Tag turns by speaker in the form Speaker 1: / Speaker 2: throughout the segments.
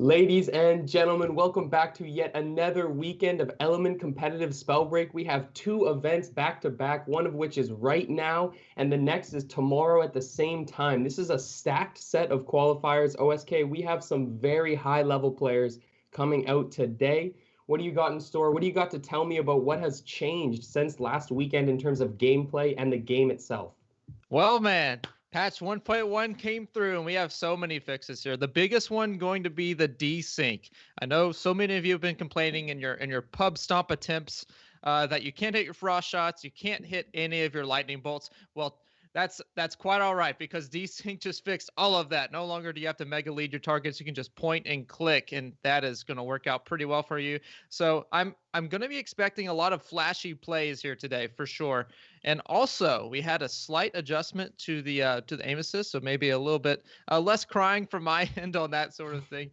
Speaker 1: Ladies and gentlemen, welcome back to yet another weekend of Element Competitive Spellbreak. We have two events back to back, one of which is right now, and the next is tomorrow at the same time. This is a stacked set of qualifiers. OSK, we have some very high level players coming out today. What do you got in store? What do you got to tell me about what has changed since last weekend in terms of gameplay and the game itself?
Speaker 2: Well, man, patch 1.1 came through and we have so many fixes here. The biggest one going to be the desync. I know so many of you have been complaining in your pub stomp attempts that you can't hit your frost shots, you can't hit any of your lightning bolts. Well, that's quite all right because desync just fixed all of that. No longer do you have to mega lead your targets. You can just point and click, and that is going to work out pretty well for you. So I'm going to be expecting a lot of flashy plays here today for sure. And also, we had a slight adjustment to the aim assist, so maybe a little bit less crying from my end on that sort of thing.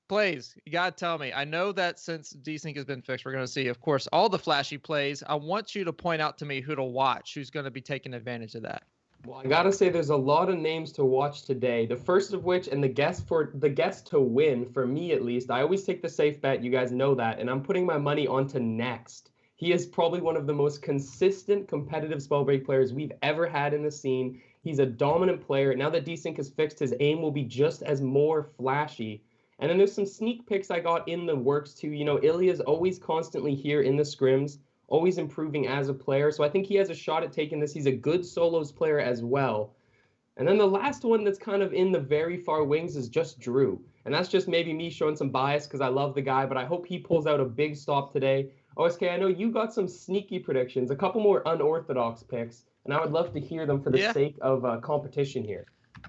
Speaker 2: Plays, you gotta tell me. I know that since desync has been fixed, we're gonna see, of course, all the flashy plays. I want you to point out to me who to watch, who's gonna be taking advantage of that.
Speaker 1: Well, I gotta say, there's a lot of names to watch today. The first of which, and the guess to win, for me at least, I always take the safe bet. You guys know that, and I'm putting my money onto Next. He is probably one of the most consistent competitive Spellbreak players we've ever had in the scene. He's a dominant player. Now that desync is fixed, his aim will be just as more flashy. And then there's some sneak picks I got in the works too. You know, Ilya's always constantly here in the scrims, always improving as a player. So I think he has a shot at taking this. He's a good solos player as well. And then the last one that's kind of in the very far wings is just Drew. And that's just maybe me showing some bias because I love the guy, but I hope he pulls out a big stop today. OSK, I know you got some sneaky predictions, a couple more unorthodox picks, and I would love to hear them for the sake of competition here.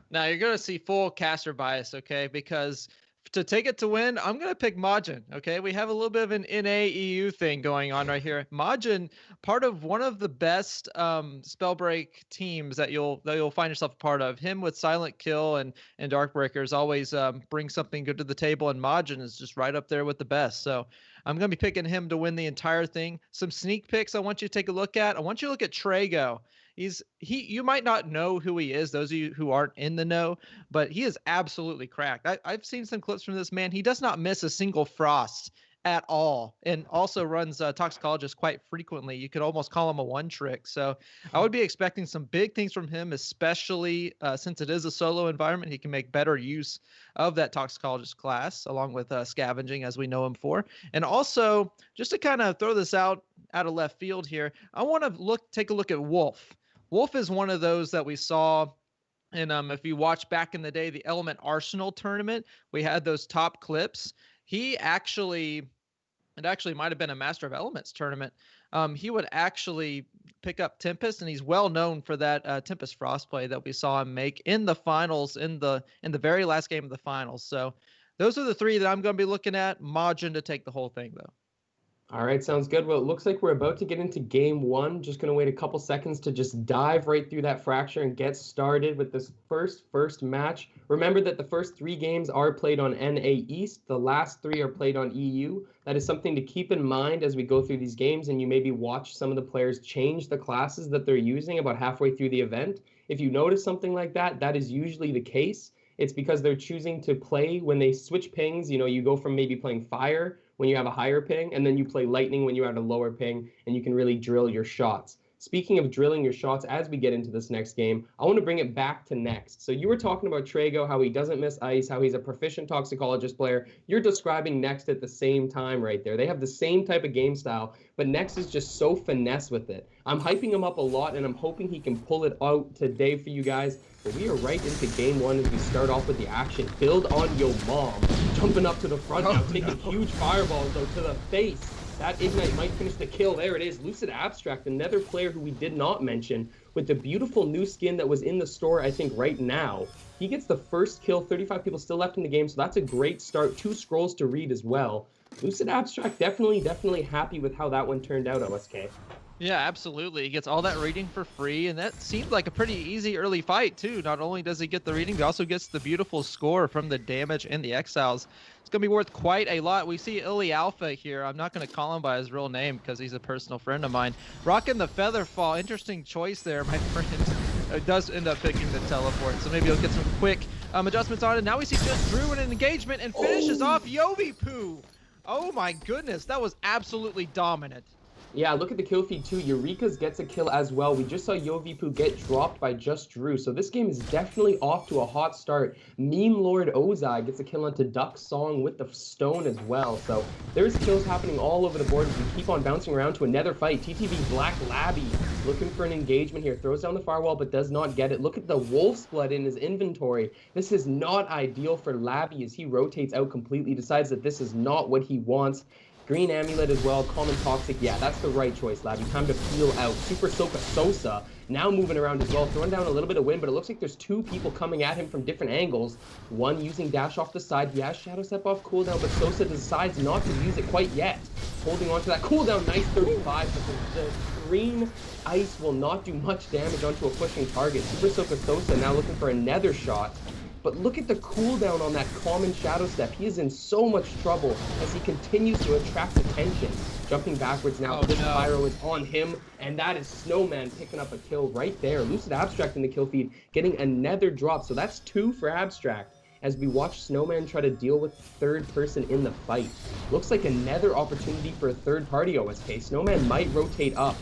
Speaker 2: Now, you're going to see full caster bias, okay? Because to take it to win, I'm going to pick Majin, okay? We have a little bit of an NA-EU thing going on right here. Majin, part of one of the best Spellbreak teams that you'll find yourself a part of. Him with Silent Kill and Darkbreakers always bring something good to the table, and Majin is just right up there with the best. So I'm going to be picking him to win the entire thing. Some sneak picks I want you to take a look at. I want you to look at Trago. You might not know who he is, those of you who aren't in the know, but he is absolutely cracked. I've seen some clips from this man. He does not miss a single frost at all, and also runs Toxicologist quite frequently. You could almost call him a one trick. So I would be expecting some big things from him, especially since it is a solo environment. He can make better use of that Toxicologist class, along with scavenging, as we know him for. And also, just to kind of throw this out of left field here, I want to take a look at Wolf. Wolf is one of those that we saw, and if you watch back in the day, the Element Arsenal tournament, we had those top clips. It actually might have been a Master of Elements tournament. He would actually pick up Tempest, and he's well known for that Tempest Frost play that we saw him make in the finals, in the very last game of the finals. So those are the three that I'm going to be looking at. Majin to take the whole thing, though.
Speaker 1: All right, sounds good. Well, it looks like we're about to get into game one. Just going to wait a couple seconds to just dive right through that fracture and get started with this first match. Remember that the first three games are played on NA East. The last three are played on EU. That is something to keep in mind as we go through these games, and you maybe watch some of the players change the classes that they're using about halfway through the event. If you notice something like that, that is usually the case. It's because they're choosing to play when they switch pings. You know, you go from maybe playing fire when you have a higher ping, and then you play lightning when you have a lower ping, and you can really drill your shots. Speaking of drilling your shots, as we get into this next game, I want to bring it back to Next. So you were talking about Trago, how he doesn't miss ice, how he's a proficient Toxicologist player. You're describing Next at the same time right there. They have the same type of game style, but Next is just so finesse with it. I'm hyping him up a lot, and I'm hoping he can pull it out today for you guys. But we are right into game one as we start off with the action. Build on your mom. Jumping up to the front now, taking huge fireballs though to the face. That Ignite might finish the kill. There it is. Lucid Abstract, another player who we did not mention, with the beautiful new skin that was in the store, I think, right now. He gets the first kill. 35 people still left in the game, so that's a great start. 2 scrolls to read as well. Lucid Abstract, definitely happy with how that one turned out, OSK.
Speaker 2: Yeah, absolutely. He gets all that reading for free, and that seemed like a pretty easy early fight, too. Not only does he get the reading, he also gets the beautiful score from the damage and the exiles. It's going to be worth quite a lot. We see Illy Alpha here. I'm not going to call him by his real name because he's a personal friend of mine. Rocking the Featherfall. Interesting choice there, my friend. Does end up picking the teleport, so maybe he'll get some quick adjustments on it. Now we see just Drew in an engagement and finishes off Yovi-Poo. Oh my goodness, that was absolutely dominant.
Speaker 1: Yeah, look at the kill feed too. Eureka's gets a kill as well. We just saw Yovi-Poo get dropped by Just Drew. So this game is definitely off to a hot start. Meme Lord Ozai gets a kill onto Duck Song with the stone as well. So there's kills happening all over the board as we keep on bouncing around to another fight. TTV Black Labby looking for an engagement here. Throws down the firewall but does not get it. Look at the Wolf's Blood in his inventory. This is not ideal for Labby as he rotates out completely. Decides that this is not what he wants. Green Amulet as well, Common Toxic. Yeah, that's the right choice, Labby. Time to peel out. Super Soka Sosa now moving around as well, throwing down a little bit of wind, but it looks like there's two people coming at him from different angles. One using dash off the side. He has Shadow Step off cooldown, but Sosa decides not to use it quite yet. Holding on to that cooldown, nice 35, but the green ice will not do much damage onto a pushing target. Super Soka Sosa now looking for another shot. But look at the cooldown on that common Shadow Step. He is in so much trouble as he continues to attract attention. Jumping backwards now, this Pyro is on him, and that is Snowman picking up a kill right there. Lucid Abstract in the kill feed, getting another drop. So that's 2 for Abstract as we watch Snowman try to deal with third person in the fight. Looks like another opportunity for a third party OSK. Snowman might rotate up.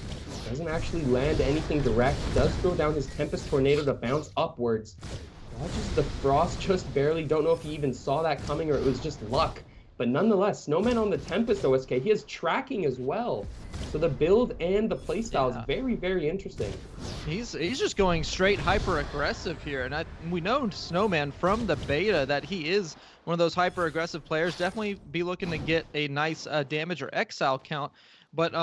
Speaker 1: Doesn't actually land anything direct. Does throw down his Tempest Tornado to bounce upwards. Dodges the Frost just barely. Don't know if he even saw that coming or it was just luck. But nonetheless, Snowman on the Tempest OSK. He has tracking as well. So the build and the playstyle is very, very interesting.
Speaker 2: He's just going straight hyper aggressive here. And we know Snowman from the beta that he is one of those hyper aggressive players. Definitely be looking to get a nice damage or exile count. But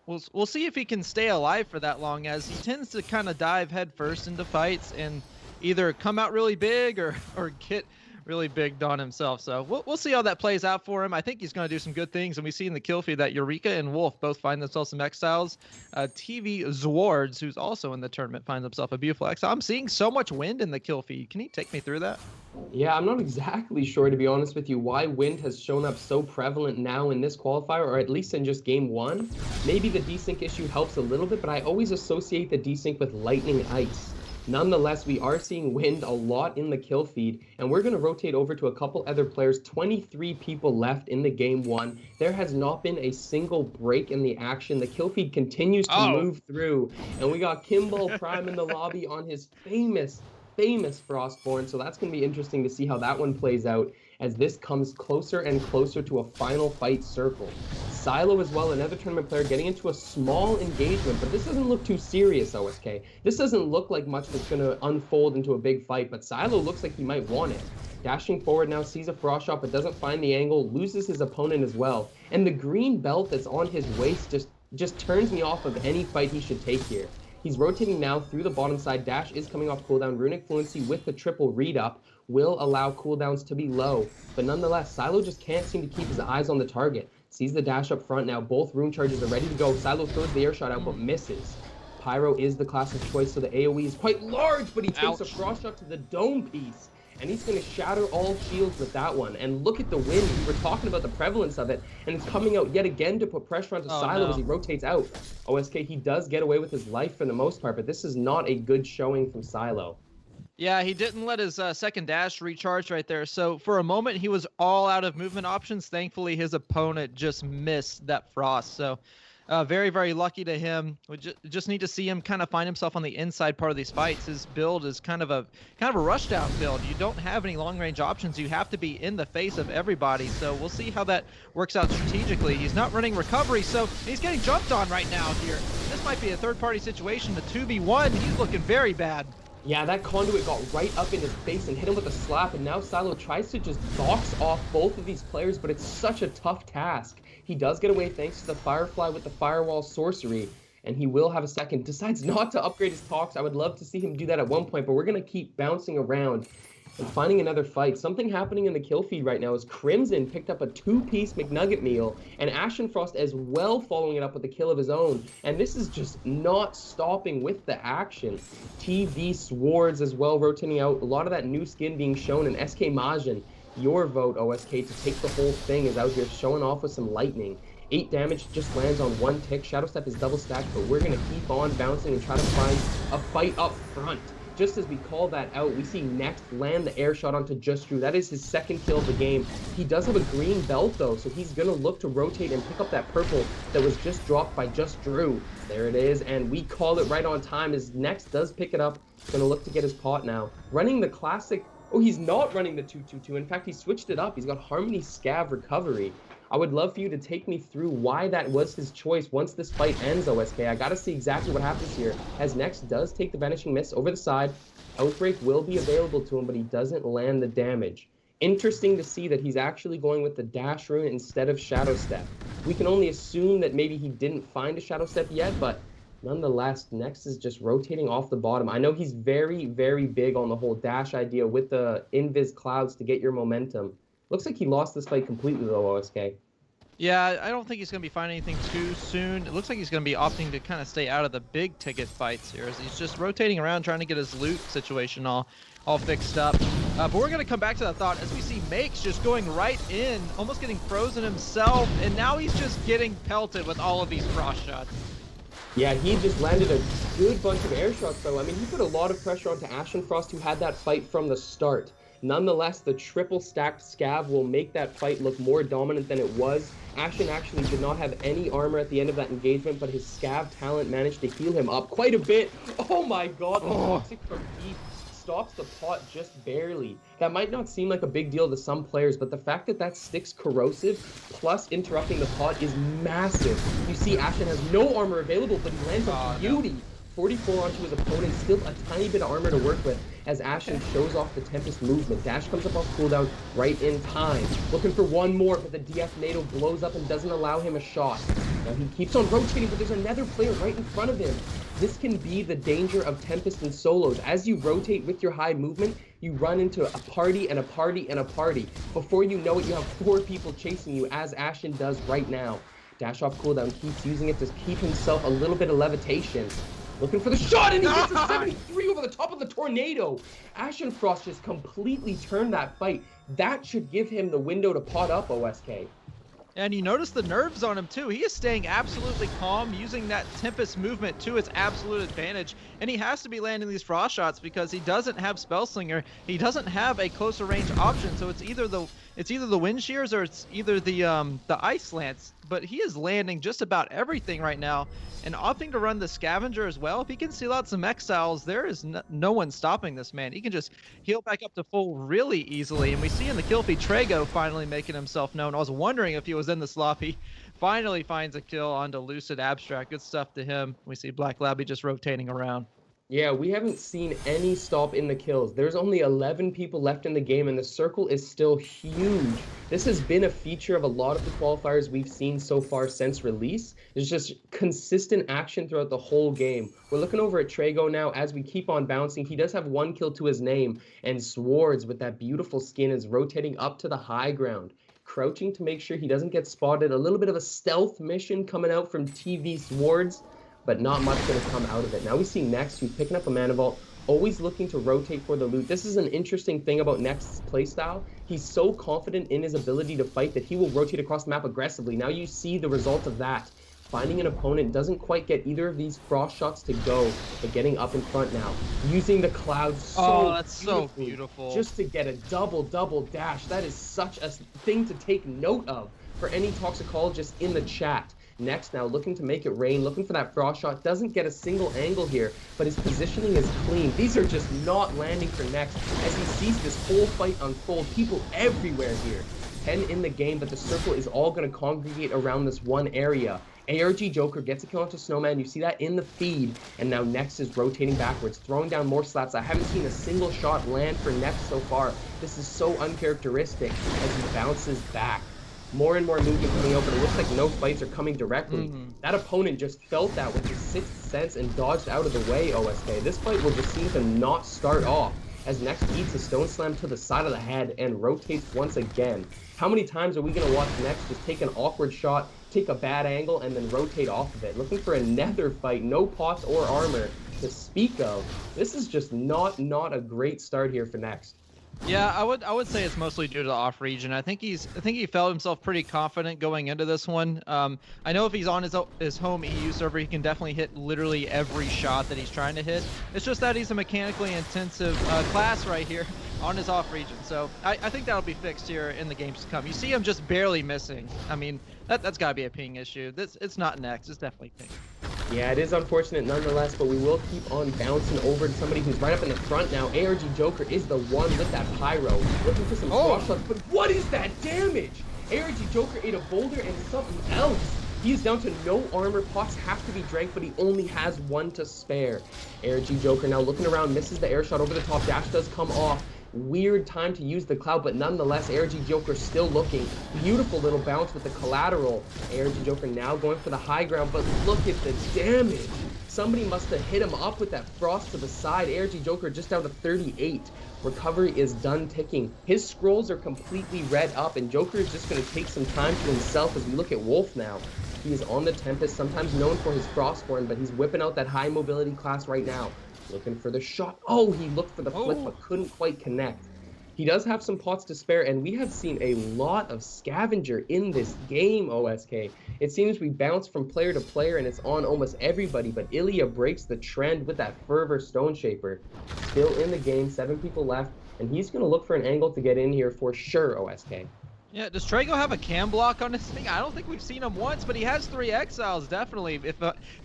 Speaker 2: we'll see if he can stay alive for that long, as he tends to kind of dive headfirst into fights and either come out really big or get really big on himself. So we'll see how that plays out for him. I think he's going to do some good things. And we see in the kill feed that Eureka and Wolf both find themselves some exiles. TV Zwards, who's also in the tournament, finds himself a beautiful exile. I'm seeing so much wind in the kill feed. Can you take me through that?
Speaker 1: Yeah, I'm not exactly sure, to be honest with you, why wind has shown up so prevalent now in this qualifier, or at least in just game 1. Maybe the desync issue helps a little bit, but I always associate the desync with lightning ice. Nonetheless, we are seeing wind a lot in the kill feed, and we're going to rotate over to a couple other players. 23 people left in the game 1. There has not been a single break in the action. The kill feed continues to move through, and we got Kimball Prime in the lobby on his famous Frostborn, so that's going to be interesting to see how that one plays out as this comes closer and closer to a final fight circle. Silo as well, another tournament player, getting into a small engagement, but this doesn't look too serious, OSK. This doesn't look like much that's going to unfold into a big fight, but Silo looks like he might want it. Dashing forward now, sees a frost shot, but doesn't find the angle, loses his opponent as well. And the green belt that's on his waist just turns me off of any fight he should take here. He's rotating now through the bottom side. Dash is coming off cooldown. Runic Fluency with the triple read up will allow cooldowns to be low. But nonetheless, Silo just can't seem to keep his eyes on the target. Sees the dash up front now. Both rune charges are ready to go. Silo throws the air shot out but misses. Pyro is the class of choice, so the AoE is quite large, but he takes a frost shot to the dome piece. And he's going to shatter all shields with that one. And look at the wind. We were talking about the prevalence of it, and it's coming out yet again to put pressure onto Silo as he rotates out. OSK, he does get away with his life for the most part, but this is not a good showing from Silo.
Speaker 2: Yeah, he didn't let his second dash recharge right there. So for a moment, he was all out of movement options. Thankfully, his opponent just missed that frost. So very, very lucky to him. We just need to see him kind of find himself on the inside part of these fights. His build is kind of a rushdown build. You don't have any long range options. You have to be in the face of everybody. So we'll see how that works out strategically. He's not running recovery, so he's getting jumped on right now here. This might be a third party situation. The 2v1, he's looking very bad.
Speaker 1: Yeah, that conduit got right up in his face and hit him with a slap, and now Silo tries to just box off both of these players, but it's such a tough task. He does get away thanks to the Firefly with the Firewall Sorcery, and he will have a second. Decides not to upgrade his Tox. I would love to see him do that at one point, but we're going to keep bouncing around and finding another fight. Something happening in the kill feed right now is Crimson picked up a 2-piece McNugget meal, and Ashenfrost as well following it up with a kill of his own. And this is just not stopping with the action. TV Swords as well rotating out. A lot of that new skin being shown, and SK Majin, your vote, OSK, to take the whole thing, is out here showing off with some lightning. 8 damage just lands on 1 tick. Shadow Step is double stacked, but we're going to keep on bouncing and try to find a fight up front. just as we call that out, we see Next land the air shot onto Just Drew. That is his second kill of the game. He does have a green belt, though, so he's going to look to rotate and pick up that purple that was just dropped by Just Drew. There it is, and we call it right on time as Next does pick it up. He's going to look to get his pot now. Running the classic... Oh, he's not running the 2-2-2. In fact, he switched it up. He's got Harmony Scav Recovery. I would love for you to take me through why that was his choice once this fight ends, OSK. I got to see exactly what happens here, as Next does take the Vanishing Mist over the side. Outbreak will be available to him, but he doesn't land the damage. Interesting to see that he's actually going with the Dash Rune instead of Shadow Step. We can only assume that maybe he didn't find a Shadow Step yet, but nonetheless, Next is just rotating off the bottom. I know he's very, very big on the whole dash idea with the Invis Clouds to get your momentum. Looks like he lost this fight completely, though, OSK.
Speaker 2: Yeah, I don't think he's going to be finding anything too soon. It looks like he's going to be opting to kind of stay out of the big ticket fights here, as he's just rotating around trying to get his loot situation all fixed up. But we're going to come back to that thought as we see Makes just going right in, almost getting frozen himself, and now he's just getting pelted with all of these frost shots.
Speaker 1: Yeah, he just landed a good bunch of air shots, though. I mean, he put a lot of pressure onto Ashenfrost, who had that fight from the start. Nonetheless, the triple stacked Scav will make that fight look more dominant than it was. Ashen actually did not have any armor at the end of that engagement, but his Scav talent managed to heal him up quite a bit. Oh my god, the Toxic from deep stops the pot just barely. That might not seem like a big deal to some players, but the fact that that sticks corrosive plus interrupting the pot is massive. You see Ashen has no armor available, but he lands on beauty. 44 onto his opponent, still a tiny bit of armor to work with as Ashen shows off the Tempest movement. Dash comes up off cooldown right in time. Looking for one more, but the DF NATO blows up and doesn't allow him a shot. Now he keeps on rotating, but there's another player right in front of him. This can be the danger of Tempest and solos. As you rotate with your high movement, you run into a party and a party and a party. Before you know it, you have 4 people chasing you, as Ashen does right now. Dash off cooldown, keeps using it to keep himself a little bit of levitation. Looking for the shot, and he gets a 73 over the top of the tornado. Ashenfrost just completely turned that fight. That should give him the window to pot up, OSK.
Speaker 2: And you notice the nerves on him too. He is staying absolutely calm, using that Tempest movement to its absolute advantage. And he has to be landing these frost shots because he doesn't have Spellslinger. He doesn't have a closer range option. So it's either the wind shears or it's either the ice lance. But he is landing just about everything right now, and opting to run the scavenger as well. If he can seal out some exiles, there is no one stopping this man. He can just heal back up to full really easily. And we see in the kill feed Trago finally making himself known. I was wondering if he was in the slop. He finally finds a kill onto Lucid Abstract. Good stuff to him. We see Black Labby just rotating around.
Speaker 1: Yeah, we haven't seen any stop in the kills. There's only 11 people left in the game, and the circle is still huge. This has been a feature of a lot of the qualifiers we've seen so far since release. There's just consistent action throughout the whole game. We're looking over at Trago now as we keep on bouncing. He does have 1 kill to his name, and Swords with that beautiful skin is rotating up to the high ground, crouching to make sure he doesn't get spotted. A little bit of a stealth mission coming out from TV Swords, but not much going to come out of it. Now we see Next, who's picking up a Mana Vault, always looking to rotate for the loot. This is an interesting thing about Next's playstyle. He's so confident in his ability to fight that he will rotate across the map aggressively. Now you see the result of that. Finding an opponent, doesn't quite get either of these frost shots to go, but getting up in front now. Using the clouds
Speaker 2: so beautiful.
Speaker 1: Just to get a double dash. That is such a thing to take note of for any toxicologist in the chat. Next now looking to make it rain, looking for that frost shot, doesn't get a single angle here, but his positioning is clean. These are just not landing for Next as he sees this whole fight unfold. People everywhere here. 10 in the game, but the circle is all going to congregate around this one area. ARG Joker gets a kill onto Snowman. You see that in the feed, and now Next is rotating backwards, throwing down more slaps. I haven't seen a single shot land for Next so far. This is so uncharacteristic as he bounces back. More and more movement coming out, but it looks like no fights are coming directly. That opponent just felt that with his 6th sense and dodged out of the way, OSK. This fight will just seem to not start off as Next eats a Stone Slam to the side of the head and rotates once again. How many times are we going to watch Next just take an awkward shot, take a bad angle, and then rotate off of it? Looking for a nether fight, no pots or armor to speak of. This is just not a great start here for Next.
Speaker 2: Yeah, I would say it's mostly due to the off region. I think he felt himself pretty confident going into this one. I know if he's on his home EU server, he can definitely hit literally every shot that he's trying to hit. It's just that he's a mechanically intensive class right here on his off region. So I think that'll be fixed here in the games to come. You see him just barely missing. I mean, that's got to be a ping issue. It's not next. It's definitely ping.
Speaker 1: Yeah, it is unfortunate nonetheless, but we will keep on bouncing over to somebody who's right up in the front now. ARG Joker is the one with that pyro. Looking for some cross shots, but what is that damage? ARG Joker ate a boulder and something else. He is down to no armor. Pots have to be drank, but he only has one to spare. ARG Joker now looking around, misses the air shot over the top. Dash does come off. Weird time to use the cloud, but nonetheless, ARG Joker still looking. Beautiful little bounce with the collateral. ARG Joker now going for the high ground, but look at the damage. Somebody must have hit him up with that frost to the side. ARG Joker just down to 38. Recovery is done ticking. His scrolls are completely read up, and Joker is just going to take some time to himself as we look at Wolf now. He is on the Tempest, sometimes known for his Frostborn, but he's whipping out that high mobility class right now. Looking for the shot. Oh, he looked for the flip, but couldn't quite connect. He does have some pots to spare, and we have seen a lot of Scavenger in this game, OSK. It seems we bounce from player to player, and it's on almost everybody, but Ilya breaks the trend with that Fervor Stone Shaper. Still in the game, 7 people left, and he's going to look for an angle to get in here for sure, OSK.
Speaker 2: Yeah, does Trago have a cam block on his thing? I don't think we've seen him once, but he has 3 exiles, definitely. If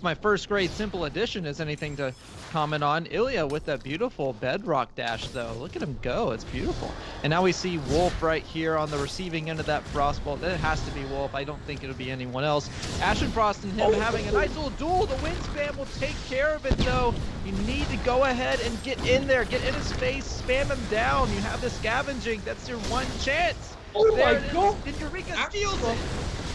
Speaker 2: my first grade simple addition is anything to comment on. Ilya with that beautiful bedrock dash, though. Look at him go. It's beautiful. And now we see Wolf right here on the receiving end of that Frostbolt. It has to be Wolf. I don't think it'll be anyone else. Ashenfrost and him having a nice little duel. The wind spam will take care of it, though. You need to go ahead and get in there. Get in his face. Spam him down. You have the scavenging. That's your one chance.
Speaker 1: Oh my god!
Speaker 2: And Eureka steals it!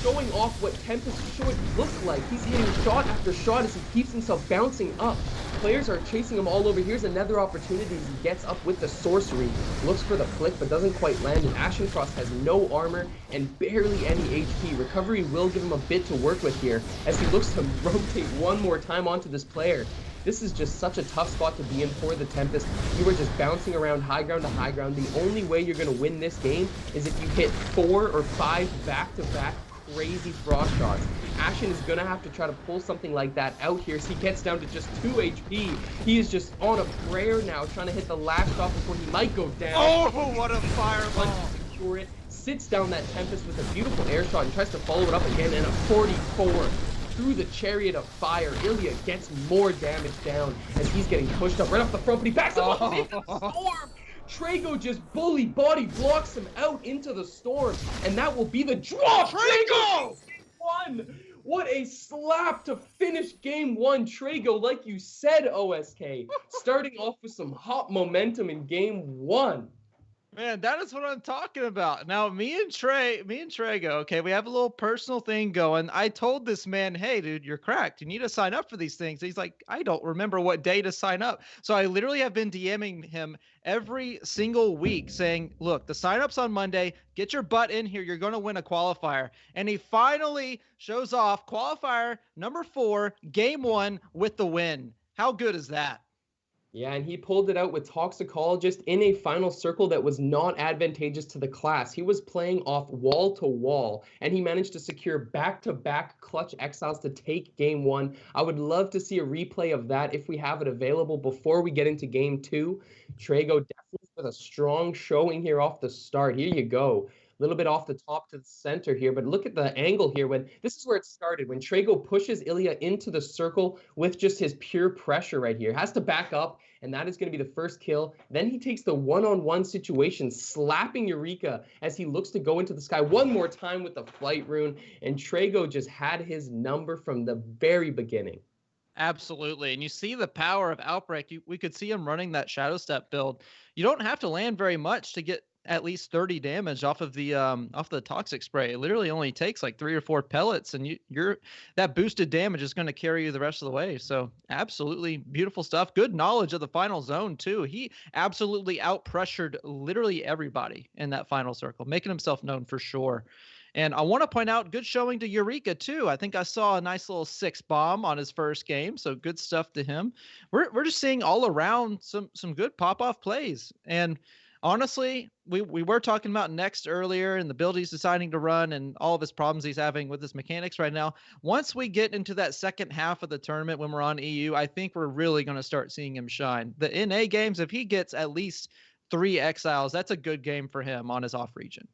Speaker 1: Showing off what Tempest should look like. He's hitting shot after shot as he keeps himself bouncing up. Players are chasing him all over. Here's another opportunity as he gets up with the sorcery. Looks for the flick, but doesn't quite land. And Ashenfrost has no armor and barely any HP. Recovery will give him a bit to work with here as he looks to rotate one more time onto this player. This is just such a tough spot to be in for the Tempest. You are just bouncing around high ground to high ground. The only way you're going to win this game is if you hit 4 or 5 back-to-back crazy frost shots. Ashen is going to have to try to pull something like that out here as he gets down to just 2 HP. He is just on a prayer now, trying to hit the last shot before he might go down.
Speaker 2: Oh, what a fireball!
Speaker 1: Secure it, sits down that Tempest with a beautiful air shot and tries to follow it up again, and a 44. Through the Chariot of Fire. Ilya gets more damage down as he's getting pushed up right off the front, but he backs up into the storm. Trago just bully body blocks him out into the storm, and that will be the draw. Trago! One! What a slap to finish game 1. Trago, like you said, OSK, starting off with some hot momentum in game 1.
Speaker 2: Man, that is what I'm talking about. Now, me and Trago, okay, we have a little personal thing going. I told this man, hey, dude, you're cracked. You need to sign up for these things. He's like, I don't remember what day to sign up. So I literally have been DMing him every single week saying, look, the sign up's on Monday. Get your butt in here. You're going to win a qualifier. And he finally shows off qualifier number 4, game 1 with the win. How good is that?
Speaker 1: Yeah, and he pulled it out with Toxicologist in a final circle that was not advantageous to the class. He was playing off wall to wall, and he managed to secure back-to-back clutch exiles to take game 1. I would love to see a replay of that if we have it available before we get into game 2. Trago definitely with a strong showing here off the start. Here you go. A little bit off the top to the center here, but look at the angle here. When this is where it started, when Trago pushes Ilya into the circle with just his pure pressure right here. Has to back up, and that is going to be the first kill. Then he takes the one-on-one situation, slapping Eureka as he looks to go into the sky one more time with the flight rune, and Trago just had his number from the very beginning.
Speaker 2: Absolutely. And you see the power of Outbreak. We could see him running that Shadow Step build. You don't have to land very much to get at least 30 damage off of the toxic spray. It literally only takes like 3 or 4 pellets, and you're that boosted damage is going to carry you the rest of the way. So absolutely beautiful stuff. Good knowledge of the final zone too. He absolutely out pressured literally everybody in that final circle, making himself known for sure. And I want to point out, good showing to Eureka too. I think I saw a nice little 6 bomb on his first game, so good stuff to him. We're just seeing all around some good pop off plays. And Honestly, we were talking about next earlier and the build he's deciding to run and all of his problems he's having with his mechanics right now. Once we get into that second half of the tournament when we're on EU, I think we're really going to start seeing him shine. The NA games, if he gets at least 3 exiles, that's a good game for him on his off region.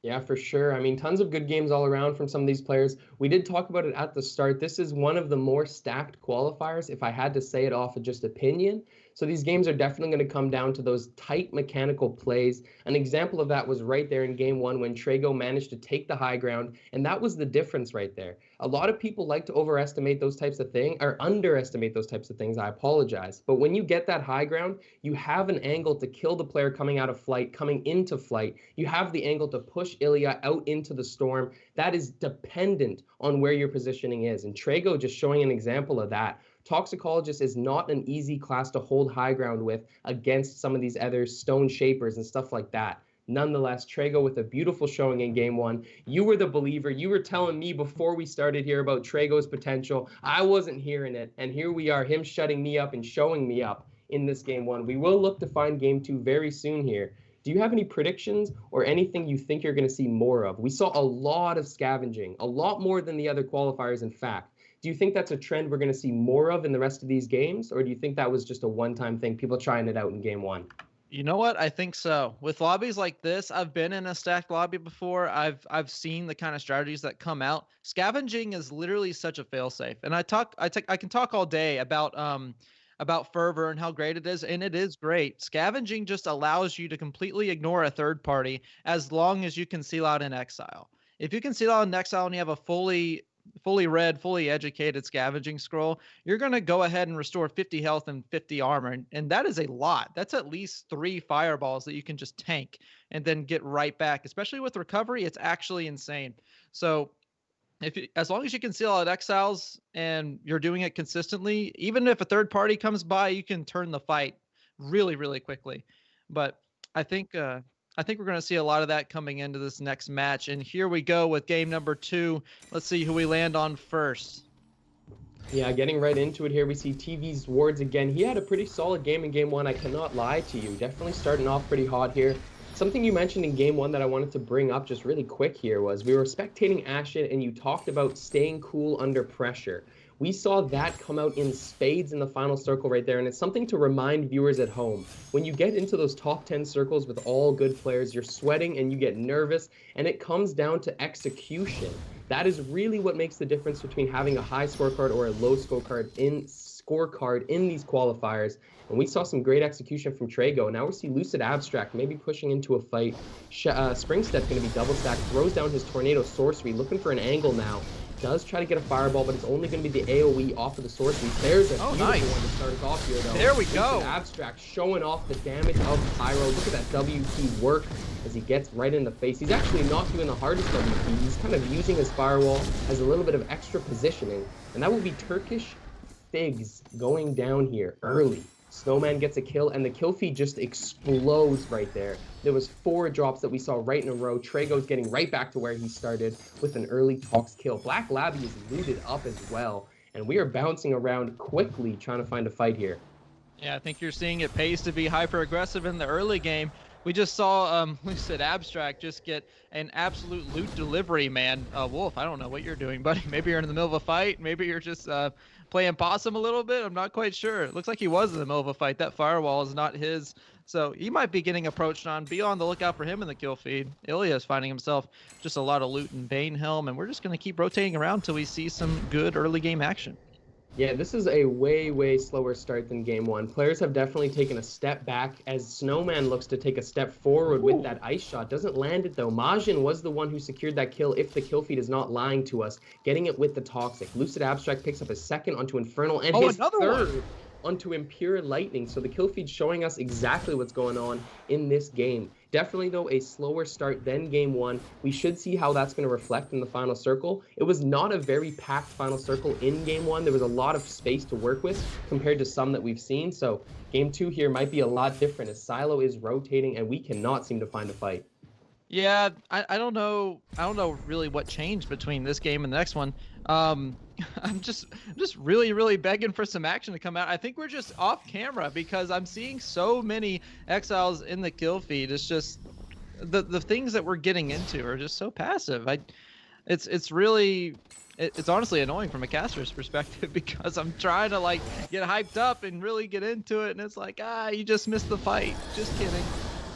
Speaker 1: Yeah, for sure. I mean, tons of good games all around from some of these players. We did talk about it at the start. This is one of the more stacked qualifiers, if I had to say it off of just opinion. So these games are definitely going to come down to those tight mechanical plays. An example of that was right there in game one when Trago managed to take the high ground, and that was the difference right there. A lot of people like to overestimate those types of things, or underestimate those types of things, I apologize. But when you get that high ground, you have an angle to kill the player coming out of flight, coming into flight. You have the angle to push Ilya out into the storm. That is dependent on where your positioning is. And Trago just showing an example of that. Toxicologist is not an easy class to hold high ground with against some of these other stone shapers and stuff like that. Nonetheless, Trago with a beautiful showing in game one. You were the believer. You were telling me before we started here about Trago's potential. I wasn't hearing it. And here we are, him shutting me up and showing me up in this game one. We will look to find game two very soon here. Do you have any predictions or anything you think you're going to see more of? We saw a lot of scavenging, a lot more than the other qualifiers, in fact. Do you think that's a trend we're going to see more of in the rest of these games, or do you think that was just a one-time thing, people trying it out in game one?
Speaker 2: You know what? I think so. With lobbies like this, I've been in a stacked lobby before. I've seen the kind of strategies that come out. Scavenging is literally such a failsafe. And I can talk all day about fervor and how great it is, and it is great. Scavenging just allows you to completely ignore a third party as long as you can seal out an exile. If you can seal out an exile and you have a fully read, fully educated scavenging scroll, you're going to go ahead and restore 50 health and 50 armor. And that is a lot. That's at least 3 fireballs that you can just tank and then get right back. Especially with recovery, it's actually insane. So as long as you can seal out exiles and you're doing it consistently, even if a third party comes by, you can turn the fight really, really quickly. But I think we're going to see a lot of that coming into this next match. And here we go with game number 2. Let's see who we land on first.
Speaker 1: Yeah, getting right into it here, we see TV's Wards again. He had a pretty solid game in game one, I cannot lie to you. Definitely starting off pretty hot here. Something you mentioned in game one that I wanted to bring up just really quick here was we were spectating Ashen and you talked about staying cool under pressure. We saw that come out in spades in the final circle right there, and it's something to remind viewers at home. When you get into those top 10 circles with all good players, you're sweating and you get nervous, and it comes down to execution. That is really what makes the difference between having a high scorecard or a low scorecard in these qualifiers. And we saw some great execution from Trago. Now we see Lucid Abstract maybe pushing into a fight. Springstep going to be double stacked, throws down his Tornado Sorcery, looking for an angle now. Does try to get a fireball, but it's only going to be the AoE off of the sorcery. There's a beautiful one to start us off here, though.
Speaker 2: There we go.
Speaker 1: Abstract showing off the damage of Pyro. Look at that WP work as he gets right in the face. He's actually not doing the hardest WP. He's kind of using his firewall as a little bit of extra positioning. And that will be Turkish Figs going down here early. Snowman gets a kill, and the kill feed just explodes right there. There was 4 drops that we saw right in a row. Trago's getting right back to where he started with an early Tox kill. Black Labby is looted up as well, and we are bouncing around quickly trying to find a fight here.
Speaker 2: Yeah, I think you're seeing it pays to be hyper-aggressive in the early game. We just saw Lucid Abstract just get an absolute loot delivery, man. Wolf, I don't know what you're doing, buddy. Maybe you're in the middle of a fight. Maybe you're just playing possum a little bit. I'm not quite sure. It looks like he was in the middle of a fight. That firewall is not his. So he might be getting approached on. Be on the lookout for him in the kill feed. Ilya is finding himself just a lot of loot in Bane Helm, and we're just going to keep rotating around until we see some good early game action.
Speaker 1: Yeah, this is a way slower start than game one. Players have definitely taken a step back as Snowman looks to take a step forward with that ice shot. Doesn't land it though. Majin was the one who secured that kill if the kill feed is not lying to us. Getting it with the Toxic. Lucid Abstract picks up his second onto Infernal and his third onto Impure Lightning. So the kill feed showing us exactly what's going on in this game. Definitely, though, a slower start than game one. We should see how that's going to reflect in the final circle. It was not a very packed final circle in game one. There was a lot of space to work with compared to some that we've seen. So game two here might be a lot different as Silo is rotating and we cannot seem to find a fight.
Speaker 2: Yeah, I don't know. I don't know really what changed between this game and the next one. Um, I'm just really begging for some action to come out. I think we're just off camera because I'm seeing so many exiles in the kill feed. It's just the things that we're getting into are just so passive. It's really it's honestly annoying from a caster's perspective because I'm trying to like get hyped up and really get into it, and it's like you just missed the fight. Just kidding.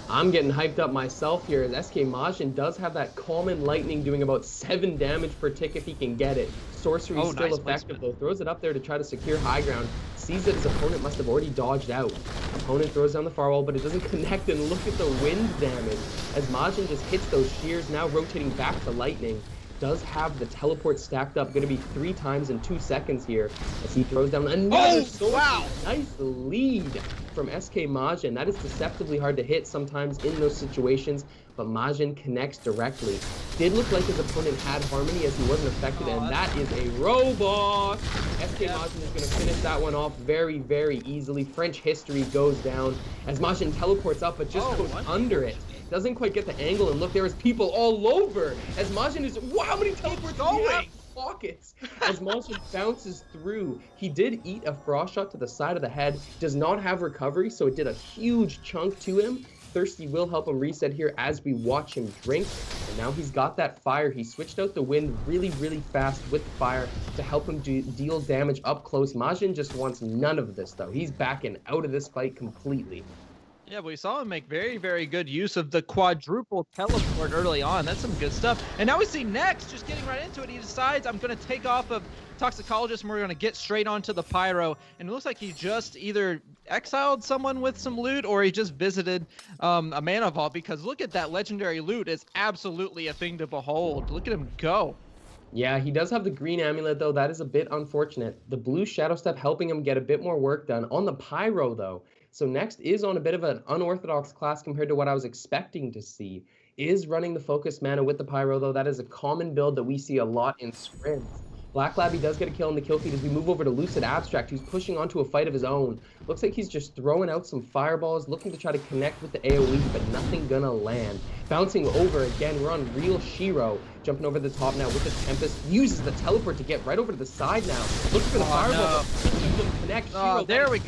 Speaker 1: I'm getting hyped up myself here, as SK Majin does have that Common Lightning doing about 7 damage per tick if he can get it. Sorcery is still
Speaker 2: Nice
Speaker 1: effective
Speaker 2: placement.
Speaker 1: though. Throws it up there to try to secure high ground. Sees that his opponent must have already dodged out. Opponent throws down the firewall, but it doesn't connect, and look at the wind damage as Majin just hits those shears, now rotating back to Lightning. Does have the teleport stacked up, going to be 3 times in 2 seconds here as he throws down another sword.
Speaker 2: Wow!
Speaker 1: Nice lead from SK Majin. That is deceptively hard to hit sometimes in those situations, but Majin connects directly. Did look like his opponent had Harmony as he wasn't affected, and that is a robot! SK Majin is going to finish that one off very easily. French history goes down as Majin teleports up, but just goes under it. Doesn't quite get the angle, and look, there is people all over as Majin is, wow, how many teleports does he have? Pockets as Majin bounces through. He did eat a frost shot to the side of the head, does not have recovery, so it did a huge chunk to him. Thirsty will help him reset here as we watch him drink, and now he's got that fire. He switched out the wind really fast with the fire to help him deal damage up close. Majin just wants none of this though. He's backing out of this fight completely.
Speaker 2: Yeah, we saw him make very good use of the quadruple teleport early on. That's some good stuff. And now we see Next just getting right into it. He decides, I'm going to take off of Toxicologist and we're going to get straight onto the Pyro. And it looks like he just either exiled someone with some loot or he just visited a mana vault, because look at that legendary loot. It's absolutely a thing to behold. Look at him go.
Speaker 1: Yeah, he does have the green amulet though. That is a bit unfortunate. The blue Shadow Step helping him get a bit more work done on the Pyro though. So Next is on a bit of an unorthodox class compared to what I was expecting to see. Is running the focus mana with the Pyro though. That is a common build that we see a lot in scrims. Black Labby does get a kill in the kill feed as we move over to Lucid Abstract, who's pushing onto a fight of his own. Looks like he's just throwing out some fireballs, looking to try to connect with the AoE, but nothing gonna land. Bouncing over again, we're on real Shiro. Jumping over the top now with the Tempest, uses the teleport to get right over to the side now. Looking for the fireball, no. Connect. Shiro,
Speaker 2: there we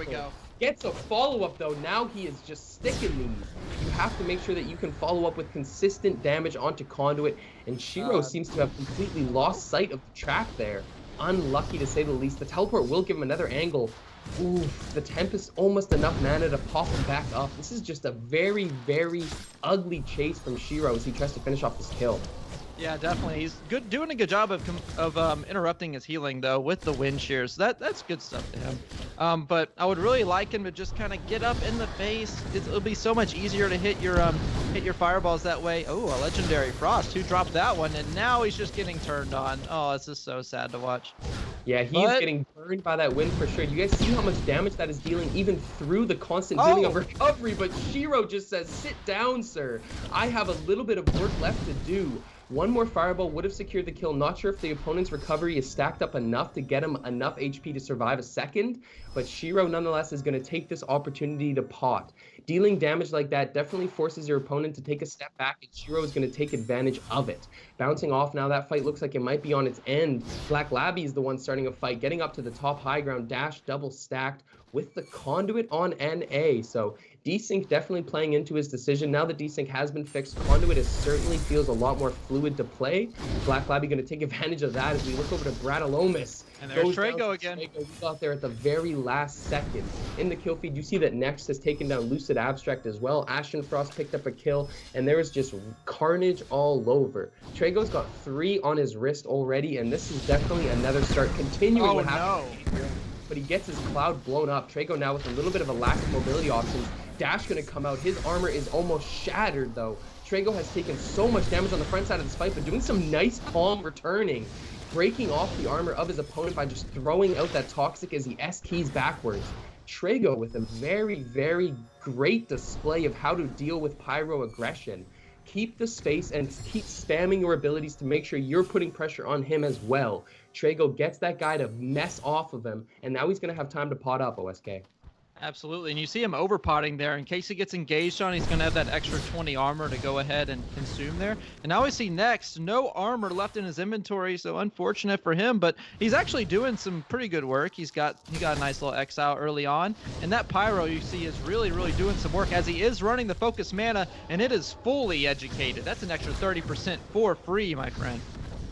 Speaker 2: go.
Speaker 1: Gets a follow-up though. Now he is just sticking these. You have to make sure that you can follow up with consistent damage onto Conduit, and Shiro seems to have completely lost sight of the track there. Unlucky to say the least. The teleport will give him another angle. Oof, the Tempest almost enough mana to pop him back up. This is just a very ugly chase from Shiro as he tries to finish off this kill.
Speaker 2: Yeah, definitely. He's doing a good job of interrupting his healing though with the wind shears. That's good stuff to him. But I would really like him to just kind of get up in the face. It'll be so much easier to hit your fireballs that way. Oh, a legendary Frost. Who dropped that one? And now he's just getting turned on. Oh, it's just so sad to watch.
Speaker 1: Yeah, he's getting burned by that wind for sure. You guys see how much damage that is dealing even through the constant dealing of recovery, but Shiro just says, sit down, sir. I have a little bit of work left to do. One more fireball would have secured the kill. Not sure if the opponent's recovery is stacked up enough to get him enough HP to survive a second, but Shiro nonetheless is going to take this opportunity to pot. Dealing damage like that definitely forces your opponent to take a step back, and Shiro is going to take advantage of it. Bouncing off now, that fight looks like it might be on its end. Black Labby is the one starting a fight, getting up to the top high ground, dash double stacked with the Conduit on NA. So Desync definitely playing into his decision. Now that Desync has been fixed, Conduit certainly feels a lot more fluid to play. Black Labby going to take advantage of that as we look over to Bradalomus.
Speaker 2: And there's Trago again.
Speaker 1: We got there at the very last second. In the kill feed, you see that Next has taken down Lucid Abstract as well. Ashen Frost picked up a kill, and there is just carnage all over. Trago's got 3 on his wrist already, and this is definitely another start continuing what happened. But he gets his cloud blown up. Trago now with a little bit of a lack of mobility options. Dash gonna come out. His armor is almost shattered though. Trago has taken so much damage on the front side of this fight, but doing some nice calm returning. Breaking off the armor of his opponent by just throwing out that Toxic as he S-keys backwards. Trago with a very great display of how to deal with pyro aggression. Keep the space and keep spamming your abilities to make sure you're putting pressure on him as well. Trago gets that guy to mess off of him, and now he's going to have time to pot up, OSK.
Speaker 2: Absolutely, and you see him overpotting there. In case he gets engaged on, he's going to have that extra 20 armor to go ahead and consume there. And now we see next, no armor left in his inventory, so unfortunate for him, but he's actually doing some pretty good work. He got a nice little exile early on, and that pyro you see is really doing some work as he is running the focus mana, and it is fully educated. That's an extra 30% for free, my friend.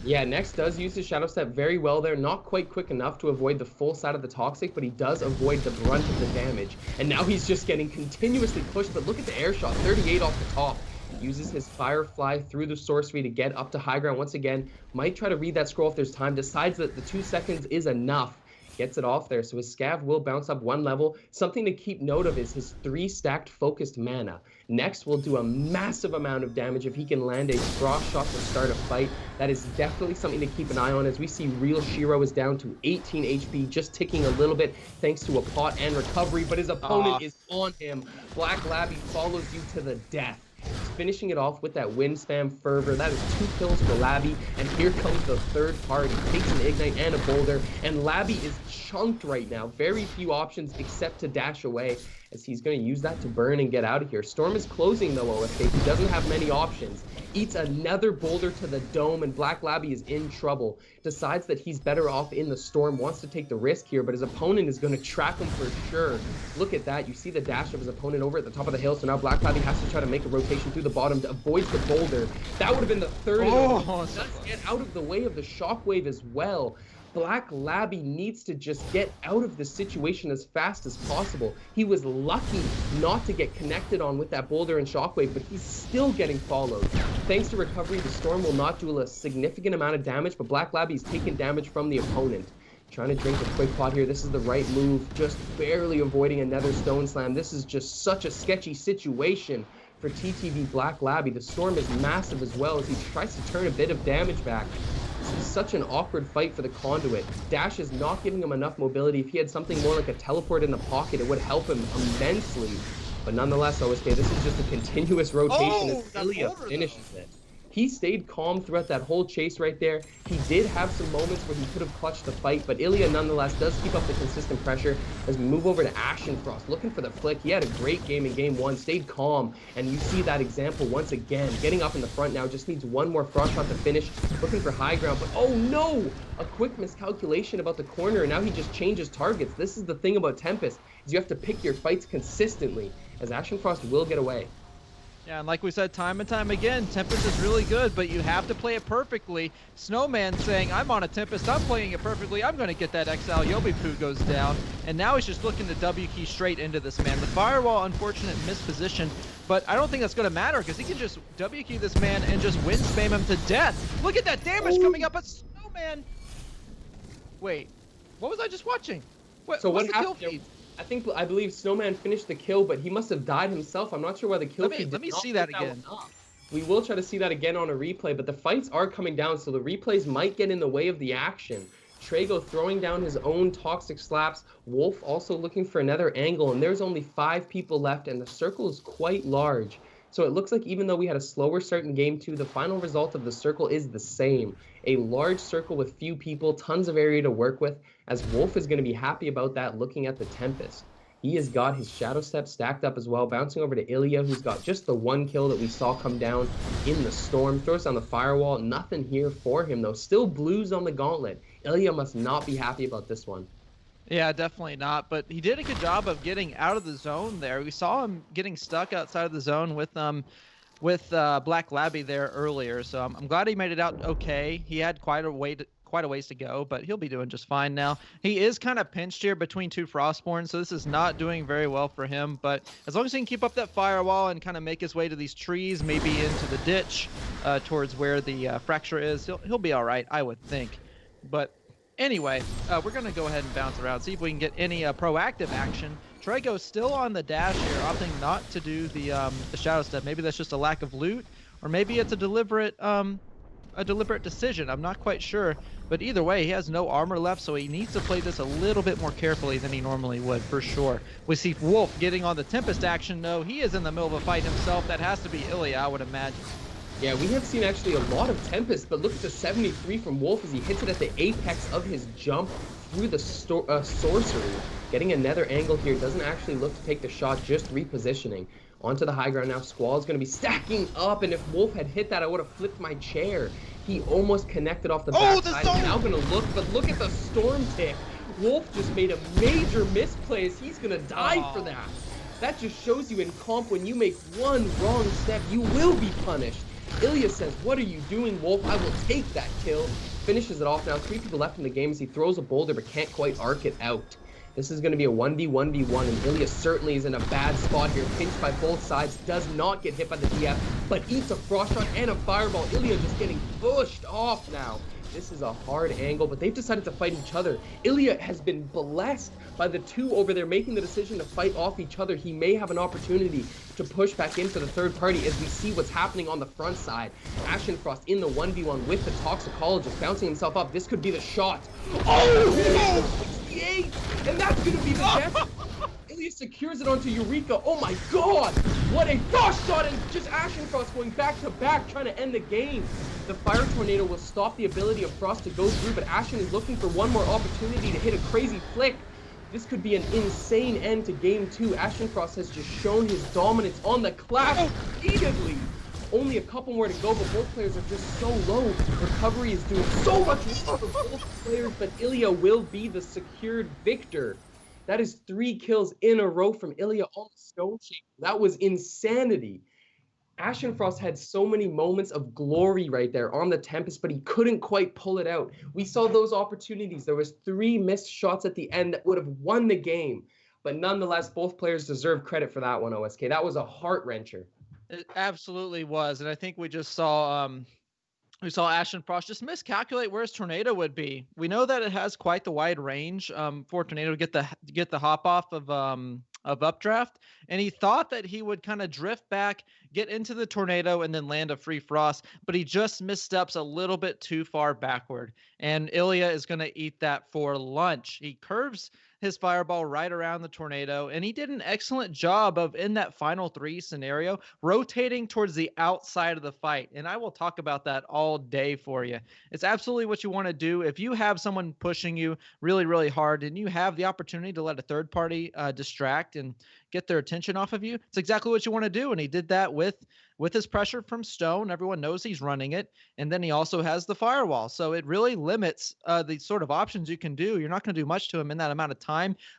Speaker 1: Yeah, Next does use his Shadow Step very well there. Not quite quick enough to avoid the full side of the Toxic, but he does avoid the brunt of the damage. And now he's just getting continuously pushed, but look at the air shot, 38 off the top. Uses his Firefly through the sorcery to get up to high ground once again. Might try to read that scroll if there's time. Decides that the 2 seconds is enough. Gets it off there, so his Scav will bounce up 1 level. Something to keep note of is his 3 stacked focused mana. Next will do a massive amount of damage if he can land a Frost Shot to start a fight. That is definitely something to keep an eye on, as we see Real Shiro is down to 18 HP, just ticking a little bit thanks to a pot and recovery, but his opponent is on him. Black Labby follows you to the death. He's finishing it off with that wind spam fervor. That is 2 kills for Labby, and here comes the third party. Takes an ignite and a boulder, and Labby is chunked right now. Very few options except to dash away, as he's going to use that to burn and get out of here. Storm is closing though, OFK. He doesn't have many options. Eats another boulder to the dome, and Black Labby is in trouble. Decides that he's better off in the Storm, wants to take the risk here, but his opponent is going to trap him for sure. Look at that. You see the dash of his opponent over at the top of the hill, so now Black Labby has to try to make a rotation through the bottom to avoid the boulder. That would have been the third. Does get out of the way of the shockwave as well. Black Labby needs to just get out of this situation as fast as possible. He was lucky not to get connected on with that boulder and shockwave, but he's still getting followed. Thanks to recovery, the Storm will not do a significant amount of damage, but Black Labby's taken damage from the opponent. Trying to drink a quick pot here. This is the right move, just barely avoiding another Stone Slam. This is just such a sketchy situation for TTV Black Labby. The Storm is massive as well, as he tries to turn a bit of damage back. This is such an awkward fight for the Conduit. Dash is not giving him enough mobility. If he had something more like a teleport in the pocket, it would help him immensely. But nonetheless, OSK, this is just a continuous rotation as Ilya finishes it. He stayed calm throughout that whole chase right there. He did have some moments where he could have clutched the fight, but Ilya nonetheless does keep up the consistent pressure as we move over to Ashenfrost, looking for the flick. He had a great game in game 1, stayed calm, and you see that example once again. Getting up in the front now, just needs one more Frost Shot to finish, looking for high ground, but oh no! A quick miscalculation about the corner, and now he just changes targets. This is the thing about Tempest, is you have to pick your fights consistently, as Ashenfrost will get away.
Speaker 2: Yeah, and like we said time and time again, Tempest is really good, but you have to play it perfectly. Snowman saying, I'm on a Tempest, I'm playing it perfectly, I'm going to get that exile. Yobipu goes down, and now he's just looking to W key straight into this man. The Firewall, unfortunate misposition, but I don't think that's going to matter, because he can just W key this man and just wind spam him to death. Look at that damage coming up, but Snowman... Wait, what was I just watching? What's the kill feed?
Speaker 1: I believe Snowman finished the kill, but he must have died himself. I'm not sure why the kill feed did not.
Speaker 2: Let me see that again.
Speaker 1: We will try to see that again on a replay, but the fights are coming down, so the replays might get in the way of the action. Trago throwing down his own toxic slaps. Wolf also looking for another angle, and there's only 5 people left, and the circle is quite large. So it looks like even though we had a slower start in game 2, the final result of the circle is the same. A large circle with few people, tons of area to work with, as Wolf is going to be happy about that looking at the Tempest. He has got his Shadow Step stacked up as well, bouncing over to Ilya, who's got just the 1 kill that we saw come down in the Storm. Throws down the Firewall, nothing here for him though. Still blues on the gauntlet. Ilya must not be happy about this one.
Speaker 2: Yeah, definitely not, but he did a good job of getting out of the zone there. We saw him getting stuck outside of the zone with Black Labby there earlier, so I'm glad he made it out okay. He had quite a ways to go, but he'll be doing just fine now. He is kind of pinched here between 2 Frostborns, so this is not doing very well for him, but as long as he can keep up that Firewall and kind of make his way to these trees, maybe into the ditch towards where the fracture is, he'll be all right, I would think. But anyway, we're going to go ahead and bounce around, see if we can get any proactive action. Trago's still on the dash here, opting not to do the Shadow Step. Maybe that's just a lack of loot, or maybe it's a deliberate decision. I'm not quite sure, but either way, he has no armor left, so he needs to play this a little bit more carefully than he normally would, for sure. We see Wolf getting on the Tempest action, though. He is in the middle of a fight himself. That has to be Ilya, I would imagine.
Speaker 1: Yeah, we have seen actually a lot of Tempest, but look at the 73 from Wolf as he hits it at the apex of his jump through the sorcery. Getting another angle here, doesn't actually look to take the shot, just repositioning. Onto the high ground now, Squall is going to be stacking up, and if Wolf had hit that, I would have flipped my chair. He almost connected off the backside. He's now going to look, but look at the storm tick. Wolf just made a major misplay as he's going to die for that. That just shows you in comp, when you make one wrong step, you will be punished. Ilya says, what are you doing, Wolf? I will take that kill. Finishes it off now. 3 people left in the game as he throws a boulder but can't quite arc it out. This is going to be a 1v1v1, and Ilya certainly is in a bad spot here. Pinched by both sides, does not get hit by the DF, but eats a frost shot and a fireball. Ilya just getting pushed off now. This is a hard angle, but they've decided to fight each other. Ilya has been blessed by the two over there making the decision to fight off each other. He may have an opportunity to push back into the third party as we see what's happening on the front side. Ashenfrost in the 1v1 with the Toxicologist, bouncing himself up. This could be the shot. Oh, 68! And that's going to be the death. Ilya secures it onto Eureka. Oh my god! What a frost shot, and just Ashenfrost going back to back, trying to end the game. The Fire Tornado will stop the ability of Frost to go through, but Ashen is looking for one more opportunity to hit a crazy flick. This could be an insane end to game 2. Ashenfrost has just shown his dominance on the clash repeatedly. Only a couple more to go, but both players are just so low. Recovery is doing so much work for both players, but Ilya will be the secured victor. That is 3 kills in a row from Ilya on the Stone Shaper. That was insanity. Ashenfrost had so many moments of glory right there on the Tempest, but he couldn't quite pull it out. We saw those opportunities. There was 3 missed shots at the end that would have won the game. But nonetheless, both players deserve credit for that one, OSK. That was a heart-wrencher.
Speaker 2: It absolutely was. And I think we just saw Ashenfrost just miscalculate where his tornado would be. We know that it has quite the wide range for tornado to get the hop off of updraft, and he thought that he would kind of drift back, get into the tornado, and then land a free frost, but he just missteps a little bit too far backward, and Ilya is going to eat that for lunch. He curves his fireball right around the tornado, and he did an excellent job of, in that final 3 scenario, rotating towards the outside of the fight, and I will talk about that all day for you. It's absolutely what you want to do. If you have someone pushing you really, really hard, and you have the opportunity to let a third party distract and get their attention off of you, it's exactly what you want to do, and he did that with his pressure from Stone. Everyone knows he's running it, and then he also has the firewall, so it really limits the sort of options you can do. You're not going to do much to him in that amount of time.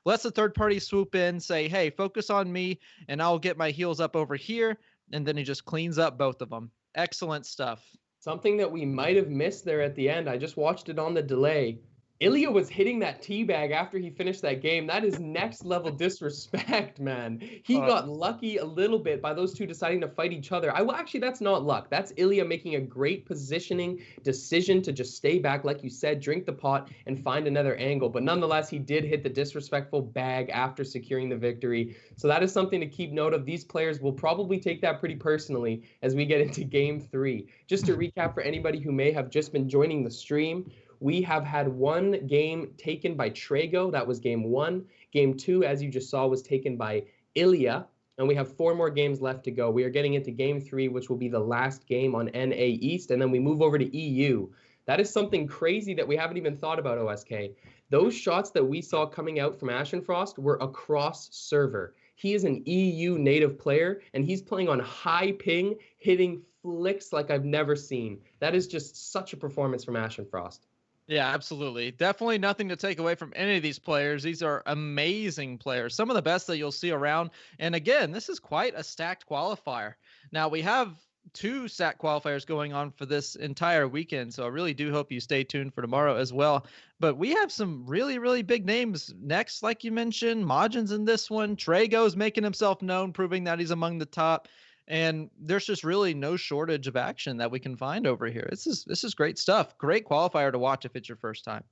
Speaker 2: Lets the third party swoop in, say, hey, focus on me, and I'll get my heals up over here, and then he just cleans up both of them. Excellent stuff.
Speaker 1: Something that we might have missed there at the end, I just watched it on the delay. Ilya was hitting that teabag after he finished that game. That is next level disrespect, man. He got lucky a little bit by those two deciding to fight each other. Actually, that's not luck. That's Ilya making a great positioning decision to just stay back, like you said, drink the pot, and find another angle. But nonetheless, he did hit the disrespectful bag after securing the victory. So that is something to keep note of. These players will probably take that pretty personally as we get into game 3. Just to recap for anybody who may have just been joining the stream, we have had 1 game taken by Trago. That was game 1. Game 2, as you just saw, was taken by Ilya. And we have 4 more games left to go. We are getting into game 3, which will be the last game on NA East. And then we move over to EU. That is something crazy that we haven't even thought about, OSK. Those shots that we saw coming out from Ashenfrost were across server. He is an EU native player, and he's playing on high ping, hitting flicks like I've never seen. That is just such a performance from Ashenfrost.
Speaker 2: Yeah, absolutely. Definitely nothing to take away from any of these players. These are amazing players, some of the best that you'll see around. And again, this is quite a stacked qualifier. Now, we have 2 stacked qualifiers going on for this entire weekend, so I really do hope you stay tuned for tomorrow as well. But we have some really, really big names next, like you mentioned. Majin's in this one. Trago's making himself known, proving that he's among the top. And there's just really no shortage of action that we can find over here. This is great stuff. Great qualifier to watch if it's your first time.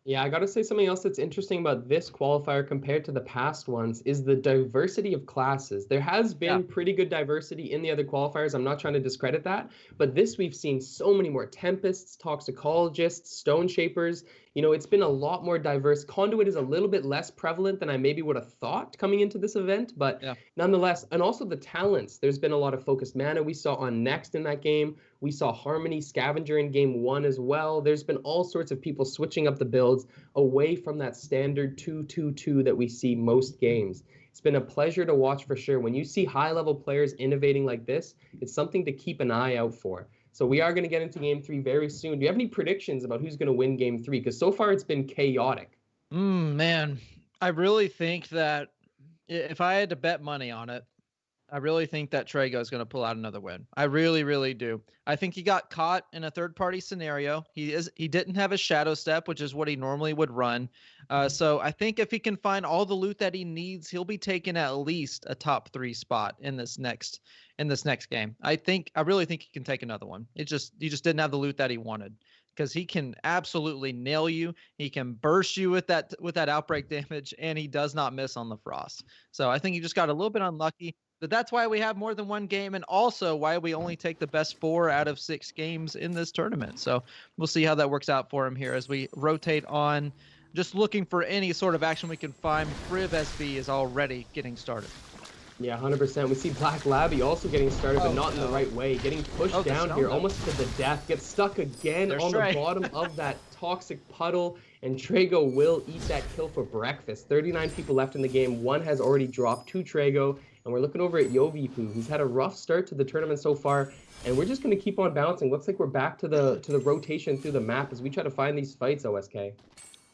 Speaker 1: Yeah, I got to say something else that's interesting about this qualifier compared to the past ones is the diversity of classes. There has been pretty good diversity in the other qualifiers. I'm not trying to discredit that, but this we've seen so many more Tempests, Toxicologists, Stone Shapers. You know, it's been a lot more diverse. Conduit is a little bit less prevalent than I maybe would have thought coming into this event, but nonetheless, and also the talents. There's been a lot of focused mana we saw on Next in that game. We saw Harmony Scavenger in game 1 as well. There's been all sorts of people switching up the builds away from that standard 2-2-2 that we see most games. It's been a pleasure to watch for sure. When you see high-level players innovating like this, it's something to keep an eye out for. So we are going to get into game 3 very soon. Do you have any predictions about who's going to win game 3? Because so far it's been chaotic.
Speaker 2: Man, I really think that if I had to bet money on it, I really think that Trago is going to pull out another win. I really, really do. I think he got caught in a third-party scenario. He didn't have a Shadow Step, which is what he normally would run. So I think if he can find all the loot that he needs, he'll be taking at least a top 3 spot in this next game. I really think he can take another one. He just didn't have the loot that he wanted, because he can absolutely nail you. He can burst you with that outbreak damage, and he does not miss on the frost. So I think he just got a little bit unlucky. But that's why we have more than one game, and also why we only take the best 4 out of 6 games in this tournament. So we'll see how that works out for him here as we rotate on, just looking for any sort of action we can find. Friv SB is already getting started.
Speaker 1: Yeah, 100%. We see Black Labby also getting started, but not in the right way. Getting pushed down here almost to the death. Gets stuck again on the bottom of that toxic puddle, and Trago will eat that kill for breakfast. 39 people left in the game. 1 has already dropped to Trago, and we're looking over at Yovipu, who's had a rough start to the tournament so far, and we're just going to keep on bouncing. Looks like we're back to the rotation through the map as we try to find these fights, OSK.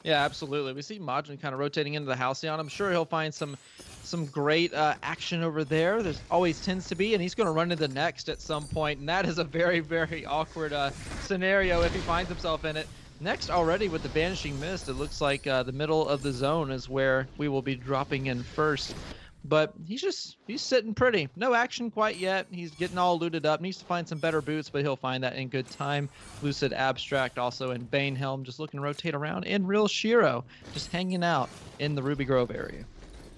Speaker 2: Yeah, absolutely. We see Majin kind of rotating into the Halcyon. I'm sure he'll find some great action over there. There's always tends to be, and he's going to run into Next at some point, and that is a very, very awkward scenario if he finds himself in it. Next already with the Banishing Mist, it looks like the middle of the zone is where we will be dropping in first. But he's sitting pretty. No action quite yet. He's getting all looted up. Needs to find some better boots, but he'll find that in good time. Lucid Abstract also in Banehelm, just looking to rotate around. And Real Shiro just hanging out in the Ruby Grove area.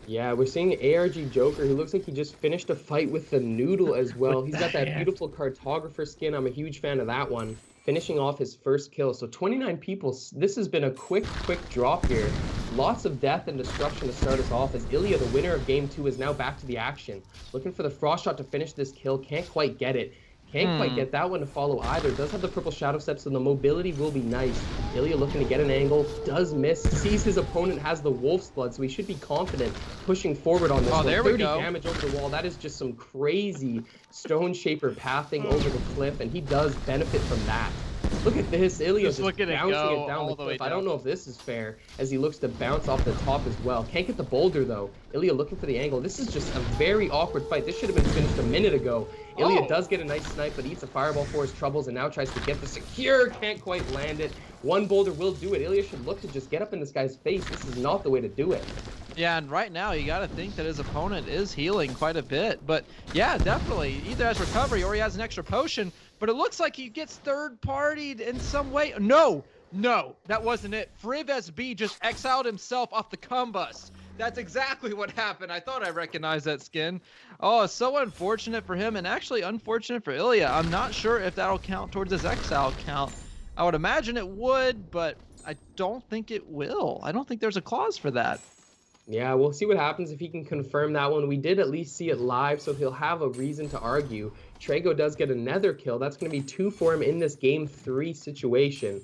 Speaker 1: Yeah, we're seeing ARG Joker, who looks like he just finished a fight with the Noodle as well. He's got that beautiful cartographer skin. I'm a huge fan of that one. Finishing off his first kill. So 29 people. This has been a quick drop here. Lots of death and destruction to start us off, as Ilya, the winner of game 2, is now back to the action. Looking for the frost shot to finish this kill. Can't quite get it. Can't quite get that one to follow either. Does have the purple shadow step, so the mobility will be nice. Ilya looking to get an angle. Does miss. Sees his opponent has the wolf's blood, so he should be confident pushing forward on this one.
Speaker 2: There we
Speaker 1: 30
Speaker 2: go.
Speaker 1: damage over the wall. That is just some crazy Stone Shaper pathing over the cliff, and he does benefit from that. Look at this. Ilya just bouncing it down the cliff. I don't know if this is fair, as he looks to bounce off the top as well. Can't get the boulder, though. Ilya looking for the angle. This is just a very awkward fight. This should have been finished a minute ago. Ilya does get a nice snipe, but eats a fireball for his troubles and now tries to get the secure. Can't quite land it. One boulder will do it. Ilya should look to just get up in this guy's face. This is not the way to do it.
Speaker 2: Yeah, and right now you got to think that his opponent is healing quite a bit. But yeah, definitely. Either has recovery or he has an extra potion. But it looks like he gets third-partied in some way. No, that wasn't it. Friv SB just exiled himself off the combust. That's exactly what happened. I thought I recognized that skin. Oh, so unfortunate for him, and actually unfortunate for Ilya. I'm not sure if that'll count towards his exile count. I would imagine it would, but I don't think it will. I don't think there's a clause for that.
Speaker 1: Yeah, we'll see what happens if he can confirm that one. We did at least see it live, so he'll have a reason to argue. Trago does get another kill. That's going to be 2 for him in this game 3 situation.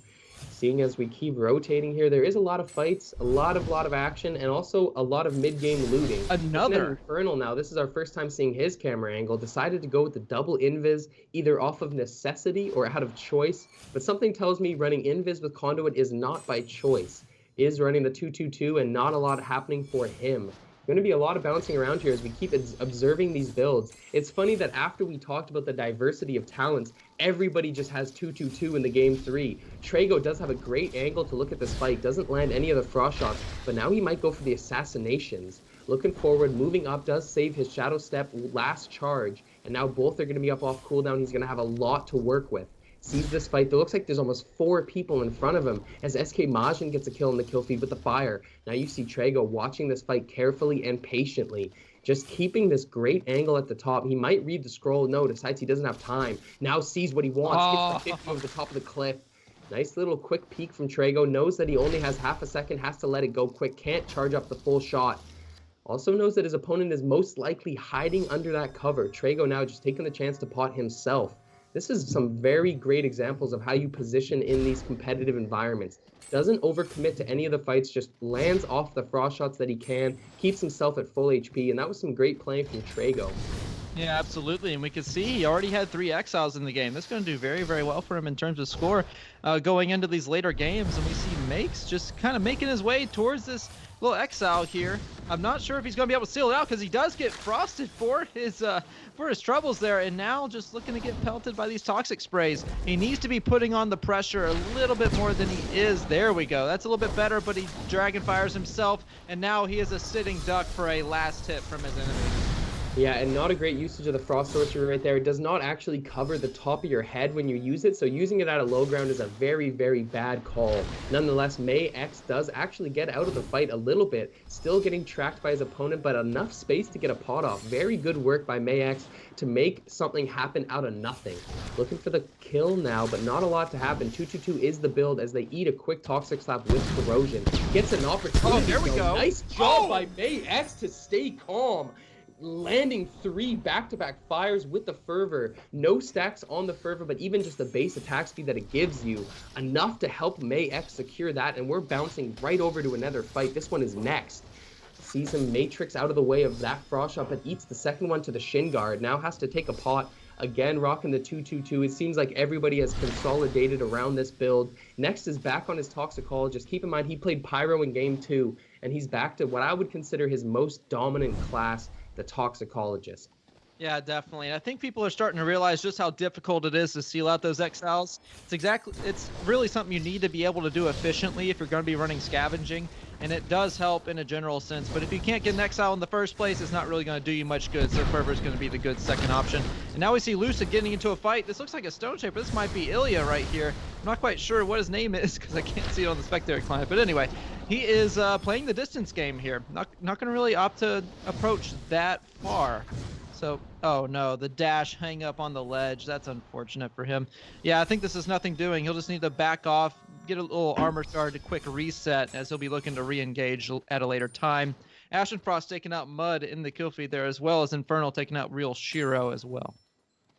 Speaker 1: Seeing as we keep rotating here, there is a lot of fights, a lot of action, and also a lot of mid-game looting.
Speaker 2: Another
Speaker 1: Infernal now. This is our first time seeing his camera angle. Decided to go with the double invis, either off of necessity or out of choice. But something tells me running invis with Conduit is not by choice. Is running the 2-2-2 and not a lot happening for him. Going to be a lot of bouncing around here as we keep observing these builds. It's funny that after we talked about the diversity of talents, everybody just has 2-2-2 in the game 3. Trago does have a great angle to look at this fight, doesn't land any of the frost shots, but now he might go for the assassinations. Looking forward, moving up, does save his shadow step last charge, and now both are going to be up off cooldown. He's going to have a lot to work with. Sees this fight. It looks like there's almost 4 people in front of him as SK Majin gets a kill in the kill feed with the fire. Now you see Trago watching this fight carefully and patiently, just keeping this great angle at the top. He might read the scroll. No, decides he doesn't have time. Now sees what he wants. Gets the 50 over the top of the cliff. Nice little quick peek from Trago. Knows that he only has half a second, has to let it go quick, can't charge up the full shot. Also knows that his opponent is most likely hiding under that cover. Trago now just taking the chance to pot himself. This is some very great examples of how you position in these competitive environments. Doesn't overcommit to any of the fights, just lands off the frost shots that he can, keeps himself at full HP, and that was some great playing from Trago.
Speaker 2: Yeah, absolutely. And we can see he already had 3 exiles in the game. That's going to do very, very well for him in terms of score going into these later games. And we see Makes just kind of making his way towards this little exile here. I'm not sure if he's going to be able to seal it out because he does get frosted for his troubles there. And now just looking to get pelted by these toxic sprays. He needs to be putting on the pressure a little bit more than he is. There we go. That's a little bit better, but he dragon fires himself. And now he is a sitting duck for a last hit from his enemy.
Speaker 1: Yeah, and not a great usage of the Frost Sorcerer right there. It does not actually cover the top of your head when you use it, so using it at a low ground is a very, very bad call. Nonetheless, May X does actually get out of the fight a little bit, still getting tracked by his opponent, but enough space to get a pot off. Very good work by May X to make something happen out of nothing. Looking for the kill now, but not a lot to happen. 2-2-2 is the build as they eat a quick Toxic Slap with Corrosion. Gets an opportunity.
Speaker 2: Oh, there we go.
Speaker 1: Nice job by May X to stay calm. Landing 3 back-to-back fires with the Fervor. No stacks on the Fervor, but even just the base attack speed that it gives you, enough to help May X secure that, and we're bouncing right over to another fight. This one is next. Sees him Matrix out of the way of that Frost Shot, but eats the second one to the Shin Guard. Now has to take a pot. Again, rocking the 2-2-2. It seems like everybody has consolidated around this build. Next is back on his Toxicologist. Keep in mind, he played Pyro in Game 2, and he's back to what I would consider his most dominant class, the Toxicologist.
Speaker 2: Yeah, definitely. And I think people are starting to realize just how difficult it is to seal out those exiles. It's really something you need to be able to do efficiently if you're going to be running scavenging, and it does help in a general sense. But if you can't get an exile in the first place, it's not really going to do you much good. So Fervor is going to be the good second option. And now we see Lucid getting into a fight. This looks like a Stone Shaper. This might be Ilya right here. I'm not quite sure what his name is because I can't see it on the spectator client. But anyway, he is playing the distance game here. Not going to really opt to approach that far. So, oh no, the dash hang up on the ledge. That's unfortunate for him. Yeah, I think this is nothing doing. He'll just need to back off, get a little armor star to quick reset as he'll be looking to re-engage at a later time. Ashen Frost taking out Mud in the kill feed there, as well as Infernal taking out Real Shiro as well.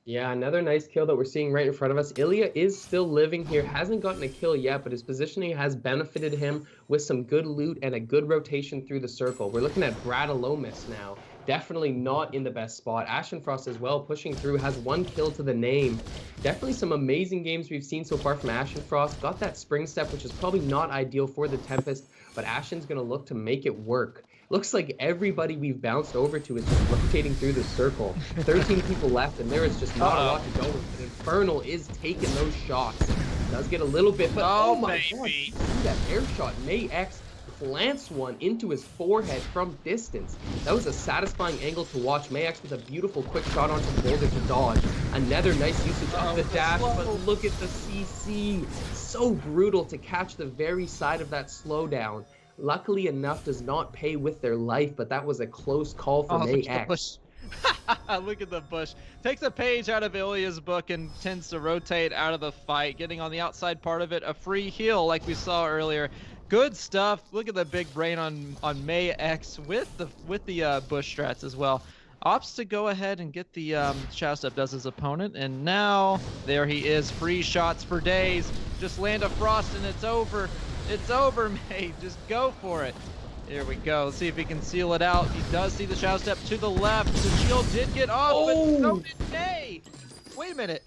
Speaker 1: Yeah, another nice kill that we're seeing right in front of us. Ilya is still living here, hasn't gotten a kill yet, but his positioning has benefited him with some good loot and a good rotation through the circle. We're looking at Bradalomus now. Definitely not in the best spot. Ashenfrost as well, pushing through, has 1 kill to the name. Definitely some amazing games we've seen so far from Ashenfrost. Got that spring step, which is probably not ideal for the Tempest, but Ashen's going to look to make it work. Looks like everybody we've bounced over to is just rotating through the circle. 13 people left, and there is just not a lot to go with. But Infernal is taking those shots. Does get a little bit, but oh my god, see that air shot. May X plants one into his forehead from distance. That was a satisfying angle to watch. May X with a beautiful quick shot onto the boulder to dodge. Another nice usage of the dash, but look at the CC. So brutal to catch the very side of that slowdown. Luckily enough, does not pay with their life, but that was a close call for May X.
Speaker 2: Look at the bush. Takes a page out of Ilya's book and tends to rotate out of the fight, getting on the outside part of it. A free heal like we saw earlier. Good stuff. Look at the big brain on May X with the bush strats as well. Opts to go ahead and get the shadow step, does his opponent, and now there he is. Free shots for days. Just land a frost and it's over. It's over, May. Just go for it. Here we go. Let's see if he can seal it out. He does see the shadow step to the left. The shield did get off, but so did May. Wait a minute.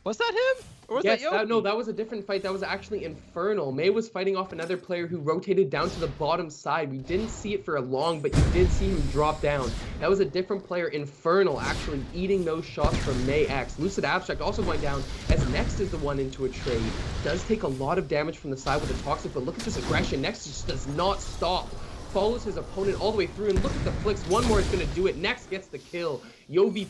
Speaker 2: Was that him? Or was that Yogi?
Speaker 1: No, that was a different fight. That was actually Infernal. May was fighting off another player who rotated down to the bottom side. We didn't see it for a long, but you did see him drop down. That was a different player, Infernal, actually eating those shots from May X. Lucid Abstract also going down as Next is the one into a trade. Does take a lot of damage from the side with the Toxic, but look at this aggression. Next just does not stop. Follows his opponent all the way through, and look at the flicks. One more is going to do it. Next gets the kill. Yobi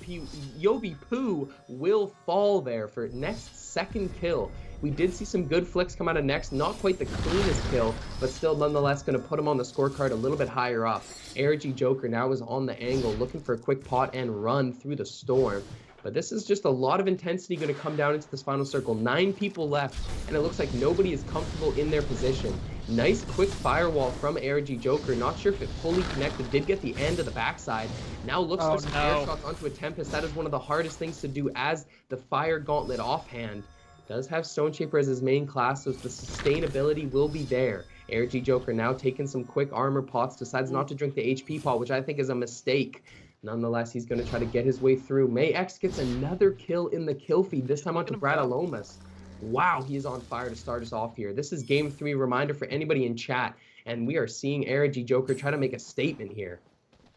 Speaker 1: Poo will fall there for Next's second kill. We did see some good flicks come out of Next. Not quite the cleanest kill, but still nonetheless going to put him on the scorecard a little bit higher up. ARG Joker now is on the angle, looking for a quick pot and run through the storm. But this is just a lot of intensity going to come down into this final circle. 9 people left, and it looks like nobody is comfortable in their position. Nice quick firewall from ARG Joker. Not sure if it fully connected. Did get the end of the backside. Now looks for some air shots onto a Tempest. That is one of the hardest things to do as the Fire Gauntlet offhand. Does have Stone Shaper as his main class, so the sustainability will be there. ARG Joker now taking some quick armor pots. Decides not to drink the HP pot, which I think is a mistake. Nonetheless, he's going to try to get his way through. May-X gets another kill in the kill feed, this time onto Brad Alomas. Wow, he is on fire to start us off here. This is game 3 reminder for anybody in chat, and we are seeing ARG Joker try to make a statement here.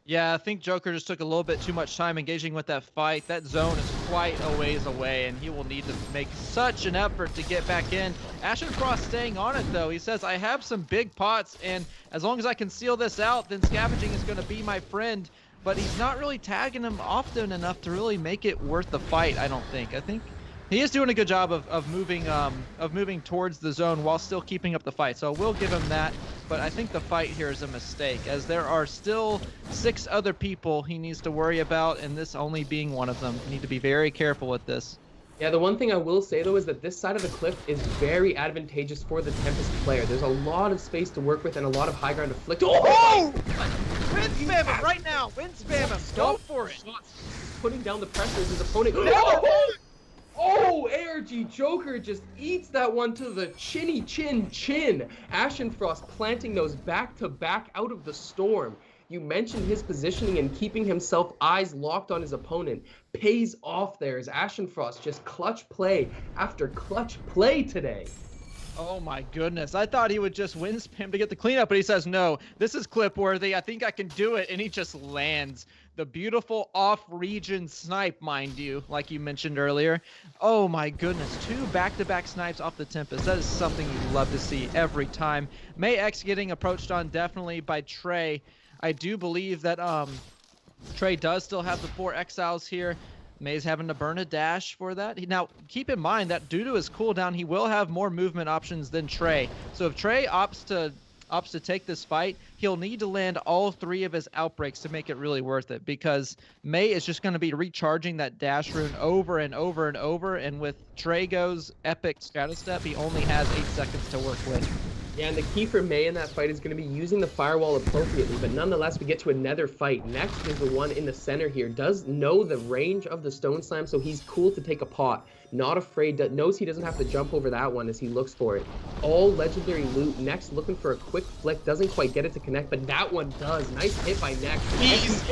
Speaker 2: Yeah, I think Joker just took a little bit too much time engaging with that fight. That zone is quite a ways away, and he will need to make such an effort to get back in. Ashen Frost staying on it, though. He says, I have some big pots, and as long as I can seal this out, then scavenging is going to be my friend. But he's not really tagging him often enough to really make it worth the fight, I don't think. I think he is doing a good job of moving towards the zone while still keeping up the fight. So we'll give him that. But I think the fight here is a mistake, as there are still 6 other people he needs to worry about, and this only being one of them. You need to be very careful with this.
Speaker 1: Yeah, the one thing I will say, though, is that this side of the cliff is very advantageous for the Tempest player. There's a lot of space to work with and a lot of high ground to flick.
Speaker 2: Oh! Wind spam him right now! Wind spam him! Go for it!
Speaker 1: Putting down the pressure as his opponent. Oh, ARG Joker just eats that one to the chinny chin. Ashen Frost planting those back-to-back out of the storm. You mentioned his positioning and keeping himself eyes locked on his opponent. Pays off there as Ashen Frost just clutch play after clutch play today.
Speaker 2: Oh my goodness. I thought he would just wind spam to get the cleanup, but he says, no, this is clip worthy. I think I can do it. And he just lands the beautiful off-region snipe, mind you, like you mentioned earlier. Oh my goodness. 2 back-to-back snipes off the Tempest. That is something you love to see every time. May-X getting approached on definitely by Trey. I do believe that Trey does still have the 4 exiles here. May's having to burn a dash for that. Now, keep in mind that due to his cooldown, he will have more movement options than Trey. So if Trey opts to take this fight, he'll need to land all 3 of his outbreaks to make it really worth it, because May is just going to be recharging that dash rune over and over and over, and with Trago's epic shadow step, he only has 8 seconds to work with.
Speaker 1: Yeah, and the key for May in that fight is going to be using the firewall appropriately, but nonetheless, we get to another fight. Next is the one in the center here. Does know the range of the Stone Slam, so he's cool to take a pot. Not afraid, knows he doesn't have to jump over that one as he looks for it. All legendary loot. Next, looking for a quick flick. Doesn't quite get it to connect, but that one does. Nice hit by Next.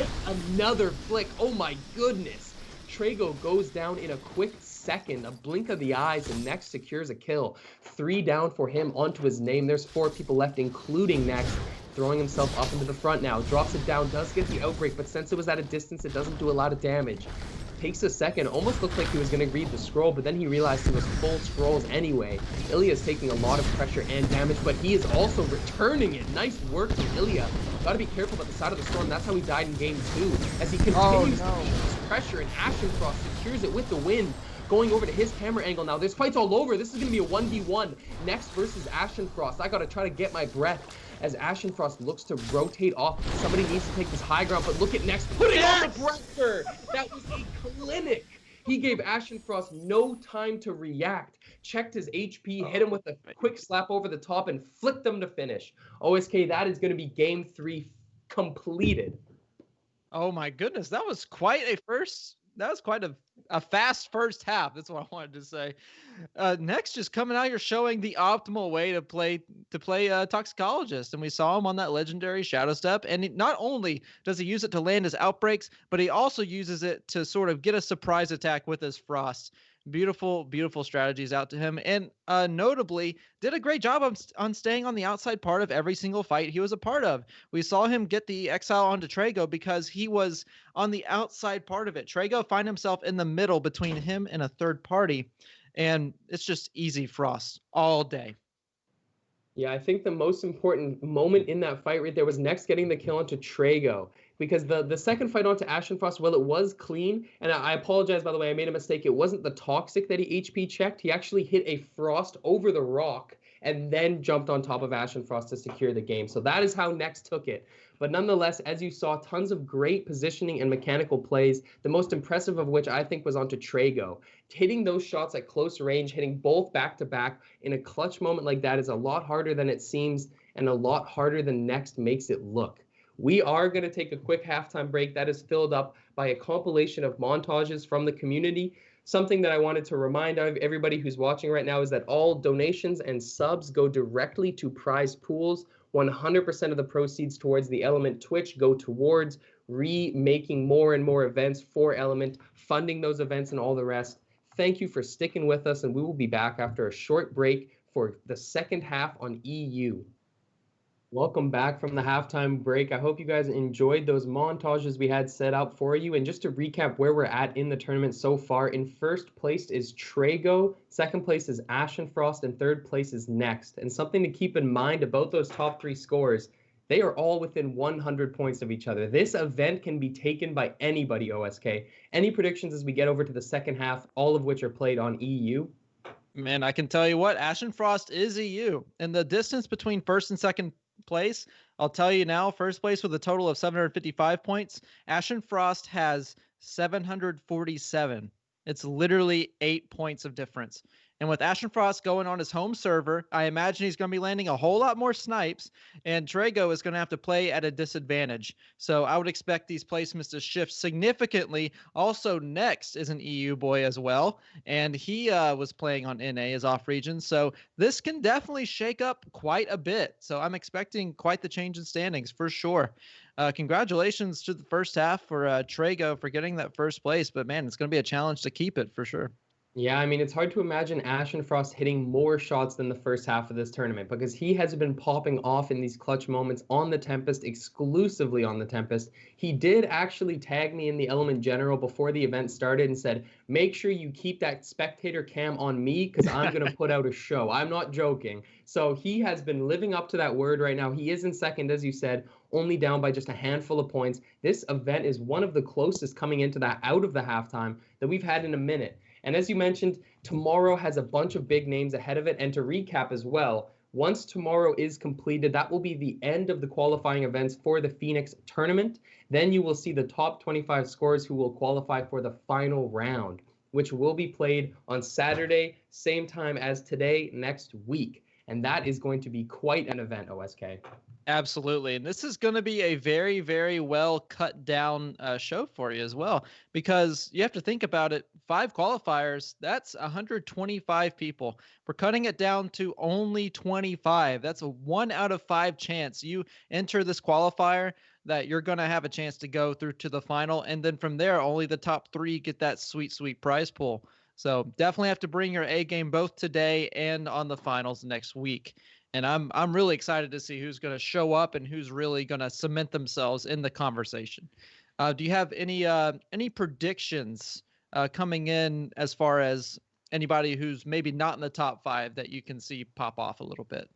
Speaker 1: Another flick. Oh my goodness. Trago goes down in a quick second, a blink of the eyes, and Next secures a kill. 3 down for him onto his name. There's 4 people left, including Next, throwing himself up into the front now. Drops it down, does get the outbreak, but since it was at a distance, it doesn't do a lot of damage. Takes a second, almost looked like he was going to read the scroll, but then he realized he was full scrolls anyway. Ilya's taking a lot of pressure and damage, but he is also returning it. Nice work from Ilya. Gotta be careful about the side of the storm. That's how he died in game 2. As he continues to meet this pressure, and Ashen Frost secures it with the wind. Going over to his camera angle now. There's fights all over. This is going to be a 1v1. Next versus Ashen Frost. I got to try to get my breath as Ashen Frost looks to rotate off. Somebody needs to take this high ground, but look at Next putting on the pressure. That was a clinic. He gave Ashen Frost no time to react. Checked his HP, hit him with a quick slap over the top, and flicked him to finish. OSK, that is going to be game 3 completed.
Speaker 2: Oh my goodness. That was quite a fast first half. That's what I wanted to say. Next, just coming out here showing the optimal way to play Toxicologist, and we saw him on that legendary Shadow Step. And not only does he use it to land his outbreaks, but he also uses it to sort of get a surprise attack with his Frost. Beautiful, beautiful strategies out to him, and notably did a great job on staying on the outside part of every single fight he was a part of. We saw him get the exile onto Trago because he was on the outside part of it. Trago find himself in the middle between him and a third party, and it's just easy Frost all day.
Speaker 1: Yeah, I think the most important moment in that fight right there was Next getting the kill onto Trago. Because the second fight onto Ashen Frost, well, it was clean. And I apologize, by the way, I made a mistake. It wasn't the Toxic that he HP checked. He actually hit a Frost over the rock and then jumped on top of Ashen Frost to secure the game. So that is how Next took it. But nonetheless, as you saw, tons of great positioning and mechanical plays, the most impressive of which I think was onto Trago. Hitting those shots at close range, hitting both back-to-back in a clutch moment like that is a lot harder than it seems and a lot harder than Next makes it look. We are going to take a quick halftime break that is filled up by a compilation of montages from the community. Something that I wanted to remind everybody who's watching right now is that all donations and subs go directly to prize pools. 100% of the proceeds towards the Element Twitch go towards remaking more and more events for Element, funding those events and all the rest. Thank you for sticking with us, and we will be back after a short break for the second half on EU. Welcome back from the halftime break. I hope you guys enjoyed those montages we had set up for you. And just to recap where we're at in the tournament so far, in first place is Trago, second place is Ashen Frost, and third place is Next. And something to keep in mind about those top three scores, they are all within 100 points of each other. This event can be taken by anybody, OSK. Any predictions as we get over to the second half, all of which are played on EU?
Speaker 2: Man, I can tell you what, Ashen Frost is EU. And the distance between first and second place, I'll tell you now, first place with a total of 755 points. Ashen Frost has 747. It's literally 8 points of difference. And with Ashen Frost going on his home server, I imagine he's going to be landing a whole lot more snipes, and Trago is going to have to play at a disadvantage. So I would expect these placements to shift significantly. Also, Next is an EU boy as well, and he was playing on NA as off region. So this can definitely shake up quite a bit. So I'm expecting quite the change in standings for sure. Congratulations to the first half for Trago for getting that first place, but man, it's going to be a challenge to keep it for sure.
Speaker 1: Yeah, I mean, it's hard to imagine Ashen Frost hitting more shots than the first half of this tournament because he has been popping off in these clutch moments on the Tempest, exclusively on the Tempest. He did actually tag me in the Element General before the event started and said, make sure you keep that spectator cam on me because I'm going to put out a show. I'm not joking. So he has been living up to that word right now. He is in second, as you said, only down by just a handful of points. This event is one of the closest coming into that out of the halftime that we've had in a minute. And as you mentioned, tomorrow has a bunch of big names ahead of it. And to recap as well, once tomorrow is completed, that will be the end of the qualifying events for the Phoenix tournament. Then you will see the top 25 scorers who will qualify for the final round, which will be played on Saturday, same time as today, next week. And that is going to be quite an event, OSK.
Speaker 2: Absolutely. And this is going to be a very, very well cut down show for you as well, because you have to think about it. 5 qualifiers, that's 125 people. We're cutting it down to only 25. That's a 1 out of 5 chance you enter this qualifier that you're going to have a chance to go through to the final. And then from there, only the top 3 get that sweet, sweet prize pool. So definitely have to bring your A game both today and on the finals next week. And I'm really excited to see who's going to show up and who's really going to cement themselves in the conversation. Do you have any predictions coming in as far as anybody who's maybe not in the top 5 that you can see pop off a little bit?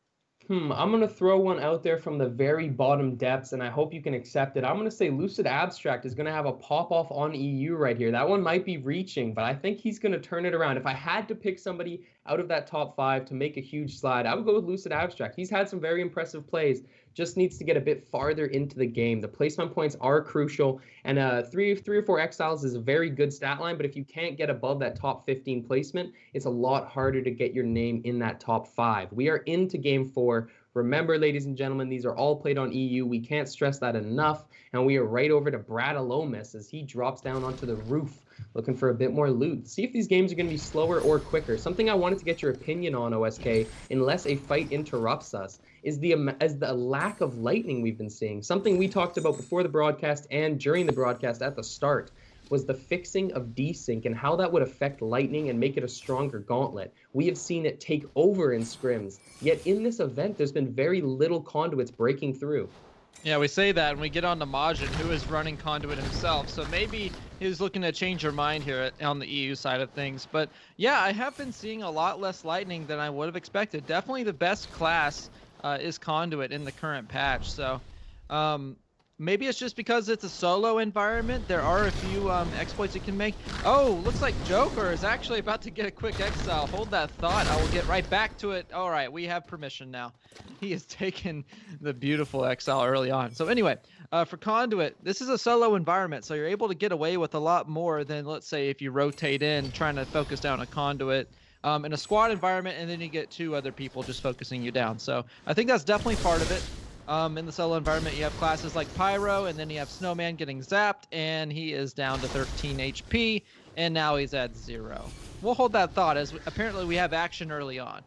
Speaker 1: I'm going to throw one out there from the very bottom depths, and I hope you can accept it. I'm going to say Lucid Abstract is going to have a pop-off on EU right here. That one might be reaching, but I think he's going to turn it around. If I had to pick somebody out of that top 5 to make a huge slide, I would go with Lucid Abstract. He's had some very impressive plays, just needs to get a bit farther into the game. The placement points are crucial, and 3 or 4 exiles is a very good stat line, but if you can't get above that top 15 placement, it's a lot harder to get your name in that top 5. We are into game 4. Remember, ladies and gentlemen, these are all played on EU. We can't stress that enough, and we are right over to Brad Alomis as he drops down onto the roof looking for a bit more loot. See if these games are going to be slower or quicker. Something I wanted to get your opinion on, OSK, unless a fight interrupts us, is the lack of lightning we've been seeing. Something we talked about before the broadcast and during the broadcast at the start was the fixing of desync and how that would affect lightning and make it a stronger gauntlet. We have seen it take over in scrims, yet in this event there's been very little conduits breaking through.
Speaker 2: Yeah, we say that and we get on to Majin, who is running conduit himself. So maybe he's looking to change your mind here on the EU side of things. But yeah, I have been seeing a lot less lightning than I would have expected. Definitely the best class is conduit in the current patch. So maybe it's just because it's a solo environment. There are a few exploits you can make. Oh, looks like Joker is actually about to get a quick exile. Hold that thought. I will get right back to it. All right, we have permission now. He has taken the beautiful exile early on. So anyway, for Conduit, this is a solo environment, so you're able to get away with a lot more than, let's say, if you rotate in trying to focus down a Conduit. In a squad environment, and then you get 2 other people just focusing you down. So I think that's definitely part of it. In the solo environment, you have classes like Pyro, and then you have Snowman getting zapped, and he is down to 13 HP, and now he's at 0. We'll hold that thought, as apparently we have action early on.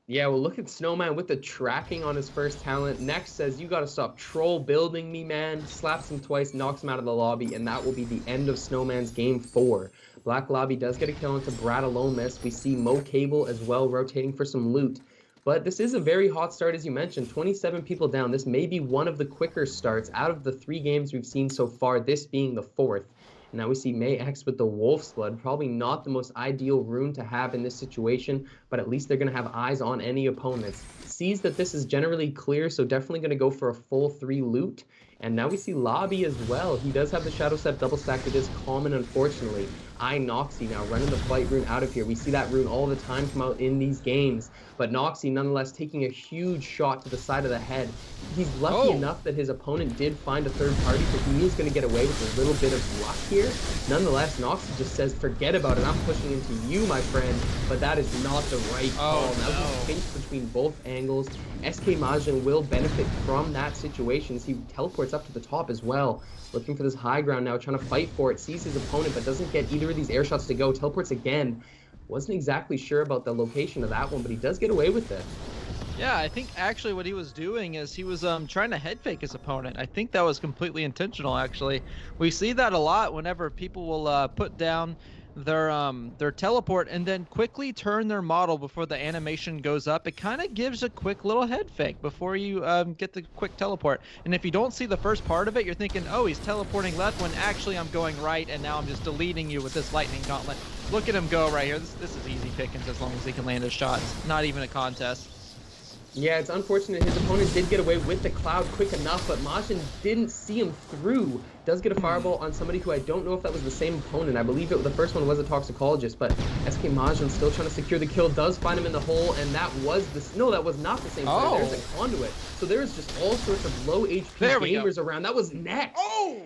Speaker 1: Yeah, well, look at Snowman with the tracking on his first talent. Next says, you got to stop troll building me, man. Slaps him twice, knocks him out of the lobby, and that will be the end of Snowman's game 4. Black Lobby does get a kill into Brad Alomis. We see Mo Cable as well rotating for some loot. But this is a very hot start, as you mentioned. 27 people down. This may be one of the quicker starts out of the 3 games we've seen so far, this being the 4th. And now we see May X with the Wolf's Blood. Probably not the most ideal rune to have in this situation, but at least they're going to have eyes on any opponents. Sees that this is generally clear, so definitely going to go for a full 3 loot. And now we see Lobby as well. He does have the Shadow Step double stack. It is common, unfortunately. Noxy now running the fight rune out of here. We see that rune all the time come out in these games. But Noxy nonetheless taking a huge shot to the side of the head. He's lucky enough that his opponent did find a third party, so he is going to get away with a little bit of luck here. Nonetheless, Noxy just says, forget about it. I'm pushing into you, my friend. But that is not the right call. Now he's pinched between both angles. SK Majin will benefit from that situation as he teleports up to the top as well. Looking for this high ground now, trying to fight for it. Sees his opponent, but doesn't get either of these air shots to go. Teleports again. Wasn't exactly sure about the location of that one, but he does get away with it.
Speaker 2: Yeah, I think actually what he was doing is he was trying to head fake his opponent. I think that was completely intentional, actually. We see that a lot whenever people will put down their teleport and then quickly turn their model before the animation goes up. It kind of gives a quick little head fake before you get the quick teleport. And if you don't see the first part of it, you're thinking, oh, he's teleporting left, when actually I'm going right, and now I'm just deleting you with this lightning gauntlet. Look at him go right here. This is easy pickings as long as he can land his shots. Not even a contest.
Speaker 1: Yeah, it's unfortunate his opponent did get away with the cloud quick enough, but Majin didn't see him through. Does get a fireball on somebody who I don't know if that was the same opponent. I believe the first one was a toxicologist, but SK Majin still trying to secure the kill, does find him in the hole, and that was that was not the same player. There's a conduit. So there's just all sorts of low HP gamers around. That was next.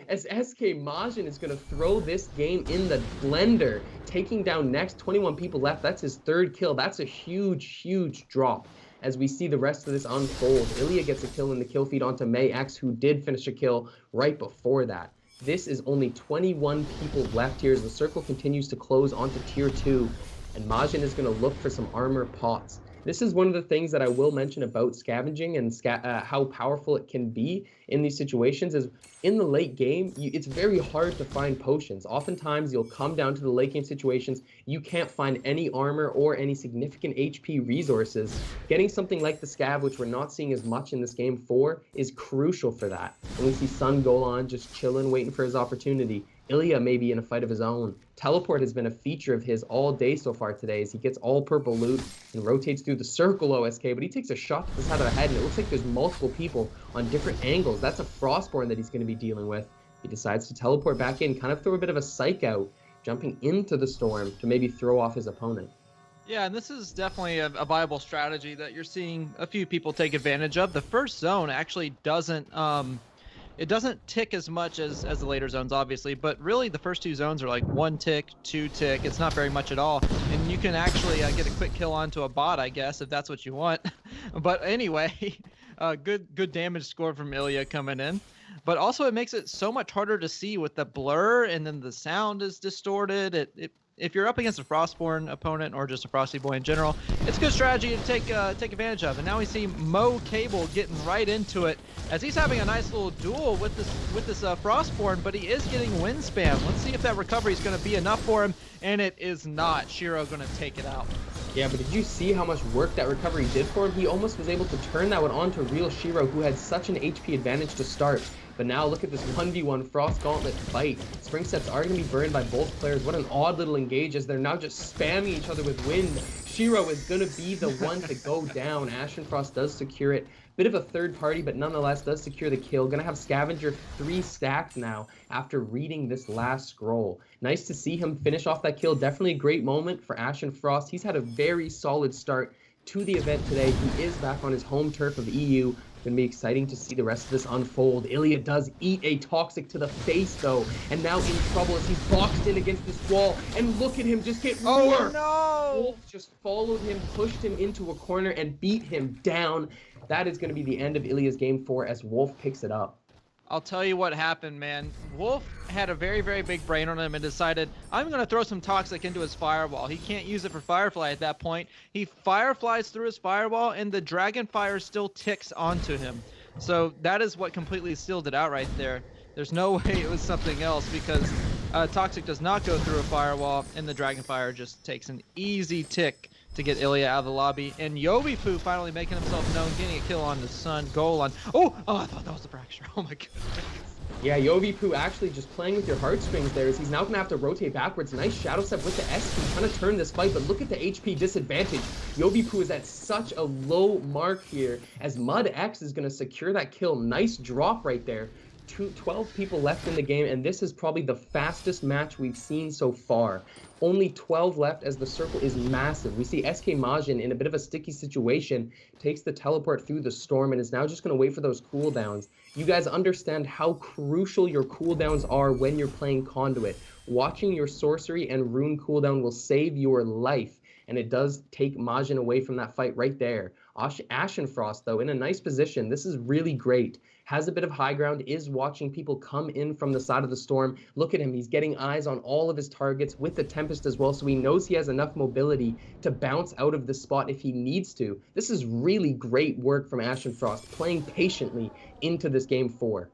Speaker 1: As SK Majin is going to throw this game in the blender, taking down next. 21 people left. That's his 3rd kill. That's a huge, huge drop. As we see the rest of this unfold, Ilya gets a kill in the kill feed onto May X, who did finish a kill right before that. This is only 21 people left here as the circle continues to close onto tier 2, and Majin is going to look for some armor pots. This is one of the things that I will mention about scavenging and how powerful it can be in these situations is in the late game, it's very hard to find potions. Oftentimes, you'll come down to the late game situations, you can't find any armor or any significant HP resources. Getting something like the scav, which we're not seeing as much in this game 4, is crucial for that. And we see Sun Golan just chilling, waiting for his opportunity. Ilya may be in a fight of his own. Teleport has been a feature of his all day so far today as he gets all purple loot and rotates through the circle OSK, but he takes a shot to the side of the head, and it looks like there's multiple people on different angles. That's a Frostborn that he's going to be dealing with. He decides to teleport back in, kind of throw a bit of a psych out, jumping into the storm to maybe throw off his opponent.
Speaker 2: Yeah, and this is definitely a viable strategy that you're seeing a few people take advantage of. The first zone actually doesn't it doesn't tick as much as the later zones, obviously, but really the first 2 zones are like 1 tick, 2 tick. It's not very much at all, and you can actually get a quick kill onto a bot, I guess, if that's what you want. But anyway, good damage score from Ilya coming in. But also it makes it so much harder to see with the blur, and then the sound is distorted. If you're up against a Frostborn opponent or just a Frosty Boy in general, it's a good strategy to take advantage of. And now we see Mo Cable getting right into it as he's having a nice little duel with this Frostborn, but he is getting wind spam. Let's see if that recovery is going to be enough for him, and it is not. Shiro going to take it out.
Speaker 1: Yeah, but did you see how much work that recovery did for him? He almost was able to turn that one onto real Shiro, who had such an HP advantage to start. But now look at this 1v1 Frost Gauntlet fight. Spring sets are going to be burned by both players. What an odd little engage as they're now just spamming each other with wind. Shiro is going to be the one to go down. Ashen Frost does secure it. Bit of a third party, but nonetheless does secure the kill. Gonna have Scavenger 3 stacked now after reading this last scroll. Nice to see him finish off that kill. Definitely a great moment for Ashen Frost. He's had a very solid start to the event today. He is back on his home turf of EU. Gonna be exciting to see the rest of this unfold. Ilya does eat a Toxic to the face though, and now in trouble as he's boxed in against this wall. And look at him just get roared.
Speaker 2: No!
Speaker 1: Wolf just followed him, pushed him into a corner, and beat him down. That is going to be the end of Ilya's game 4 as Wolf picks it up.
Speaker 2: I'll tell you what happened, man. Wolf had a very, very big brain on him and decided, I'm going to throw some Toxic into his firewall. He can't use it for Firefly at that point. He Fireflies through his firewall, and the Dragon Fire still ticks onto him. So that is what completely sealed it out right there. There's no way it was something else, because Toxic does not go through a firewall, and the Dragon Fire just takes an easy tick to get Ilya out of the lobby. And Yobi-Poo finally making himself known, getting a kill on the Sun, goal on... Oh, I thought that was the fracture. Oh my goodness.
Speaker 1: Yeah, Yobi-Poo actually just playing with your heartstrings there as he's now going to have to rotate backwards. Nice shadow step with the SP, trying to turn this fight, but look at the HP disadvantage. Yobi-Poo is at such a low mark here as Mud X is going to secure that kill. Nice drop right there. 12 people left in the game, and this is probably the fastest match we've seen so far. Only 12 left as the circle is massive. We see SK Majin in a bit of a sticky situation, takes the teleport through the storm, and is now just going to wait for those cooldowns. You guys understand how crucial your cooldowns are when you're playing Conduit. Watching your sorcery and rune cooldown will save your life, and it does take Majin away from that fight right there. Ashen Frost, though, in a nice position. This is really great. Has a bit of high ground, is watching people come in from the side of the storm. Look at him. He's getting eyes on all of his targets with the Tempest as well, so he knows he has enough mobility to bounce out of the spot if he needs to. This is really great work from Ashen Frost, playing patiently into this game 4.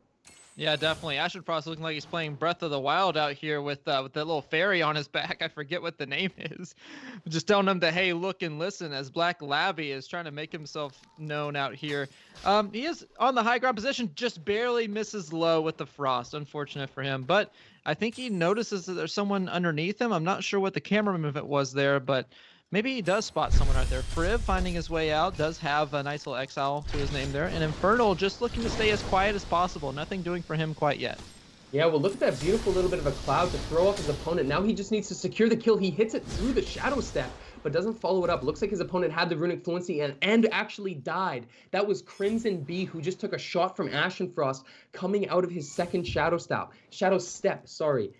Speaker 2: Yeah, definitely. Ashen Frost looking like he's playing Breath of the Wild out here with that little fairy on his back. I forget what the name is. Just telling him to, hey, look and listen, as Black Labby is trying to make himself known out here. He is on the high ground position, just barely misses low with the Frost. Unfortunate for him. But I think he notices that there's someone underneath him. I'm not sure what the camera movement was there, but maybe he does spot someone right there. Friv finding his way out, does have a nice little exile to his name there. And Infernal just looking to stay as quiet as possible. Nothing doing for him quite yet.
Speaker 1: Yeah, well, look at that beautiful little bit of a cloud to throw off his opponent. Now he just needs to secure the kill. He hits it through the shadow step, but doesn't follow it up. Looks like his opponent had the runic fluency and actually died. That was Crimson B, who just took a shot from Ashen Frost coming out of his second shadow step.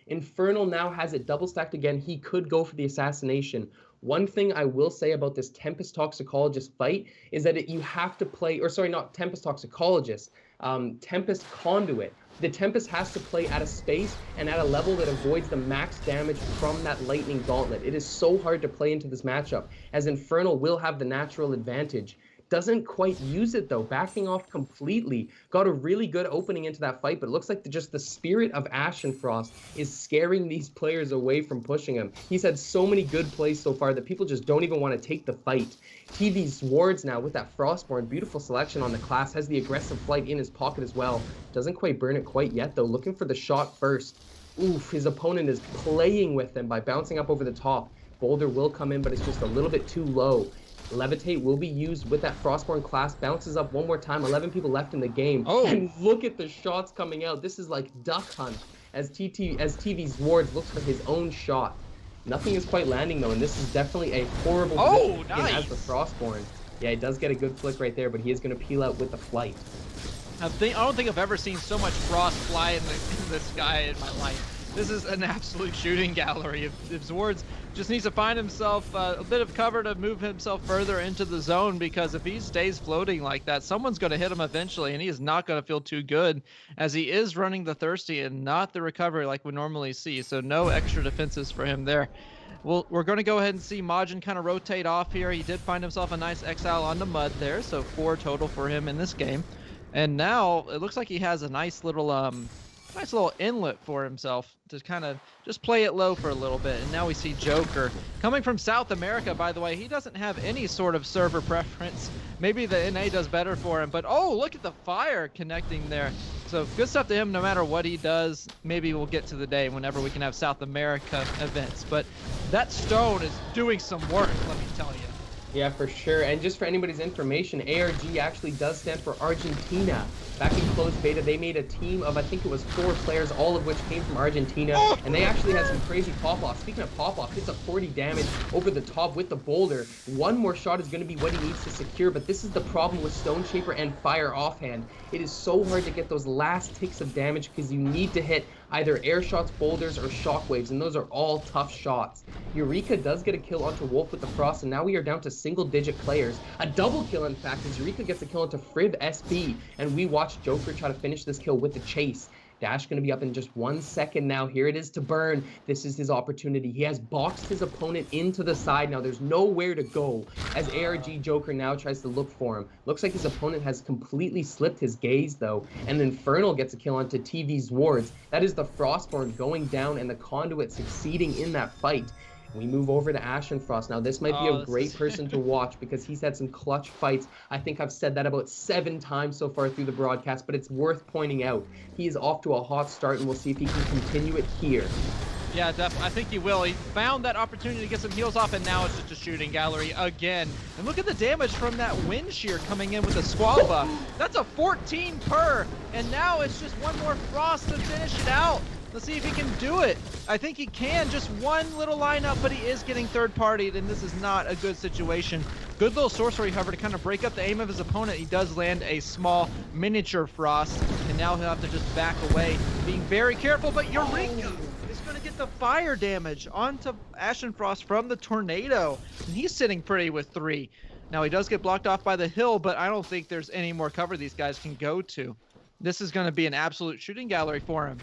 Speaker 1: Infernal now has it double stacked again. He could go for the assassination. One thing I will say about this Tempest Toxicologist fight is that you have to play, or sorry, not Tempest Toxicologist, Tempest Conduit. The Tempest has to play at a space and at a level that avoids the max damage from that Lightning Gauntlet. It is so hard to play into this matchup, as Infernal will have the natural advantage. Doesn't quite use it though, backing off completely. Got a really good opening into that fight, but it looks like just the spirit of Ashen Frost is scaring these players away from pushing him. He's had so many good plays so far that people just don't even want to take the fight. TV's Wards now with that Frostborn, beautiful selection on the class, has the aggressive flight in his pocket as well. Doesn't quite burn it quite yet though, looking for the shot first. Oof, his opponent is playing with him by bouncing up over the top. Boulder will come in, but it's just a little bit too low. Levitate will be used with that Frostborn class. Bounces up one more time. 11 people left in the game.
Speaker 2: Oh.
Speaker 1: And look at the shots coming out. This is like Duck Hunt as TV's Wards looks for his own shot. Nothing is quite landing though, and this is definitely a horrible position
Speaker 2: nice.
Speaker 1: as the Frostborn. Yeah, he does get a good flick right there, but he is going to peel out with the flight.
Speaker 2: I don't think I've ever seen so much frost fly in the sky in my life. This is an absolute shooting gallery. If Zwards just needs to find himself a bit of cover to move himself further into the zone, because if he stays floating like that, someone's going to hit him eventually, and he is not going to feel too good, as he is running the Thirsty and not the recovery like we normally see. So no extra defenses for him there. Well, we're going to go ahead and see Majin kind of rotate off here. He did find himself a nice exile on the mud there, so 4 total for him in this game. And now it looks like he has a nice little inlet for himself to kind of just play it low for a little bit. And now we see Joker coming from South America, by the way. He doesn't have any sort of server preference. Maybe the NA does better for him, but oh, look at the fire connecting there. So good stuff to him no matter what he does. Maybe we'll get to the day whenever we can have South America events. But that stone is doing some work, let me tell you.
Speaker 1: Yeah, for sure. And just for anybody's information, ARG actually does stand for Argentina. Back in closed beta, they made a team of, I think it was 4 players, all of which came from Argentina. And they actually had some crazy pop-off. Speaking of pop-off, hits up 40 damage over the top with the boulder. One more shot is going to be what he needs to secure, but this is the problem with Stone Shaper and Fire offhand. It is so hard to get those last ticks of damage because you need to hit either air shots, boulders, or shockwaves, and those are all tough shots. Eureka does get a kill onto Wolf with the Frost, and now we are down to single-digit players. A double kill, in fact, as Eureka gets a kill onto Frib SB, and we watch Joker try to finish this kill with the chase. Dash going to be up in just 1 second now. Here it is to burn. This is his opportunity. He has boxed his opponent into the side. Now there's nowhere to go as ARG Joker now tries to look for him. Looks like his opponent has completely slipped his gaze though. And Infernal gets a kill onto TV's wards. That is the Frostborn going down and the Conduit succeeding in that fight. We move over to Ashen Frost. Now, this might be a great person to watch because he's had some clutch fights. I think I've said that about 7 times so far through the broadcast, but it's worth pointing out. He is off to a hot start, and we'll see if he can continue it here.
Speaker 2: Yeah, definitely. I think he will. He found that opportunity to get some heals off, and now it's just a shooting gallery again. And look at the damage from that wind shear coming in with the squall buff. That's a 14 per, and now it's just one more Frost to finish it out. Let's see if he can do it. I think he can. Just one little lineup, but he is getting third-partied, and this is not a good situation. Good little sorcery, however, to kind of break up the aim of his opponent. He does land a small miniature Frost, and now he'll have to just back away, being very careful. But Eureka is going to get the fire damage onto Ashen Frost from the tornado, and he's sitting pretty with 3. Now, he does get blocked off by the hill, but I don't think there's any more cover these guys can go to. This is going to be an absolute shooting gallery for him.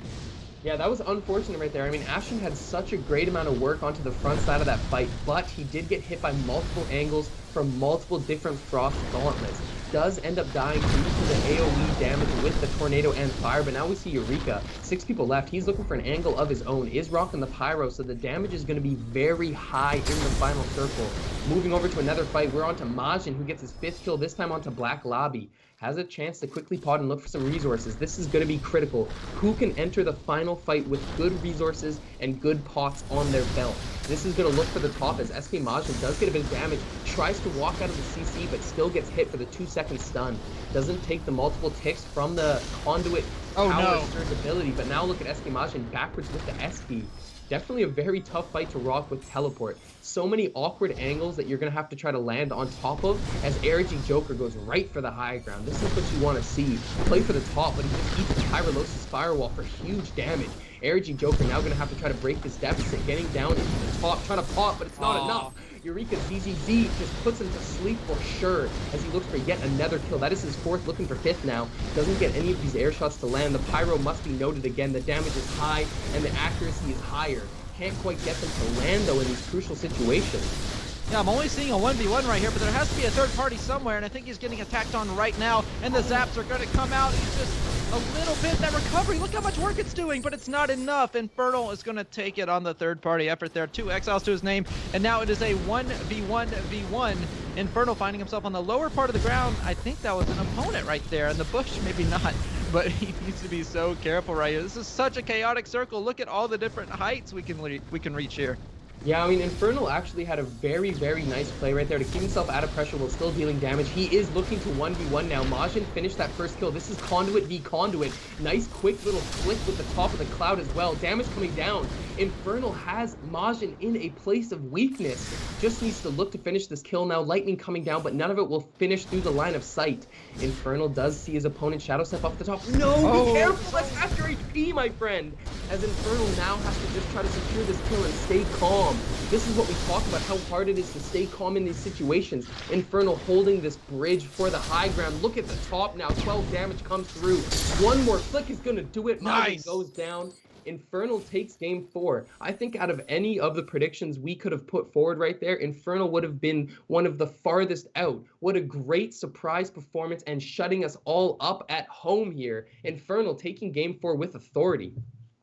Speaker 1: Yeah, that was unfortunate right there. I mean, Ashen had such a great amount of work onto the front side of that fight, but he did get hit by multiple angles from multiple different Frost gauntlets. Does end up dying due to the AoE damage with the tornado and fire, but now we see Eureka. 6 people left. He's looking for an angle of his own. Is rocking the pyro, so the damage is going to be very high in the final circle. Moving over to another fight, we're on to Majin, who gets his 5th kill, this time onto Black Lobby. Has a chance to quickly pot and look for some resources. This is going to be critical. Who can enter the final fight with good resources and good pots on their belt? This is going to look for the top as SK Majin does get a bit of damage, tries to walk out of the CC, but still gets hit for the 2-second stun. Doesn't take the multiple ticks from the Conduit power surge ability, but now look at SK Majin backwards with the SP. Definitely a very tough fight to rock with teleport. So many awkward angles that you're going to have to try to land on top of as ARG Joker goes right for the high ground. This is what you want to see. Play for the top, but he just eats Pyrolysis Firewall for huge damage. ARG Joker now going to have to try to break this deficit, getting down into the top, trying to pop, but it's not enough. Eureka ZZZ just puts him to sleep for sure as he looks for yet another kill. That is his 4th, looking for 5th now. Doesn't get any of these air shots to land. The pyro must be noted again. The damage is high and the accuracy is higher. Can't quite get them to land though in these crucial situations.
Speaker 2: Yeah, I'm only seeing a 1v1 right here, but there has to be a third party somewhere, and I think he's getting attacked on right now, and the zaps are going to come out. He's just a little bit. That recovery, look how much work it's doing, but it's not enough. Infernal is going to take it on the third party effort there. 2 exiles to his name, and now it is a 1v1v1. Infernal finding himself on the lower part of the ground. I think that was an opponent right there, and the bush maybe not, but he needs to be so careful right here. This is such a chaotic circle. Look at all the different heights we can reach here.
Speaker 1: Yeah, I mean, Infernal actually had a very, very nice play right there to keep himself out of pressure while still dealing damage. He is looking to 1v1 now. Majin finished that first kill. This is Conduit v Conduit. Nice, quick little flick with the top of the cloud as well. Damage coming down. Infernal has Majin in a place of weakness. Just needs to look to finish this kill now. Lightning coming down, but none of it will finish through the line of sight. Infernal does see his opponent Shadow Step off the top. No, be careful. That's half your HP, my friend. As Infernal now has to just try to secure this kill and stay calm. This is what we talk about, how hard it is to stay calm in these situations. Infernal holding this bridge for the high ground. Look at the top now. 12 damage comes through. One more flick is going to do it. Nice. Goes down. Infernal takes game 4. I think out of any of the predictions we could have put forward right there, Infernal would have been one of the farthest out. What a great surprise performance and shutting us all up at home here. Infernal taking game 4 with authority.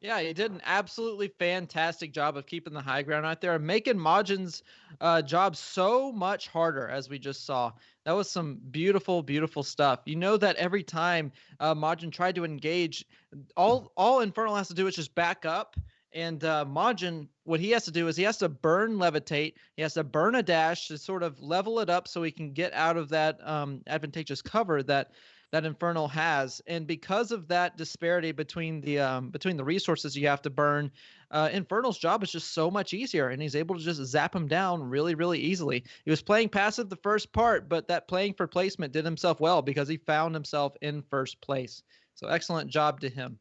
Speaker 2: Yeah, he did an absolutely fantastic job of keeping the high ground out there and making Majin's job so much harder, as we just saw. That was some beautiful, beautiful stuff. You know that every time Majin tried to engage, all Infernal has to do is just back up. And Majin, what he has to do is he has to burn Levitate. He has to burn a dash to sort of level it up so he can get out of that advantageous cover that Infernal has. And because of that disparity between the resources you have to burn, Infernal's job is just so much easier, and he's able to just zap him down really, really easily. He was playing passive the first part, but that playing for placement did himself well because he found himself in first place. So excellent job to him.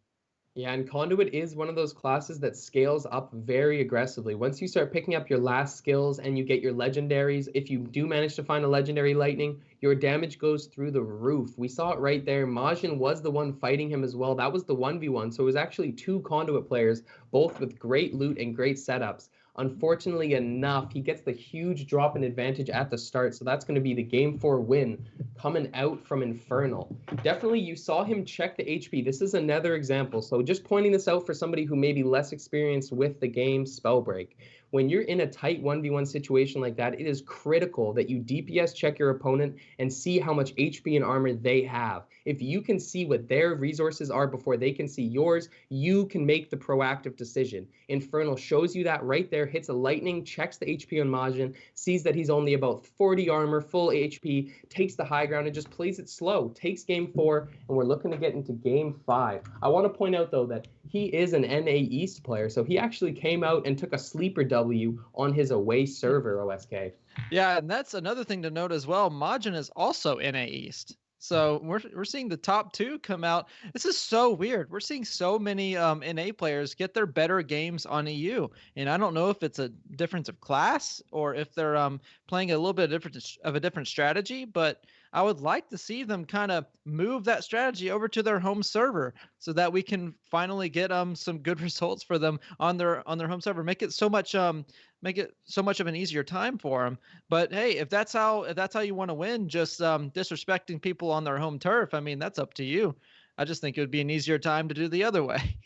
Speaker 1: Yeah, and Conduit is one of those classes that scales up very aggressively. Once you start picking up your last skills and you get your legendaries, if you do manage to find a legendary lightning, your damage goes through the roof. We saw it right there. Majin was the one fighting him as well. That was the 1v1, so it was actually two Conduit players, both with great loot and great setups. Unfortunately enough, he gets the huge drop in advantage at the start, so that's going to be the Game 4 win coming out from Infernal. Definitely, you saw him check the HP. This is another example, so just pointing this out for somebody who may be less experienced with the game Spellbreak. When you're in a tight 1v1 situation like that, it is critical that you DPS check your opponent and see how much HP and armor they have. If you can see what their resources are before they can see yours, you can make the proactive decision. Infernal shows you that right there, hits a lightning, checks the HP on Majin, sees that he's only about 40 armor, full HP, takes the high ground and just plays it slow, takes game 4, and we're looking to get into game 5. I want to point out, though, that he is an NA East player, so he actually came out and took a sleeper W on his away server, OSK.
Speaker 2: Yeah, and that's another thing to note as well. Majin is also NA East. So we're seeing the top two come out. This is so weird. We're seeing so many NA players get their better games on EU, and I don't know if it's a difference of class or if they're playing a little bit of a different strategy. But I would like to see them kind of move that strategy over to their home server so that we can finally get some good results for them on their home server. Make it so much of an easier time for them. But hey, if that's how you want to win, just disrespecting people on their home turf, I mean, that's up to you. I just think it would be an easier time to do the other way.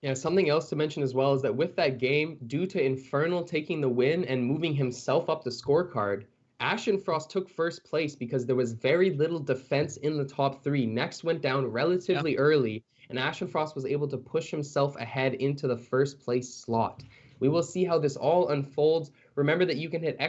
Speaker 1: Yeah, something else to mention as well is that with that game, due to Infernal taking the win and moving himself up the scorecard, Ashenfrost took first place because there was very little defense in the top 3. Next went down relatively early, and Ashenfrost was able to push himself ahead into the first place slot. We will see how this all unfolds. Remember that you can hit !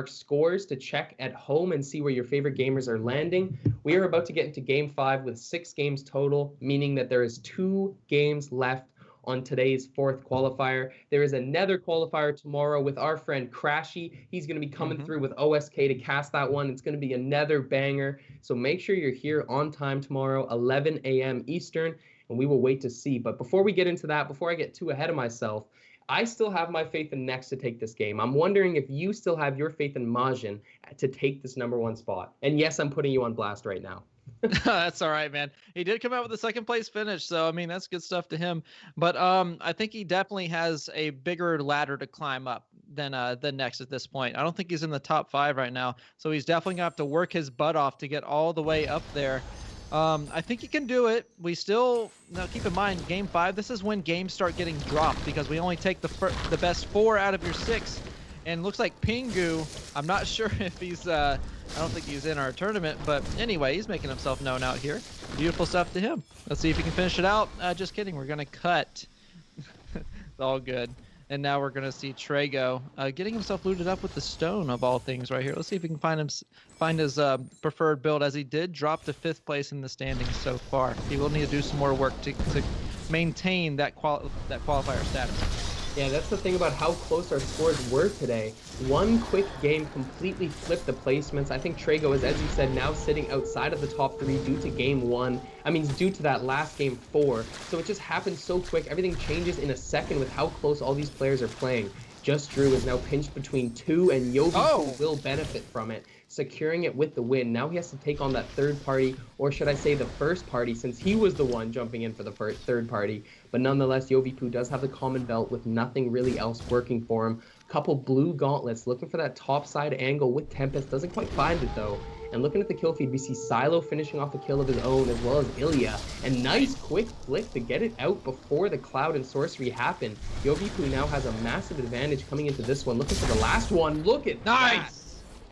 Speaker 1: scores to check at home and see where your favorite gamers are landing. We are about to get into game 5 with 6 games total, meaning that there is 2 games left on today's 4th qualifier. There is another qualifier tomorrow with our friend Crashy. He's going to be coming through with OSK to cast that one. It's going to be another banger. So make sure you're here on time tomorrow, 11 a.m. Eastern, and we will wait to see. But before we get into that, before I get too ahead of myself, I still have my faith in Nex to take this game. I'm wondering if you still have your faith in Majin to take this #1 spot. And yes, I'm putting you on blast right now.
Speaker 2: That's all right, man. He did come out with a 2nd place finish, so I mean that's good stuff to him. But I think he definitely has a bigger ladder to climb up than Nex at this point. I don't think he's in the top 5 right now, so he's definitely gonna have to work his butt off to get all the way up there. I think he can do it. We still now keep in mind game 5. This is when games start getting dropped because we only take the best 4 out of your 6. And looks like Pingu, I'm not sure if he's, I don't think he's in our tournament, but anyway, he's making himself known out here. Beautiful stuff to him. Let's see if he can finish it out. Just kidding, we're going to cut. It's all good. And now we're going to see Trago getting himself looted up with the stone of all things right here. Let's see if he can find his preferred build, as he did drop to 5th place in the standings so far. He will need to do some more work to maintain that qualifier status.
Speaker 1: Yeah, that's the thing about how close our scores were today. One quick game completely flipped the placements. I think Trago is, as you said, now sitting outside of the top 3 due to game 1. I mean, due to that last game 4. So it just happened so quick. Everything changes in a second with how close all these players are playing. Just Drew is now pinched between 2, and Yobi will benefit from it, securing it with the win. Now he has to take on that third party, or should I say the first party, since he was the one jumping in for the third party. But nonetheless, Yovipu does have the common belt with nothing really else working for him. Couple blue gauntlets, looking for that top side angle with Tempest, doesn't quite find it though. And looking at the kill feed, we see Silo finishing off a kill of his own, as well as Ilya. And nice quick flick to get it out before the Cloud and Sorcery happen. Yovipu now has a massive advantage coming into this one. Looking for the last one. Look at that.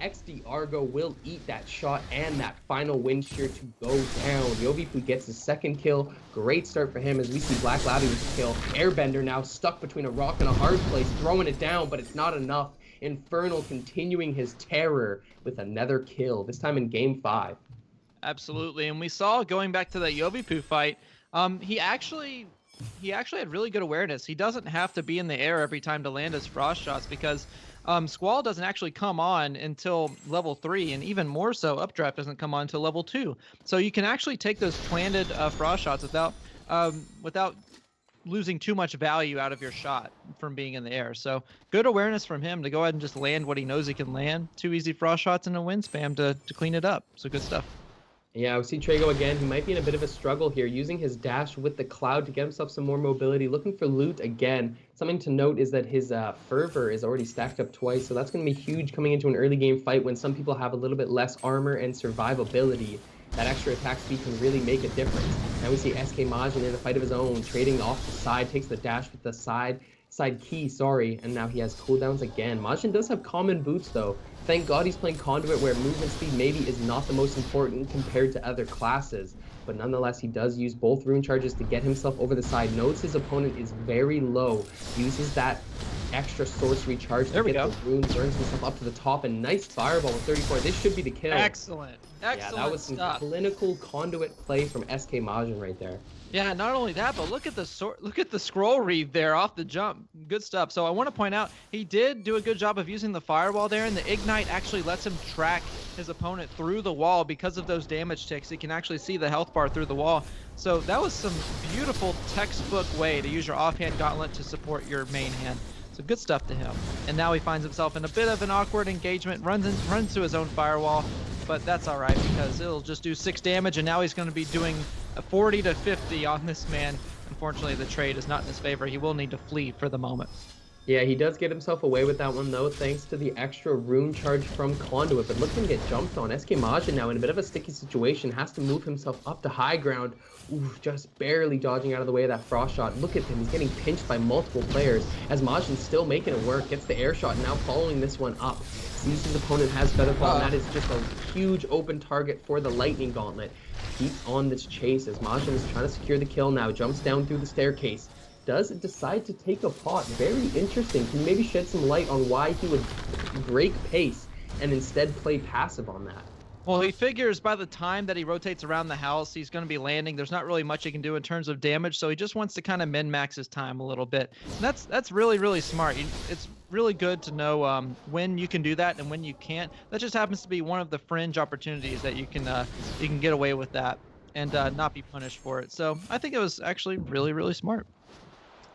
Speaker 1: XD Argo will eat that shot and that final wind shear to go down. Yovipu gets his second kill. Great start for him as we see Black Labby with the kill. Airbender now stuck between a rock and a hard place, throwing it down, but it's not enough. Infernal continuing his terror with another kill, this time in game 5.
Speaker 2: Absolutely, and we saw going back to that Yovipu fight, he actually had really good awareness. He doesn't have to be in the air every time to land his frost shots because Squall doesn't actually come on until level 3, and even more so, Updraft doesn't come on until level 2. So you can actually take those planted frost shots without losing too much value out of your shot from being in the air. So good awareness from him to go ahead and just land what he knows he can land. 2 easy frost shots and a wind spam to clean it up. So good stuff.
Speaker 1: Yeah, we see Trago again. He might be in a bit of a struggle here, using his dash with the cloud to get himself some more mobility, looking for loot again. Something to note is that his fervor is already stacked up twice, so that's going to be huge coming into an early game fight when some people have a little bit less armor and survivability. That extra attack speed can really make a difference. Now we see SK Majin in a fight of his own, trading off the side, takes the dash with the side key, and now he has cooldowns again. Majin does have common boots though. Thank God he's playing Conduit where movement speed maybe is not the most important compared to other classes. But nonetheless, he does use both rune charges to get himself over the side. Knows his opponent is very low. Uses that extra sorcery charge to get the rune, burns himself up to the top, and nice fireball with 34. This should be the kill.
Speaker 2: Excellent.
Speaker 1: Yeah, that was some clinical Conduit play from SK Majin right there.
Speaker 2: Yeah, not only that, but look at the scroll read there off the jump. Good stuff. So I want to point out he did do a good job of using the firewall there, and the ignite actually lets him track his opponent through the wall because of those damage ticks. He can actually see the health bar through the wall. So that was some beautiful textbook way to use your offhand gauntlet to support your main hand. So good stuff to him. And now he finds himself in a bit of an awkward engagement, runs to his own firewall, but that's all right because it'll just do 6 damage, and now he's going to be doing 40 to 50 on this man. Unfortunately, the trade is not in his favor. He will need to flee for the moment.
Speaker 1: Yeah, he does get himself away with that one, though, thanks to the extra rune charge from Conduit. But look at him get jumped on. SK Majin now in a bit of a sticky situation, has to move himself up to high ground. Oof, just barely dodging out of the way of that frost shot. Look at him, he's getting pinched by multiple players as Majin's still making it work, gets the air shot, now following this one up. Sees his opponent has Featherfall, and that is just a huge open target for the Lightning Gauntlet. Keeps on this chase as Majin is trying to secure the kill now, jumps down through the staircase. Does decide to take a pot. Very interesting. Can you maybe shed some light on why he would break pace and instead play passive on that?
Speaker 2: Well, he figures by the time that he rotates around the house, he's going to be landing. There's not really much he can do in terms of damage, so he just wants to kind of min-max his time a little bit. And that's really, really smart. It's really good to know when you can do that and when you can't. That just happens to be one of the fringe opportunities that you can get away with that and not be punished for it. So I think it was actually really, really smart.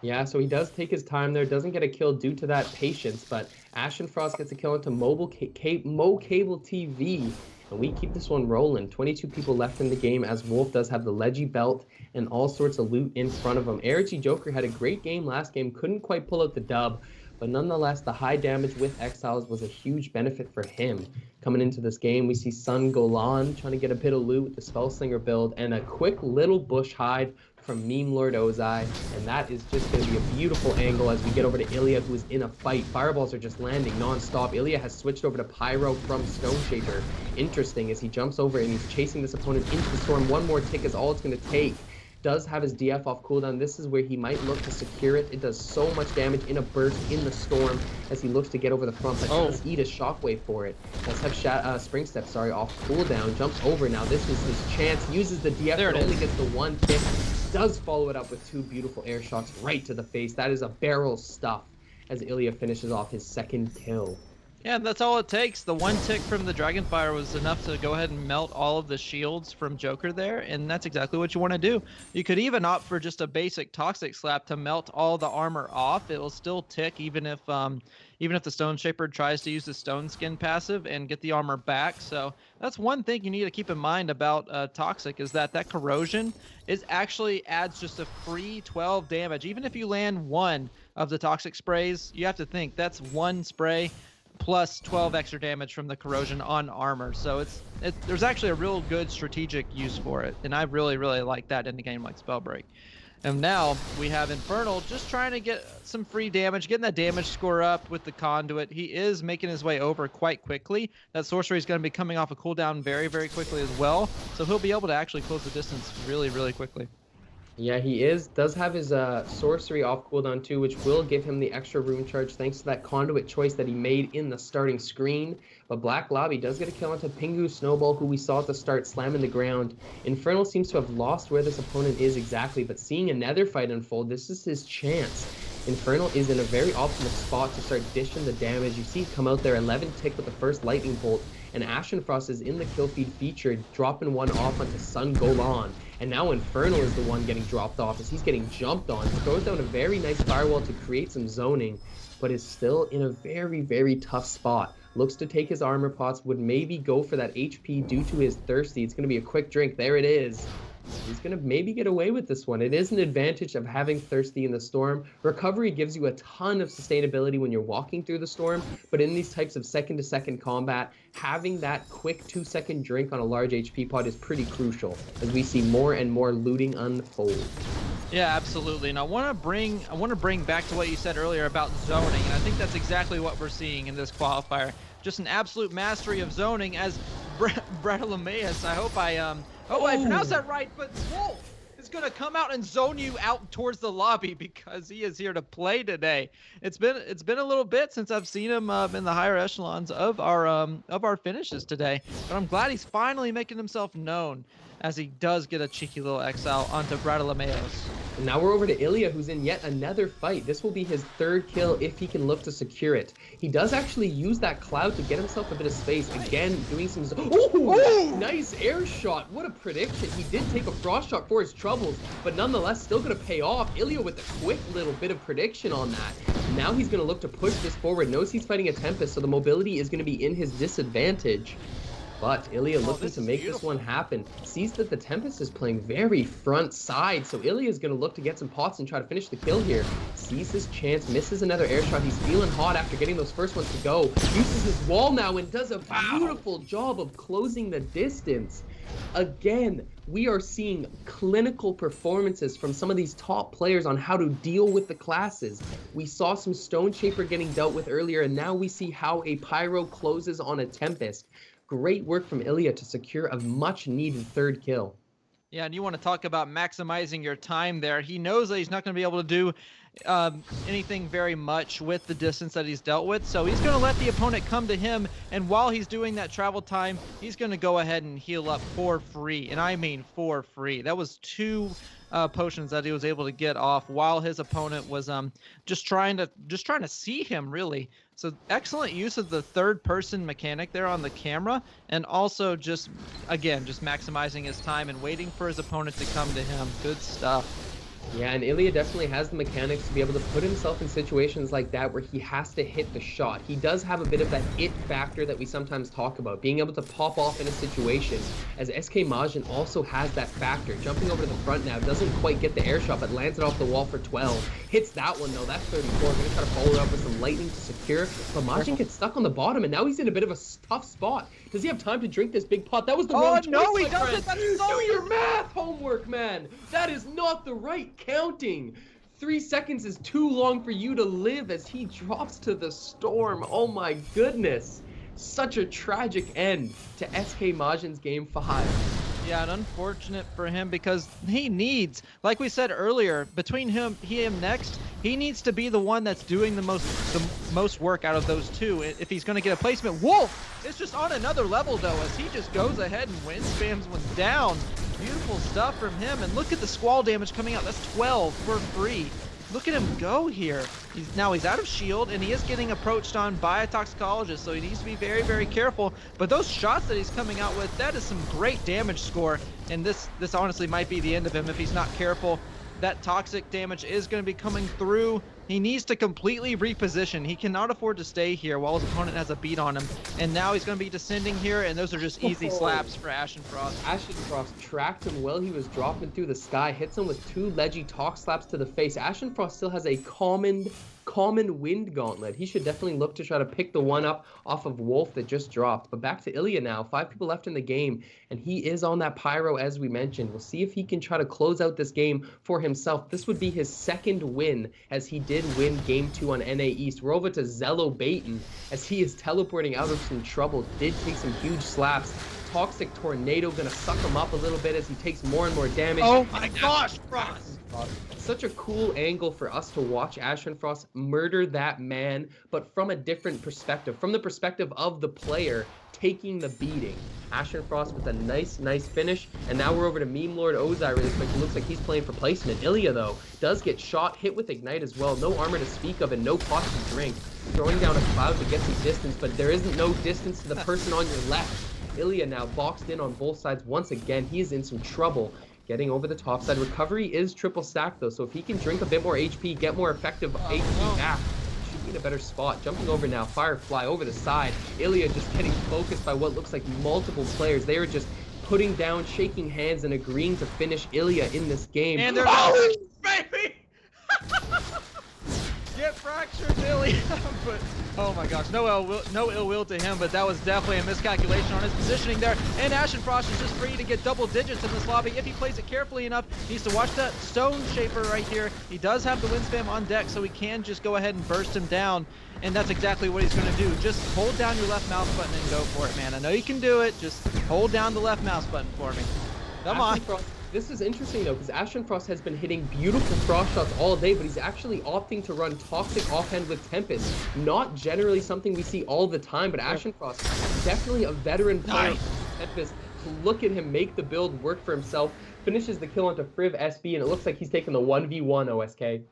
Speaker 1: Yeah, so he does take his time there, doesn't get a kill due to that patience, but Ashen Frost gets a kill into Mo Cable TV, and we keep this one rolling. 22 people left in the game as Wolf does have the Leggy belt and all sorts of loot in front of him. ARG Joker had a great game last game, couldn't quite pull out the dub, but nonetheless, the high damage with Exiles was a huge benefit for him. Coming into this game, we see Sun Golan trying to get a bit of loot with the Spellslinger build, and a quick little bush hide from Meme Lord Ozai, and that is just going to be a beautiful angle as we get over to Ilya, who is in a fight. Fireballs are just landing non-stop. Ilya has switched over to Pyro from Stone Shaper. Interesting as he jumps over and he's chasing this opponent into the storm. One more tick is all it's going to take. Does have his DF off cooldown. This is where he might look to secure it. It does so much damage in a burst in the storm as he looks to get over the front, but does eat a shockwave for it. Does have Spring Step, off cooldown. Jumps over now. This is his chance. Uses the DF, but only gets the one tick. Does follow it up with 2 beautiful air shots right to the face. That is a barrel stuff as Ilya finishes off his second kill.
Speaker 2: Yeah, that's all it takes. The one tick from the Dragonfire was enough to go ahead and melt all of the shields from Joker there, and that's exactly what you want to do. You could even opt for just a basic Toxic Slap to melt all the armor off. It will still tick even if the Stone Shaper tries to use the Stone Skin passive and get the armor back. So that's one thing you need to keep in mind about Toxic is that corrosion actually adds just a free 12 damage. Even if you land one of the Toxic sprays, you have to think that's one spray plus 12 extra damage from the corrosion on armor. So there's actually a real good strategic use for it, and I really, really like that in a game like Spellbreak. And now we have Infernal just trying to get some free damage, getting that damage score up with the Conduit. He is making his way over quite quickly. That sorcery is going to be coming off a cooldown very, very quickly as well. So he'll be able to actually close the distance really, really quickly.
Speaker 1: Yeah, he does have his sorcery off cooldown too, which will give him the extra rune charge thanks to that conduit choice that he made in the starting screen. But Black Lobby does get a kill onto Pingu Snowball, who we saw at the start slamming the ground. Infernal seems to have lost where this opponent is exactly, but seeing another fight unfold, this is his chance. Infernal is in a very optimal spot to start dishing the damage. You see come out there, 11 tick with the first lightning bolt, and Ashen Frost is in the kill feed feature, dropping one off onto Sun Golan. And now Infernal is the one getting dropped off as he's getting jumped on. He throws down a very nice firewall to create some zoning, but is still in a very, very tough spot. Looks to take his armor pots, would maybe go for that HP due to his thirsty. It's going to be a quick drink. There it is. He's going to maybe get away with this one. It is an advantage of having Thirsty in the Storm. Recovery gives you a ton of sustainability when you're walking through the storm, but in these types of second-to-second combat, having that quick 2-second drink on a large HP pot is pretty crucial as we see more and more looting unfold.
Speaker 2: Yeah, absolutely. And I want to bring back to what you said earlier about zoning, and I think that's exactly what we're seeing in this qualifier. Just an absolute mastery of zoning as Bartolomeus, I hope I pronounced that right, but Wolf is going to come out and zone you out towards the lobby because he is here to play today. It's been a little bit since I've seen him in the higher echelons of our finishes today, but I'm glad he's finally making himself known as he does get a cheeky little exile onto Bartolomeus.
Speaker 1: And now we're over to Ilya, who's in yet another fight. This will be his third kill if he can look to secure it. He does actually use that cloud to get himself a bit of space. Again, doing some... Oh! Nice air shot. What a prediction. He did take a frost shot for his troubles, but nonetheless, still going to pay off. Ilya with a quick little bit of prediction on that. Now he's going to look to push this forward. Knows he's fighting a Tempest, so the mobility is going to be in his disadvantage. But Ilya looking to make this one happen. Sees that the Tempest is playing very front side, so Ilya is going to look to get some pots and try to finish the kill here. Sees his chance, misses another air shot. He's feeling hot after getting those first ones to go. Uses his wall now and does a beautiful job of closing the distance. Again, we are seeing clinical performances from some of these top players on how to deal with the classes. We saw some Stone Shaper getting dealt with earlier, and now we see how a Pyro closes on a Tempest. Great work from Ilya to secure a much-needed third kill.
Speaker 2: Yeah, and you want to talk about maximizing your time there. He knows that he's not going to be able to do anything very much with the distance that he's dealt with, so he's going to let the opponent come to him, and while he's doing that travel time, he's going to go ahead and heal up for free, and I mean for free. That was 2 potions that he was able to get off while his opponent was just trying to see him, really. So excellent use of the third person mechanic there on the camera, and also just maximizing his time and waiting for his opponent to come to him. Good stuff.
Speaker 1: Yeah, and Ilya definitely has the mechanics to be able to put himself in situations like that where he has to hit the shot. He does have a bit of that it factor that we sometimes talk about, being able to pop off in a situation, as SK Majin also has that factor. Jumping over to the front now, doesn't quite get the air shot, but lands it off the wall for 12. Hits that one though, that's 34. Gonna try to follow it up with some lightning to secure, but Majin gets stuck on the bottom, and now he's in a bit of a tough spot. Does he have time to drink this big pot? That was the wrong choice,
Speaker 2: no, he
Speaker 1: my
Speaker 2: doesn't.
Speaker 1: friend.
Speaker 2: That's so
Speaker 1: Do your math homework, man. That is not the right counting. 3 seconds is too long for you to live as he drops to the storm. Oh my goodness. Such a tragic end to SK Majin's game 5.
Speaker 2: Yeah, and unfortunate for him because he needs, like we said earlier, between him next, he needs to be the one that's doing the most work out of those two if he's going to get a placement. Wolf is just on another level though, as he just goes ahead and wind spams one down. Beautiful stuff from him, and look at the squall damage coming out. That's 12 for free. Look at him go here. He's out of shield, and he is getting approached on by a toxicologist, so he needs to be very, very careful. But those shots that he's coming out with, that is some great damage score, and this honestly might be the end of him if he's not careful. That toxic damage is going to be coming through. He needs to completely reposition. He cannot afford to stay here while his opponent has a beat on him. And now he's going to be descending here, and those are just easy slaps for Ashen Frost.
Speaker 1: Ashen Frost tracked him while he was dropping through the sky, hits him with 2 ledgy tox slaps to the face. Ashen Frost still has a common wind gauntlet. He should definitely look to try to pick the one up off of Wolf that just dropped. But back to Ilya now. 5 people left in the game, and he is on that pyro as we mentioned. We'll see if he can try to close out this game for himself. This would be his second win, as he did win game 2 on NA East. We're over to Zello Baton as he is teleporting out of some trouble. Did take some huge slaps. Toxic Tornado gonna suck him up a little bit as he takes more and more damage.
Speaker 2: Oh my gosh, Frost!
Speaker 1: Such a cool angle for us to watch Ashenfrost murder that man, but from a different perspective, from the perspective of the player taking the beating. Ashenfrost with a nice finish, and now we're over to Meme Lord Ozai really quick. It looks like he's playing for placement. Ilya, though, does get shot, hit with Ignite as well. No armor to speak of and no pot to drink. Throwing down a cloud to get some distance, but there isn't no distance to the person on your left. Ilya now boxed in on both sides once again. He is in some trouble. Getting over the top side. Recovery is triple stack, though, so if he can drink a bit more HP, get more effective HP back, should be in a better spot. Jumping over now, Firefly over the side. Ilya just getting focused by what looks like multiple players. They are just putting down, shaking hands, and agreeing to finish Ilya in this game.
Speaker 2: And they're baby! Get fractured, Ilya! But oh my gosh, no ill will to him, but that was definitely a miscalculation on his positioning there. And Ashenfrost is just free to get double digits in this lobby if he plays it carefully enough. He needs to watch that Stone Shaper right here. He does have the wind spam on deck, so he can just go ahead and burst him down. And that's exactly what he's going to do. Just hold down your left mouse button and go for it, man. I know you can do it. Just hold down the left mouse button for me. Come on.
Speaker 1: This is interesting, though, because Ashenfrost has been hitting beautiful frost shots all day, but he's actually opting to run Toxic offhand with Tempest. Not generally something we see all the time, but Ashenfrost, definitely a veteran player. Tempest, look at him make the build work for himself, finishes the kill onto Friv SB, and it looks like he's taking the 1v1 OSK.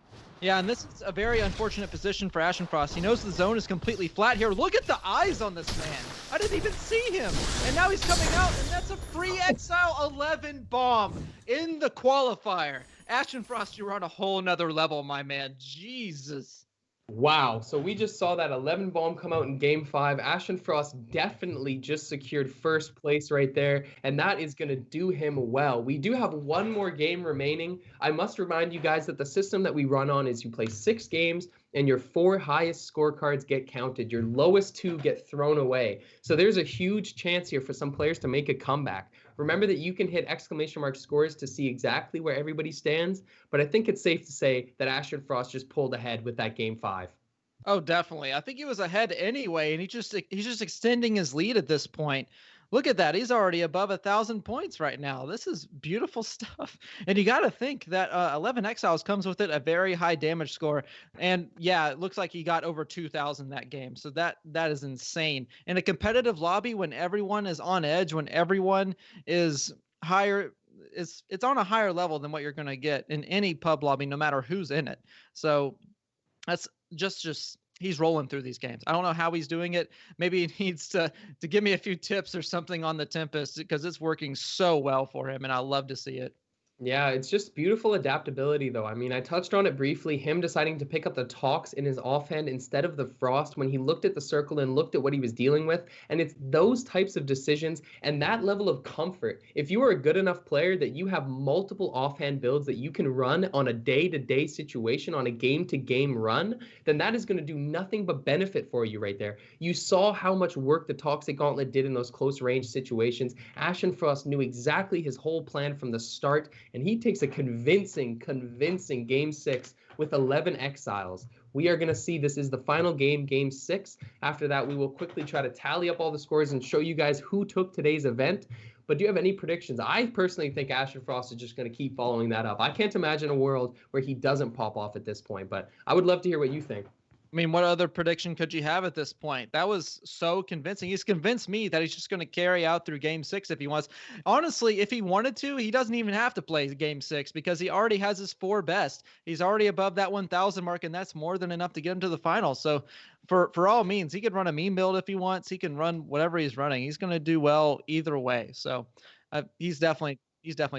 Speaker 2: Yeah, and this is a very unfortunate position for Ashenfrost. He knows the zone is completely flat here. Look at the eyes on this man. I didn't even see him. And now he's coming out, and that's a free Exile 11 bomb in the qualifier. Ashenfrost, you're on a whole nother level, my man. Jesus.
Speaker 1: Wow, so we just saw that 11 bomb come out in game 5. Ashenfrost definitely just secured first place right there, and that is going to do him well. We do have one more game remaining. I must remind you guys that the system that we run on is you play 6 games, and your 4 highest scorecards get counted. Your lowest 2 get thrown away. So there's a huge chance here for some players to make a comeback. Remember that you can hit exclamation mark scores to see exactly where everybody stands, but I think it's safe to say that Ashenfrost just pulled ahead with that game 5.
Speaker 2: Oh, definitely. I think he was ahead anyway, and he's just extending his lead at this point. Look at that. He's already above 1,000 points right now. This is beautiful stuff. And you got to think that 11 Exiles comes with it a very high damage score. And yeah, it looks like he got over 2,000 that game. So that is insane. In a competitive lobby, when everyone is on edge, when everyone is higher, it's on a higher level than what you're going to get in any pub lobby, no matter who's in it. So that's just he's rolling through these games. I don't know how he's doing it. Maybe he needs to give me a few tips or something on the Tempest, because it's working so well for him, and I love to see it.
Speaker 1: Yeah, it's just beautiful adaptability, though. I mean, I touched on it briefly, him deciding to pick up the Tox in his offhand instead of the Frost when he looked at the circle and looked at what he was dealing with. And it's those types of decisions and that level of comfort. If you are a good enough player that you have multiple offhand builds that you can run on a day-to-day situation, on a game-to-game run, then that is going to do nothing but benefit for you right there. You saw how much work the Toxic Gauntlet did in those close-range situations. Ashenfrost knew exactly his whole plan from the start, and he takes a convincing game 6 with 11 Exiles. We are going to see this is the final game, game 6. After that, we will quickly try to tally up all the scores and show you guys who took today's event. But do you have any predictions? I personally think Ashenfrost is just going to keep following that up. I can't imagine a world where he doesn't pop off at this point, but I would love to hear what you think.
Speaker 2: I mean, what other prediction could you have at this point? That was so convincing. He's convinced me that he's just going to carry out through game 6 if he wants. Honestly, if he wanted to, he doesn't even have to play game 6 because he already has his 4 best. He's already above that 1,000 mark, and that's more than enough to get him to the final. So for all means, he could run a meme build if he wants. He can run whatever he's running. He's going to do well either way. So he's definitely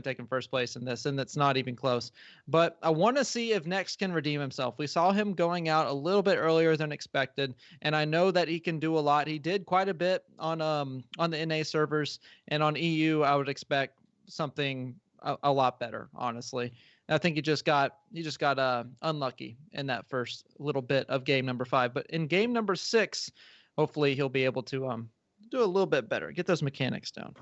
Speaker 2: taking first place in this, and that's not even close. But I want to see if Next can redeem himself. We saw him going out a little bit earlier than expected, and I know that he can do a lot. He did quite a bit on the NA servers, and on EU, I would expect something a lot better, honestly. I think he just got unlucky in that first little bit of game number 5. But in game number 6, hopefully he'll be able to do a little bit better, get those mechanics down.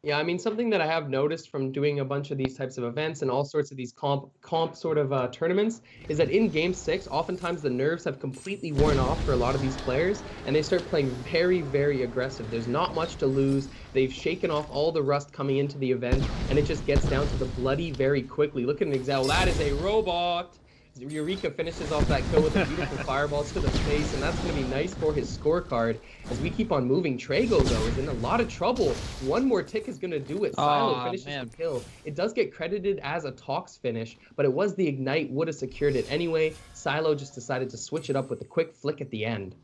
Speaker 1: Yeah, I mean, something that I have noticed from doing a bunch of these types of events and all sorts of these comp sort of tournaments is that in Game 6, oftentimes the nerves have completely worn off for a lot of these players, and they start playing very, very aggressive. There's not much to lose. They've shaken off all the rust coming into the event, and it just gets down to the bloody very quickly. Look at an example. That is a robot. Eureka finishes off that kill with a beautiful fireball to the face, and that's going to be nice for his scorecard. As we keep on moving, Trago, though, is in a lot of trouble. One more tick is going to do it. Silo finishes the kill. It does get credited as a Tox finish, but it was the Ignite, would have secured it anyway. Silo just decided to switch it up with a quick flick at the end.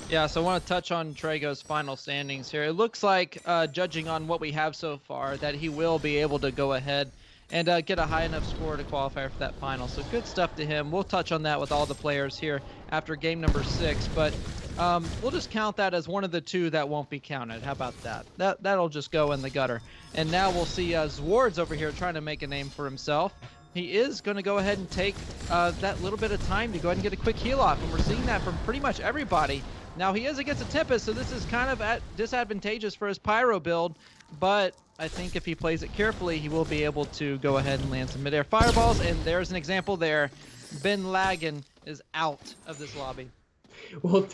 Speaker 2: Yeah, so I want to touch on Trago's final standings here. It looks like, judging on what we have so far, that he will be able to go ahead and get a high enough score to qualify for that final. So good stuff to him. We'll touch on that with all the players here after game number 6, but we'll just count that as one of the 2 that won't be counted. How about that? That'll just go in the gutter. And now we'll see Zwards over here trying to make a name for himself. He is going to go ahead and take that little bit of time to go ahead and get a quick heal off, and we're seeing that from pretty much everybody. Now he is against a Tempest, so this is kind of disadvantageous for his Pyro build, but I think if he plays it carefully, he will be able to go ahead and land some midair fireballs, and there's an example there. Bin Lagan is out of this lobby.
Speaker 1: Well,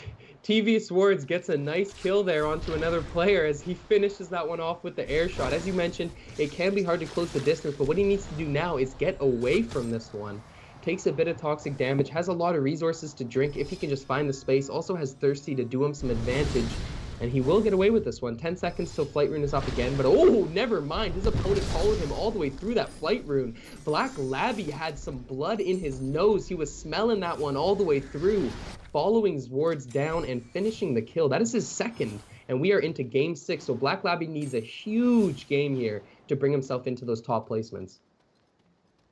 Speaker 1: TV Swords gets a nice kill there onto another player as he finishes that one off with the air shot. As you mentioned, it can be hard to close the distance, but what he needs to do now is get away from this one. Takes a bit of toxic damage, has a lot of resources to drink if he can just find the space, also has Thirsty to do him some advantage, and he will get away with this one. 10 seconds till Flight Rune is up again, but oh, never mind. His opponent followed him all the way through that Flight Rune. Black Labby had some blood in his nose. He was smelling that one all the way through, following Zwards down and finishing the kill. That is his second, and we are into game 6, so Black Labby needs a huge game here to bring himself into those top placements.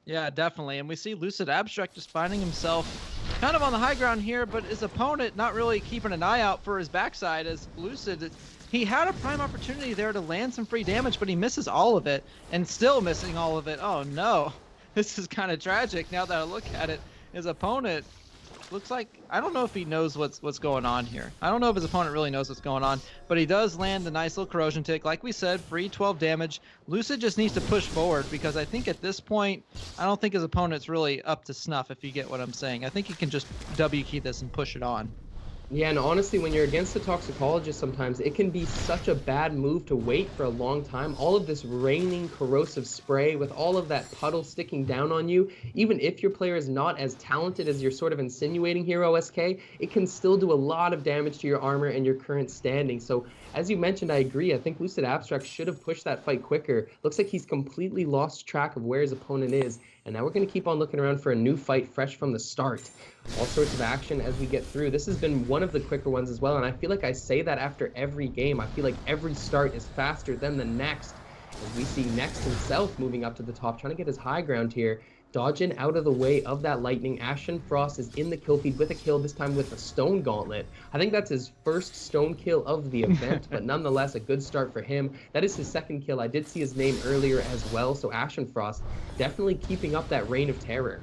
Speaker 2: Yeah, definitely. And we see Lucid Abstract just finding himself kind of on the high ground here, but his opponent not really keeping an eye out for his backside as Lucid, he had a prime opportunity there to land some free damage, but he misses all of it, and still missing all of it. Oh no, this is kind of tragic now that I look at it. His opponent looks like, I don't know if he knows what's going on here. I don't know if his opponent really knows what's going on, but he does land a nice little corrosion tick. Like we said, free 12 damage. Lucid just needs to push forward because I think at this point, I don't think his opponent's really up to snuff, if you get what I'm saying. I think he can just W key this and push it on.
Speaker 1: Yeah, and honestly, when you're against a toxicologist sometimes, it can be such a bad move to wait for a long time. All of this raining corrosive spray with all of that puddle sticking down on you, even if your player is not as talented as you're sort of insinuating here, OSK, it can still do a lot of damage to your armor and your current standing. So, as you mentioned, I agree. I think Lucid Abstract should have pushed that fight quicker. Looks like he's completely lost track of where his opponent is, and now we're going to keep on looking around for a new fight fresh from the start. All sorts of action as we get through. This has been one of the quicker ones as well, and I feel like I say that after every game. I feel like every start is faster than the next. As we see Next himself moving up to the top, trying to get his high ground here. Dodging out of the way of that lightning. Ashen Frost is in the kill feed with a kill, this time with a Stone Gauntlet. I think that's his first stone kill of the event, but nonetheless a good start for him. That is his second kill. I did see his name earlier as well, so Ashen Frost definitely keeping up that reign of terror.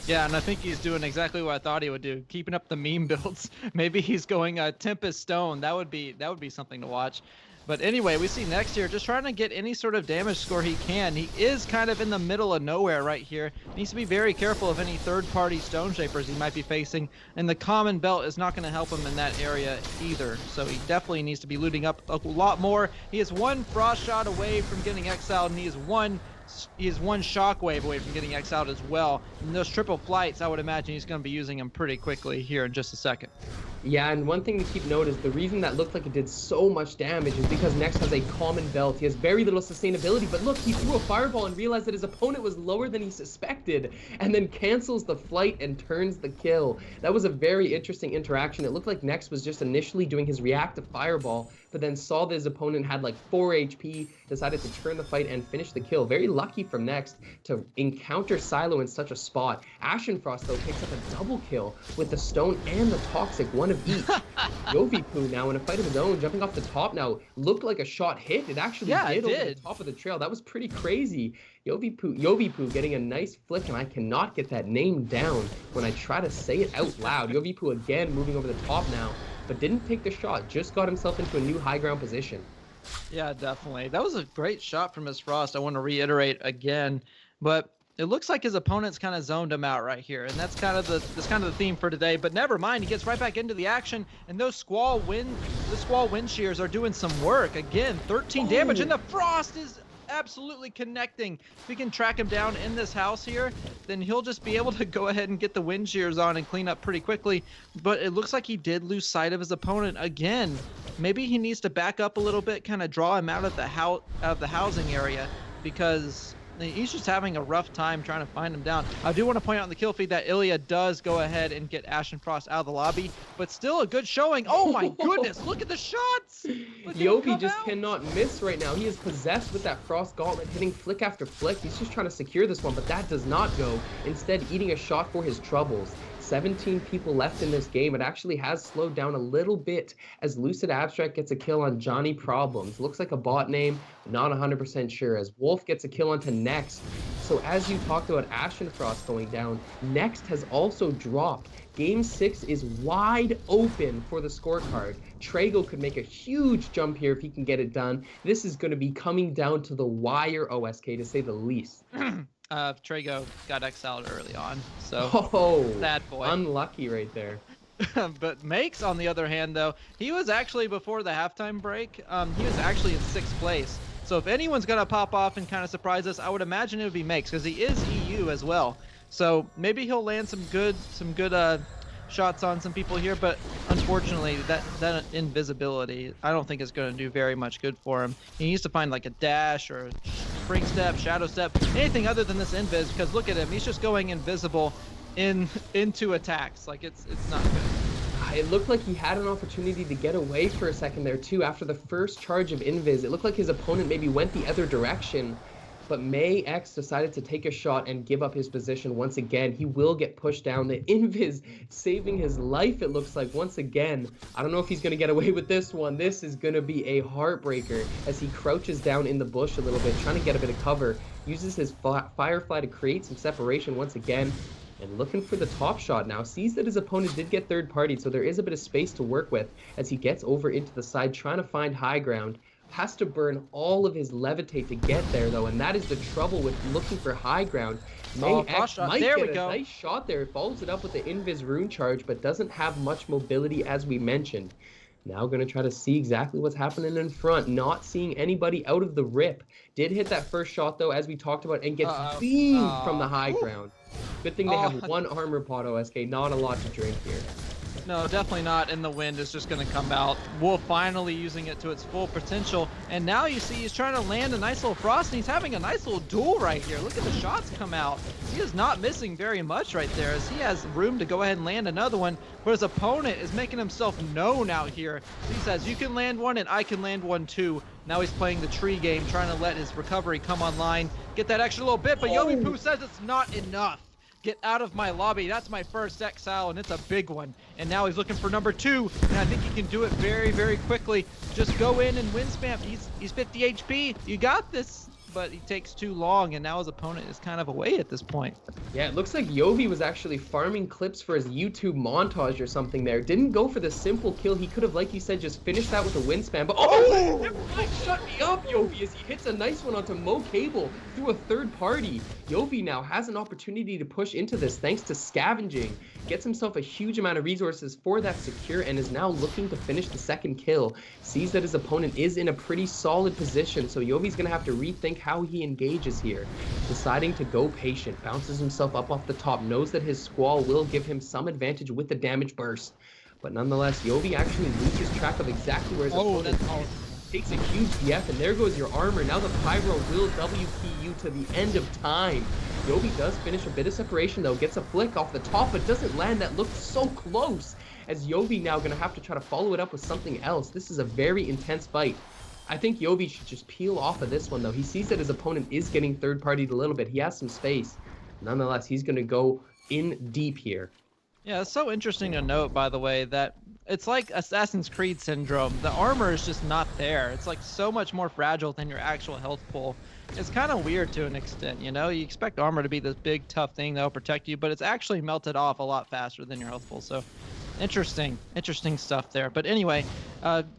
Speaker 2: Yeah, and I think he's doing exactly what I thought he would do, keeping up the meme builds. Maybe he's going Tempest Stone. That would be something to watch. But anyway, we see Next here just trying to get any sort of damage score he can. He is kind of in the middle of nowhere right here. Needs to be very careful of any third-party Stone Shapers he might be facing. And the Common Belt is not going to help him in that area either. So he definitely needs to be looting up a lot more. He is one Frost Shot away from getting exiled, and he is one shockwave away from getting exiled as well. And those triple flights, I would imagine he's going to be using them pretty quickly here in just a second.
Speaker 1: Yeah, and one thing to keep note is the reason that looked like it did so much damage is because Next has a common belt. He has very little sustainability, but look, he threw a fireball and realized that his opponent was lower than he suspected, and then cancels the flight and turns the kill. That was a very interesting interaction. It looked like Next was just initially doing his reactive fireball, but then saw that his opponent had like 4 HP, decided to turn the fight and finish the kill. Very lucky from Next to encounter Silo in such a spot. Ashenfrost, though, picks up a double kill with the Stone and the Toxic, one of each. Yovipoo now in a fight of his own, jumping off the top now. Looked like a shot hit. It actually did over the top of the trail. That was pretty crazy. Yovipoo getting a nice flick, and I cannot get that name down when I try to say it out loud. Yovipoo again moving over the top now, but didn't take the shot. Just got himself into a new high ground position.
Speaker 2: Yeah, definitely. That was a great shot from Miss Frost. I want to reiterate again, but it looks like his opponent's kind of zoned him out right here, and that's kind of the theme for today. But never mind, he gets right back into the action, and those Squall wind shears are doing some work again. 13 damage, and the Frost is absolutely connecting. If we can track him down in this house here, then he'll just be able to go ahead and get the wind shears on and clean up pretty quickly. But it looks like he did lose sight of his opponent again. Maybe he needs to back up a little bit, kind of draw him out of the housing area, because he's just having a rough time trying to find him down. I do want to point out in the kill feed that Ilya does go ahead and get Ashenfrost out of the lobby, but still a good showing. Oh my goodness, look at the shots!
Speaker 1: Yovi just cannot miss right now. He is possessed with that Frost Gauntlet, hitting flick after flick. He's just trying to secure this one, but that does not go. Instead, eating a shot for his troubles. 17 people left in this game. It actually has slowed down a little bit as Lucid Abstract gets a kill on Johnny Problems. Looks like a bot name, not 100% sure, as Wolf gets a kill onto Next. So as you talked about Ashenfrost going down, Next has also dropped. Game 6 is wide open for the scorecard. Trago could make a huge jump here if he can get it done. This is going to be coming down to the wire, OSK, to say the least.
Speaker 2: Trago got exiled early on, so sad boy.
Speaker 1: Unlucky right there.
Speaker 2: But Makes, on the other hand, though, he was actually, before the halftime break, he was actually in 6th place. So if anyone's going to pop off and kind of surprise us, I would imagine it would be Makes, because he is EU as well. So maybe he'll land some good shots on some people here, but unfortunately that invisibility I don't think is going to do very much good for him. He needs to find like a dash or a spring step, shadow step, anything other than this invis, because look at him, he's just going invisible into attacks. Like it's not good.
Speaker 1: It looked like he had an opportunity to get away for a second there too after the first charge of invis. It looked like his opponent maybe went the other direction, but May X decided to take a shot and give up his position once again. He will get pushed down. The invis saving his life, it looks like, once again. I don't know if he's going to get away with this one. This is going to be a heartbreaker as he crouches down in the bush a little bit, trying to get a bit of cover. Uses his Firefly to create some separation once again. And looking for the top shot now. Sees that his opponent did get third-partied, so there is a bit of space to work with as he gets over into the side, trying to find high ground. Has to burn all of his levitate to get there, though, and that is the trouble with looking for high ground. May X might get a nice shot there. Follows it up with the invis rune charge, but doesn't have much mobility, as we mentioned. Now going to try to see exactly what's happening in front. Not seeing anybody out of the rip. Did hit that first shot, though, as we talked about, and gets beamed from the high ground. Good thing they have one armor pot, OSK. Not a lot to drink here.
Speaker 2: No, definitely not, and the wind is just going to come out. Wolf finally using it to its full potential, and now you see he's trying to land a nice little Frost, and he's having a nice little duel right here. Look at the shots come out. He is not missing very much right there, as he has room to go ahead and land another one, but his opponent is making himself known out here. He says, you can land one, and I can land one too. Now he's playing the tree game, trying to let his recovery come online, get that extra little bit, but Yovipoo says it's not enough. Get out of my lobby. That's my first exile, and it's a big one. And now he's looking for number 2, and I think he can do it very, very quickly. Just go in and win spam. He's 50 HP. You got this. But he takes too long, and now his opponent is kind of away at this point.
Speaker 1: Yeah, it looks like Yovi was actually farming clips for his YouTube montage or something there. Didn't go for the simple kill. He could have, like you said, just finished that with a wind spam. But never mind, shut me up, Yovi, as he hits a nice one onto Mo Cable through a third party. Yovi now has an opportunity to push into this thanks to scavenging. Gets himself a huge amount of resources for that secure and is now looking to finish the second kill. Sees that his opponent is in a pretty solid position, so Yovi's going to have to rethink how he engages here. Deciding to go patient, bounces himself up off the top, knows that his Squall will give him some advantage with the damage burst. But nonetheless, Yovi actually loses track of exactly where his opponent is. Takes a huge DF, and there goes your armor. Now the Pyro will WP you to the end of time. Yovi does finish a bit of separation, though. Gets a flick off the top, but doesn't land. That looked so close. as Yovi now going to have to try to follow it up with something else. This is a very intense fight. I think Yovi should just peel off of this one, though. He sees that his opponent is getting third-partied a little bit. He has some space. Nonetheless, he's going to go in deep here.
Speaker 2: Yeah, it's so interesting to note, by the way, that it's like Assassin's Creed syndrome. The armor is just not there. It's like so much more fragile than your actual health pool. It's kind of weird to an extent, you know? You expect armor to be this big, tough thing that'll protect you, but it's actually melted off a lot faster than your health pool. So interesting stuff there. But anyway,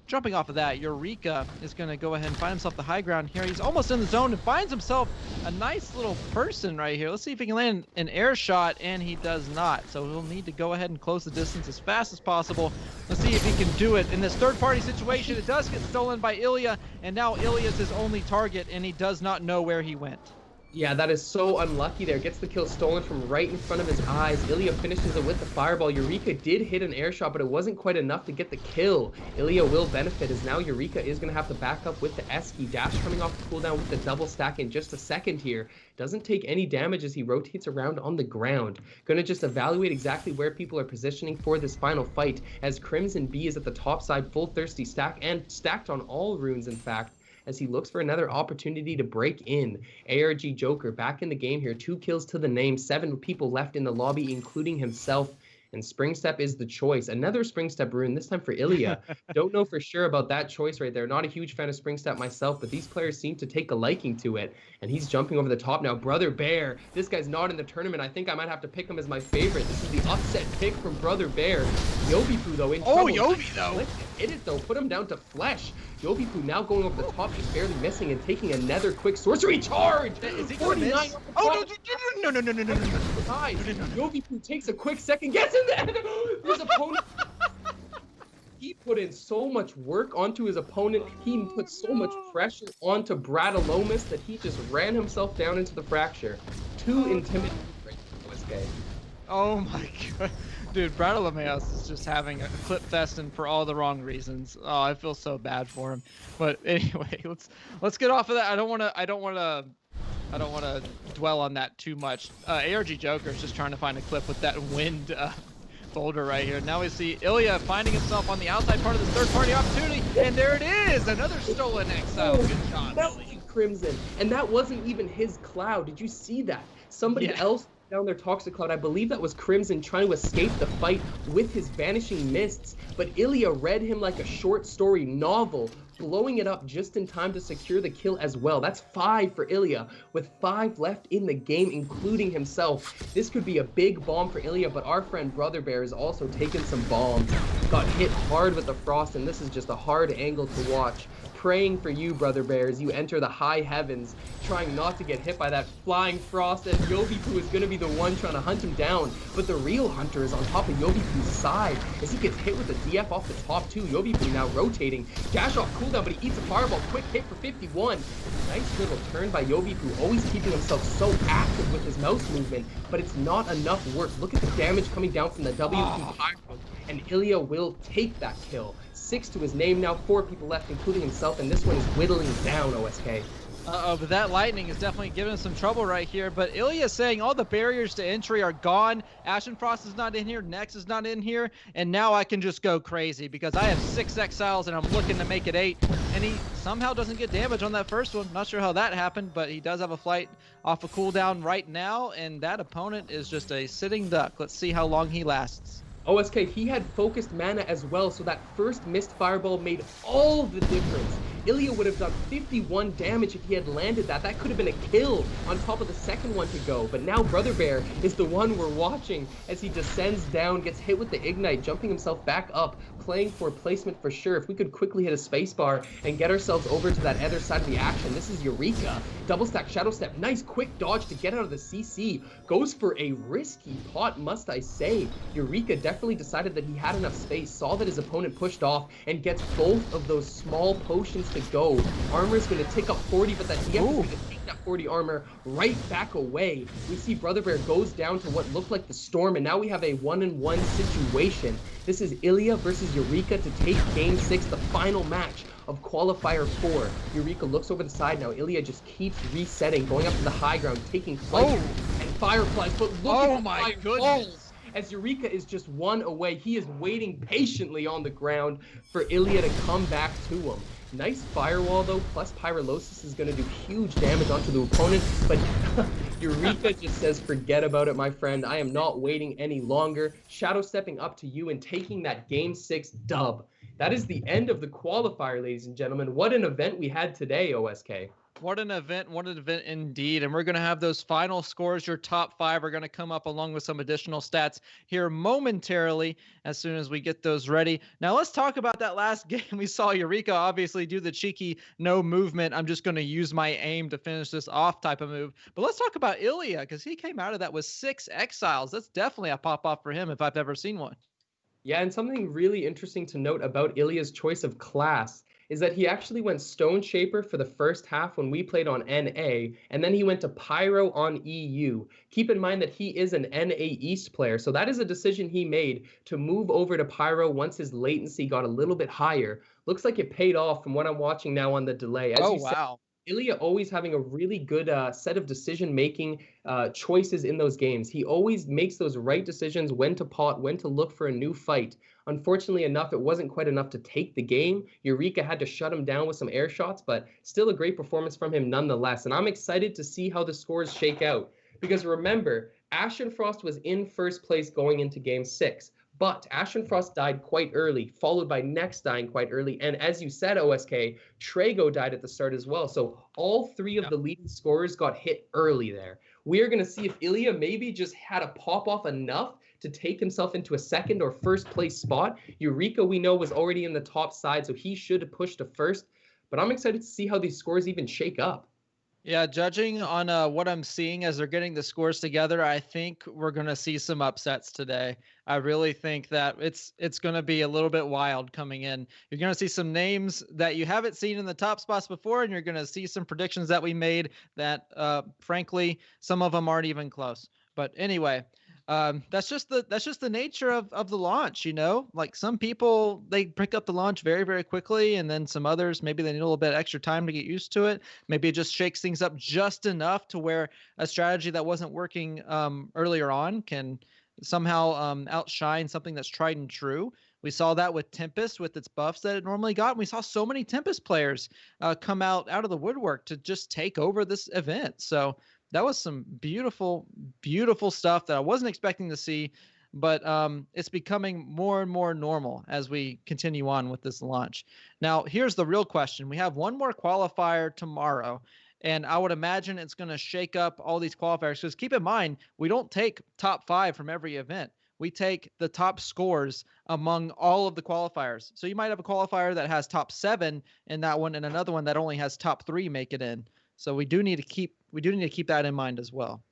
Speaker 2: jumping off of that, Eureka is going to go ahead and find himself the high ground here. He's almost in the zone and finds himself a nice little person right here. Let's see if he can land an air shot, and he does not. So he'll need to go ahead and close the distance as fast as possible. Let's see if he can do it. In this third-party situation, it does get stolen by Ilya, and now Ilya is his only target, and he does not know where he went.
Speaker 1: Yeah, that is so unlucky there. Gets the kill stolen from right in front of his eyes. Ilya finishes it with the fireball. Eureka did hit an air shot, but it wasn't quite enough to get the kill. Ilya will benefit as now Eureka is going to have to back up with the Esky. Dash coming off the cooldown with the double stack in just a second here. Doesn't take any damage as he rotates around on the ground. Going to just evaluate exactly where people are positioning for this final fight as Crimson B is at the top side, full thirsty stack and stacked on all runes, in fact, as he looks for another opportunity to break in. ARG Joker back in the game here. 2 kills to the name. 7 people left in the lobby, including himself. And Spring Step is the choice. Another Spring Step rune, this time for Ilya. Don't know for sure about that choice right there. Not a huge fan of Spring Step myself, but these players seem to take a liking to it. And he's jumping over the top now. Brother Bear. This guy's not in the tournament. I think I might have to pick him as my favorite. This is the upset pick from Brother Bear. Yobi-Poo, though, in trouble.
Speaker 2: Yobi, though.
Speaker 1: Hit it, though. Put him down to flesh. Yobi-Poo now going over the top, just barely missing and taking another quick sorcery charge.
Speaker 2: Is he gonna miss? Oh, no.
Speaker 1: Yobi-Poo takes a quick second, gets in there. His opponent. He put in so much work onto his opponent. He put so much pressure onto Bradalomus that he just ran himself down into the fracture. Too intimidating right now, OSK.
Speaker 2: Oh my god. Dude, Bradalomeus is just having a clip fest and for all the wrong reasons. Oh, I feel so bad for him. But anyway, let's get off of that. I don't want to dwell on that too much. ARG Joker is just trying to find a clip with that wind boulder right here. Now we see Ilya finding himself on the outside part of this third-party opportunity, and there it is, another stolen exile. Good job, Ilya.
Speaker 1: Crimson, and that wasn't even his cloud. Did you see that? Somebody else down their toxic cloud, I believe that was Crimson, trying to escape the fight with his vanishing mists, but Ilya read him like a short story novel, blowing it up just in time to secure the kill as well. That's 5 for Ilya, with 5 left in the game, including himself. This could be a big bomb for Ilya, but our friend Brother Bear has also taken some bombs. Got hit hard with the frost, and this is just a hard angle to watch. Praying for you, Brother Bear, as you enter the high heavens, trying not to get hit by that flying frost, and Yobi-Poo is going to be the one trying to hunt him down. But the real hunter is on top of Yobi-Poo's side as he gets hit with the DF off the top too. Yobi-Poo now rotating. Dash off cooldown, but he eats a fireball. Quick hit for 51. Nice little turn by Yobi-Poo, always keeping himself so active with his mouse movement, but it's not enough work. Look at the damage coming down from the WP pyro, and Ilya will take that kill. 6 to his name now, 4 people left, including himself, and this one is whittling down OSK.
Speaker 2: But that lightning is definitely giving us some trouble right here. But Ilya is saying all the barriers to entry are gone. Ashen Frost is not in here. Nex is not in here. And now I can just go crazy because I have 6 exiles and I'm looking to make it 8. And he somehow doesn't get damage on that first one. Not sure how that happened, but he does have a flight off a cooldown right now. And that opponent is just a sitting duck. Let's see how long he lasts.
Speaker 1: OSK, he had focused mana as well, so that first missed fireball made all the difference. Ilya would have done 51 damage if he had landed that. That could have been a kill on top of the second one to go. But now Brother Bear is the one we're watching as he descends down, gets hit with the Ignite, jumping himself back up, playing for placement for sure. If we could quickly hit a spacebar and get ourselves over to that other side of the action. This is Eureka. Double stack Shadow Step. Nice quick dodge to get out of the CC. Goes for a risky pot, must I say. Eureka definitely decided that he had enough space, saw that his opponent pushed off, and gets both of those small potions to go. Armor is going to tick up 40, but that DF is going to take that 40 armor right back away. We see Brother Bear goes down to what looked like the storm, and now we have a 1-on-1 situation. This is Ilya versus Eureka to take Game 6, the final match of Qualifier 4. Eureka looks over the side now. Ilya just keeps resetting, going up to the high ground, taking flight and fireflies. But look at
Speaker 2: my goodness.
Speaker 1: as Eureka is just one away. He is waiting patiently on the ground for Ilya to come back to him. Nice firewall, though, plus Pyrolysis is going to do huge damage onto the opponent, but Eureka just says, forget about it, my friend. I am not waiting any longer. Shadow stepping up to you and taking that Game 6 dub. That is the end of the qualifier, ladies and gentlemen. What an event we had today, OSK.
Speaker 2: What an event indeed. And we're going to have those final scores. Your top 5 are going to come up along with some additional stats here momentarily as soon as we get those ready. Now let's talk about that last game. We saw Eureka obviously do the cheeky no movement. I'm just going to use my aim to finish this off type of move. But let's talk about Ilya, because he came out of that with 6 exiles. That's definitely a pop-off for him if I've ever seen one.
Speaker 1: Yeah, and something really interesting to note about Ilya's choice of class is that he actually went Stone Shaper for the first half when we played on NA, and then he went to Pyro on EU. Keep in mind that he is an NA East player, so that is a decision he made to move over to Pyro once his latency got a little bit higher. Looks like it paid off from what I'm watching now on the delay. As you said, Ilya always having a really good set of decision-making choices in those games. He always makes those right decisions, when to pot, when to look for a new fight. Unfortunately enough, it wasn't quite enough to take the game. Eureka had to shut him down with some air shots, but still a great performance from him nonetheless. And I'm excited to see how the scores shake out. Because remember, Ashenfrost was in first place going into Game 6. But Ashenfrost died quite early, followed by Nex dying quite early. And as you said, OSK, Trago died at the start as well. So all 3 of the leading scorers got hit early there. We are going to see if Ilya maybe just had a pop-off enough to take himself into a second or first place spot. Eureka, we know, was already in the top side, so he should have pushed to first. But I'm excited to see how these scores even shake up.
Speaker 2: Yeah, judging on what I'm seeing as they're getting the scores together, I think we're going to see some upsets today. I really think that it's going to be a little bit wild coming in. You're going to see some names that you haven't seen in the top spots before, and you're going to see some predictions that we made that, frankly, some of them aren't even close. But anyway, that's just the nature of the launch, you know. Like some people, they pick up the launch very, very quickly, and then some others, maybe they need a little bit extra time to get used to it. Maybe it just shakes things up just enough to where a strategy that wasn't working earlier on can somehow outshine something that's tried and true. We saw that with Tempest with its buffs that it normally got. And we saw so many Tempest players come out of the woodwork to just take over this event. So that was some beautiful, beautiful stuff that I wasn't expecting to see, but it's becoming more and more normal as we continue on with this launch. Now, here's the real question. We have one more qualifier tomorrow, and I would imagine it's going to shake up all these qualifiers, because keep in mind, we don't take top 5 from every event. We take the top scores among all of the qualifiers. So you might have a qualifier that has top 7 in that one, and another one that only has top 3 make it in. So we do need to keep that in mind as well.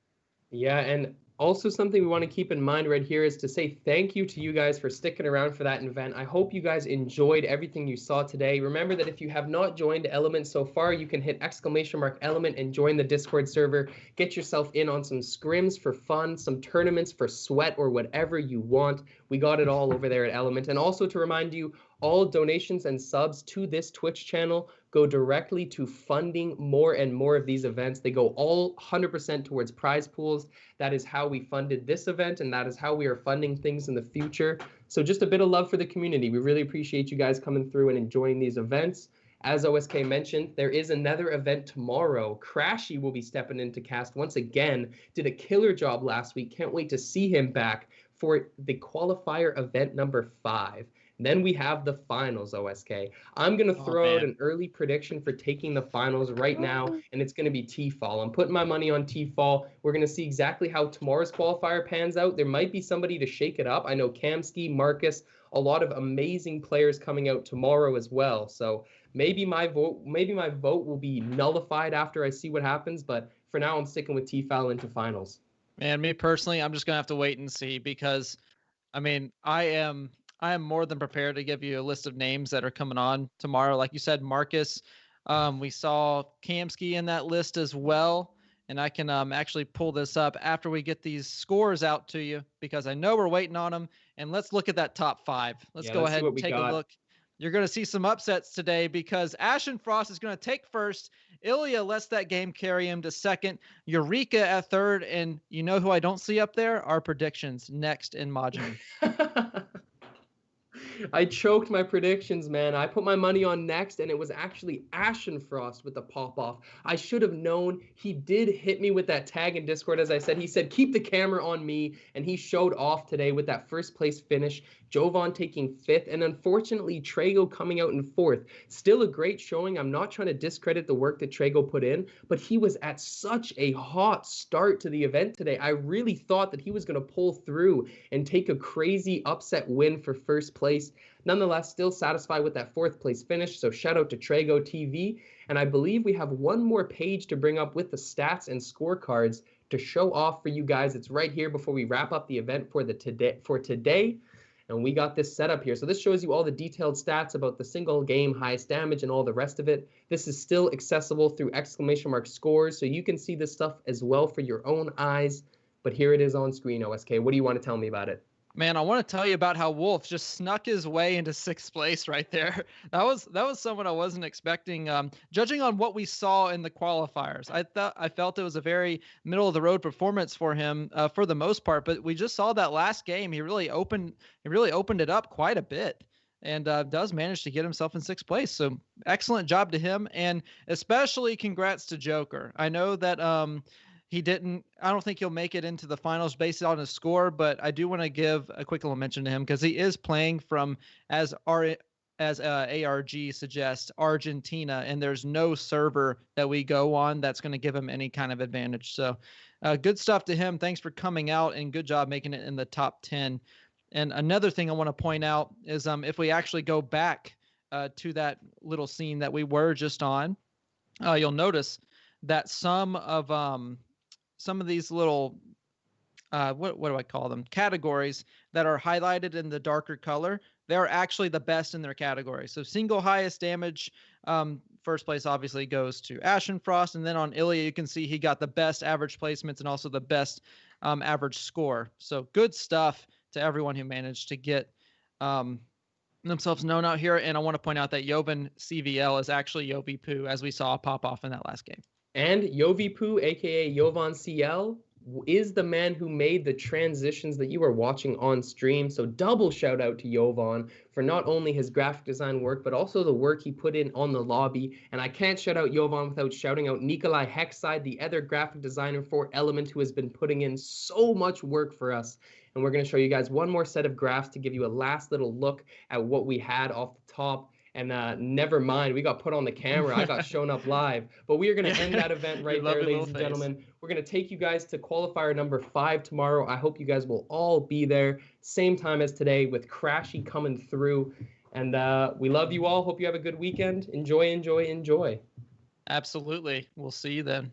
Speaker 1: Yeah, and also something we want to keep in mind right here is to say thank you to you guys for sticking around for that event. I hope you guys enjoyed everything you saw today. Remember that if you have not joined Element so far, you can hit !Element and join the Discord server. Get yourself in on some scrims for fun, some tournaments for sweat, or whatever you want. We got it all over there at Element. And also to remind you, all donations and subs to this Twitch channel go directly to funding more and more of these events. They go all 100% towards prize pools. That is how we funded this event, and that is how we are funding things in the future. So just a bit of love for the community. We really appreciate you guys coming through and enjoying these events. As OSK mentioned, there is another event tomorrow. Crashy will be stepping into cast once again. Did a killer job last week. Can't wait to see him back for the qualifier event number 5. Then we have the finals, OSK. I'm going to throw out an early prediction for taking the finals right now, and it's going to be T-Fall. I'm putting my money on T-Fall. We're going to see exactly how tomorrow's qualifier pans out. There might be somebody to shake it up. I know Kamski, Marcus, a lot of amazing players coming out tomorrow as well. So maybe my vote will be nullified after I see what happens, but for now I'm sticking with T-Fall into finals.
Speaker 2: Man, me personally, I'm just going to have to wait and see, because, I mean, I am more than prepared to give you a list of names that are coming on tomorrow. Like you said, Marcus, we saw Kamski in that list as well. And I can actually pull this up after we get these scores out to you, because I know we're waiting on them. And let's look at that top 5. Let's go ahead and take a look. you're going to see some upsets today because Ashen Frost is going to take first. Ilya lets that game carry him to second. Eureka at third. And you know who I don't see up there? Our predictions next in Majin.
Speaker 1: I choked my predictions, man. I put my money on next, and it was actually Ashen Frost with the pop-off. I should have known. He did hit me with that tag in Discord, as I said. He said, keep the camera on me, and he showed off today with that first-place finish. Jovan taking 5th, and unfortunately, Trago coming out in 4th. Still a great showing. I'm not trying to discredit the work that Trago put in, but he was at such a hot start to the event today. I really thought that he was going to pull through and take a crazy upset win for first place. Nonetheless, still satisfied with that 4th place finish, so shout out to Trago TV. And I believe we have one more page to bring up with the stats and scorecards to show off for you guys. It's right here before we wrap up the event for today. And we got this set up here. So this shows you all the detailed stats about the single game, highest damage, and all the rest of it. This is still accessible through ! scores, so you can see this stuff as well for your own eyes. But here it is on screen, OSK. What do you want to tell me about it?
Speaker 2: Man, I want to tell you about how Wolf just snuck his way into 6th place right there. That was someone I wasn't expecting. Judging on what we saw in the qualifiers, I felt it was a very middle of the road performance for him for the most part. But we just saw that last game. He really opened it up quite a bit, and does manage to get himself in 6th place. So excellent job to him, and especially congrats to Joker. I know that I don't think he'll make it into the finals based on his score, but I do want to give a quick little mention to him because he is playing from, as ARG suggests, Argentina, and there's no server that we go on that's going to give him any kind of advantage. So good stuff to him. Thanks for coming out, and good job making it in the top 10. And another thing I want to point out is if we actually go back to that little scene that we were just on, you'll notice that some of these little, what do I call them? Categories that are highlighted in the darker color, they're actually the best in their category. So single highest damage, first place obviously goes to Ashen Frost. And then on Ilya, you can see he got the best average placements and also the best average score. So good stuff to everyone who managed to get themselves known out here. And I want to point out that Jovan CVL is actually Yovi-Poo, as we saw pop off in that last game.
Speaker 1: And Yovi-Poo, aka Jovan CL, is the man who made the transitions that you are watching on stream. So double shout out to Jovan for not only his graphic design work, but also the work he put in on the lobby. And I can't shout out Jovan without shouting out Nikolai Hexside, the other graphic designer for Element, who has been putting in so much work for us. And we're going to show you guys one more set of graphs to give you a last little look at what we had off the top. And never mind, we got put on the camera. I got shown up live. But we are going to end that event right there, ladies and gentlemen. We're going to take you guys to qualifier number 5 tomorrow. I hope you guys will all be there. Same time as today with Crashy coming through. And we love you all. Hope you have a good weekend. Enjoy, enjoy, enjoy.
Speaker 2: Absolutely. We'll see you then.